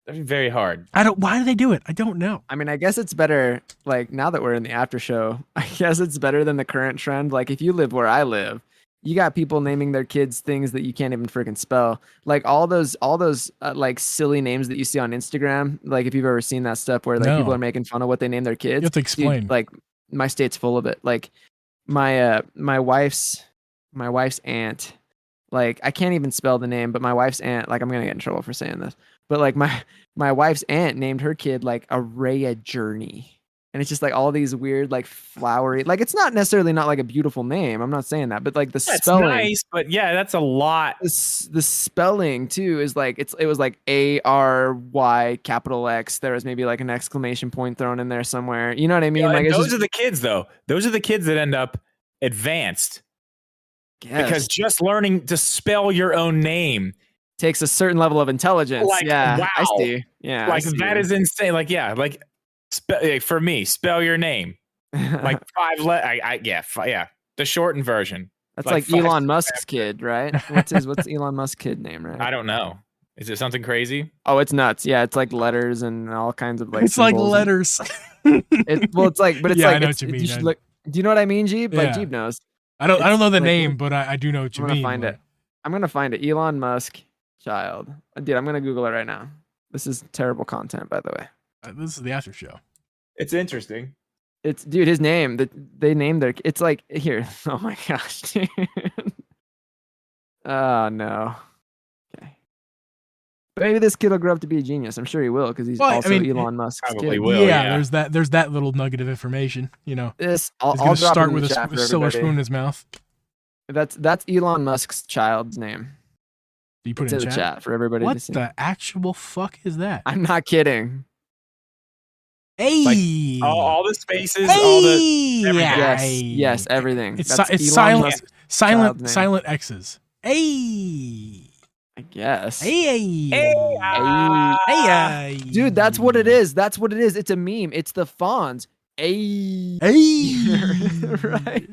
That'd be very hard. Why do they do it? I don't know. I mean, I guess it's better. Like now that we're in the after show, I guess it's better than the current trend. Like if you live where I live, you got people naming their kids things that you can't even freaking spell. Like all those like silly names that you see on Instagram. Like if you've ever seen that stuff where like people are making fun of what they name their kids. You have to explain. Dude, like my state's full of it. Like my wife's aunt. Like I can't even spell the name, but my wife's aunt. Like I'm gonna get in trouble for saying this, but like my wife's aunt named her kid like Araya Journey. And it's just like all these weird, like flowery, like it's not necessarily not like a beautiful name. I'm not saying that, but like the spelling, nice, but yeah, that's a lot. The spelling too is like it was like ARY capital X. There was maybe like an exclamation point thrown in there somewhere. You know what I mean? Like those are the kids though. Those are the kids that end up advanced. Because just learning to spell your own name takes a certain level of intelligence. Like, yeah, wow. I see. Yeah, like that is insane. Like yeah, like. For me, spell your name like 5 letters. Yeah, the shortened version. That's like Elon Musk's kid, right? What's Elon Musk's kid name, right? I don't know. Is it something crazy? Oh, it's nuts. Yeah, it's like letters and all kinds of like. It's like letters. It's like, but it's yeah, like. I know what you mean. Do you know what I mean, Jeeb? Yeah. Like Jeeb knows. I don't know the name, but I do know what you mean. I'm gonna find it. Elon Musk child. Dude, I'm gonna Google it right now. This is terrible content, by the way. This is the after show. It's interesting. It's dude, his name that they named their. It's like here. Oh my gosh, dude. Oh no. Okay. Maybe this kid will grow up to be a genius. I'm sure he will because he's Elon Musk's probably kid. will. Yeah, there's that little nugget of information. You know, I'll gonna drop start it in with the chat a for silver everybody. spoon in his mouth. That's Elon Musk's child's name. Do you put it's it in the chat for everybody what to see. The actual fuck is that? I'm not kidding. Hey, like, all the spaces, hey! all the yes, everything. It's That's silent X's. Hey, I guess. Hey, dude, that's what it is. That's what it is. It's a meme. It's the Fonz. Hey, right.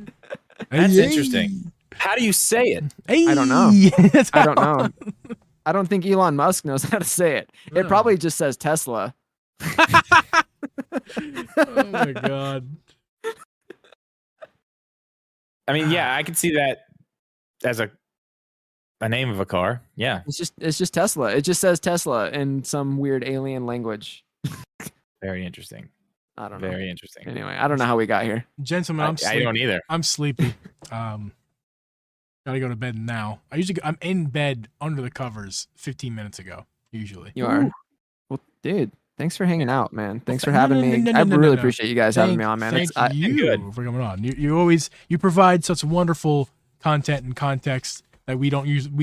That's interesting. How do you say it? Hey. I don't know. I don't know. I don't think Elon Musk knows how to say it. No. It probably just says Tesla. Oh my god. I mean, yeah, I could see that as a name of a car. Yeah. It's just Tesla. It just says Tesla in some weird alien language. Very interesting. I don't know. Very interesting. Anyway, I don't know how we got here. Gentlemen, I don't either. I'm sleepy. Gotta go to bed now. I'm in bed under the covers 15 minutes ago, usually. You are? Well, dude. Thanks for hanging out, man. Thanks for No, having no, me. no, no, I no, really no. appreciate you guys having me on, man. Thank you good. for coming on. You provide such wonderful content and context that we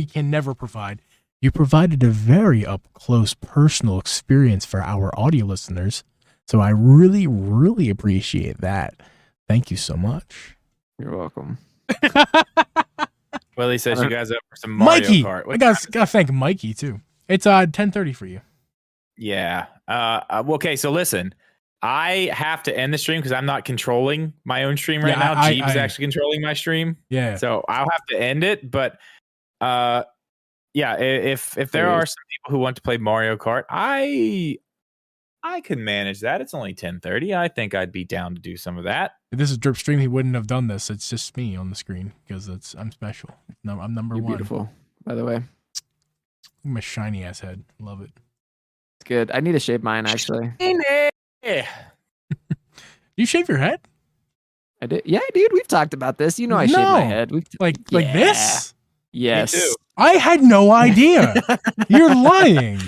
can never provide. You provided a very up close personal experience for our audio listeners. So I really, really appreciate that. Thank you so much. You're welcome. Willie says you guys up for some Mario Mikey, Kart. I gotta thank Mikey too. It's 10:30 for you. Yeah. Okay. So listen, I have to end the stream because I'm not controlling my own stream right now. Geeb's actually controlling my stream. Yeah. So I'll have to end it. But yeah, if there are some people who want to play Mario Kart, I can manage that. It's only 10:30. I think I'd be down to do some of that. If this is Drip Stream, he wouldn't have done this. It's just me on the screen because I'm special. No, I'm number You're one. Beautiful, by the way. My shiny ass head. Love it. It's good. I need to shave mine actually. You shave your head? I did. Yeah, dude. We've talked about this. You know, I shaved my head. Like this? Yes. Me too. I had no idea. You're lying.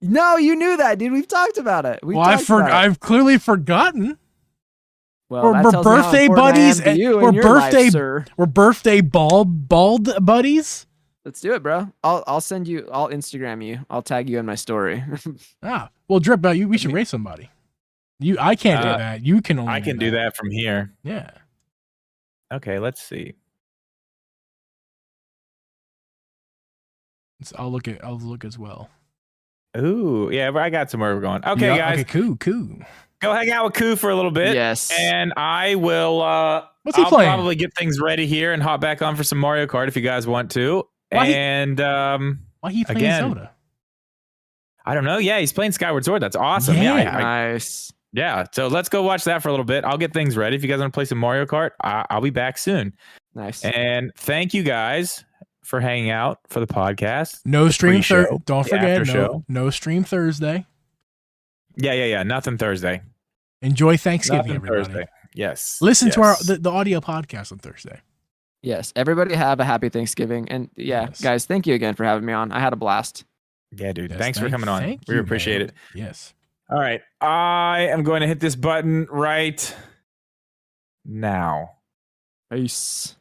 No, you knew that, dude. We've talked about it. I've clearly forgotten. Well, we're birthday buddies. We're birthday bald buddies. Let's do it, bro. I'll Instagram you. I'll tag you in my story. Well, Drip, we should race somebody. I can't do that. You can only. I can do that from here. Yeah. Okay, let's see. I'll look as well. Ooh, yeah, I got somewhere we're going. Okay, guys. Okay, cool. Go hang out with Koo for a little bit. Yes. And I will What's he I'll playing? probably get things ready here and hop back on for some Mario Kart if you guys want to. Why he playing Zelda? I don't know. Yeah, he's playing Skyward Sword. That's awesome. Yeah. Nice. Yeah, so let's go watch that for a little bit. I'll get things ready. If you guys want to play some Mario Kart, I'll be back soon. Nice. And thank you guys for hanging out for the podcast. No stream Thursday. Don't forget, no stream Thursday. Yeah. Nothing Thursday. Enjoy Thanksgiving, Nothing everybody. Thursday. Yes. Listen to the audio podcast on Thursday. Yes. Everybody have a happy Thanksgiving. And guys, thank you again for having me on. I had a blast. Yeah, dude. Yes, Thanks for coming on. We appreciate it. Yes. All right. I am going to hit this button right now. Peace.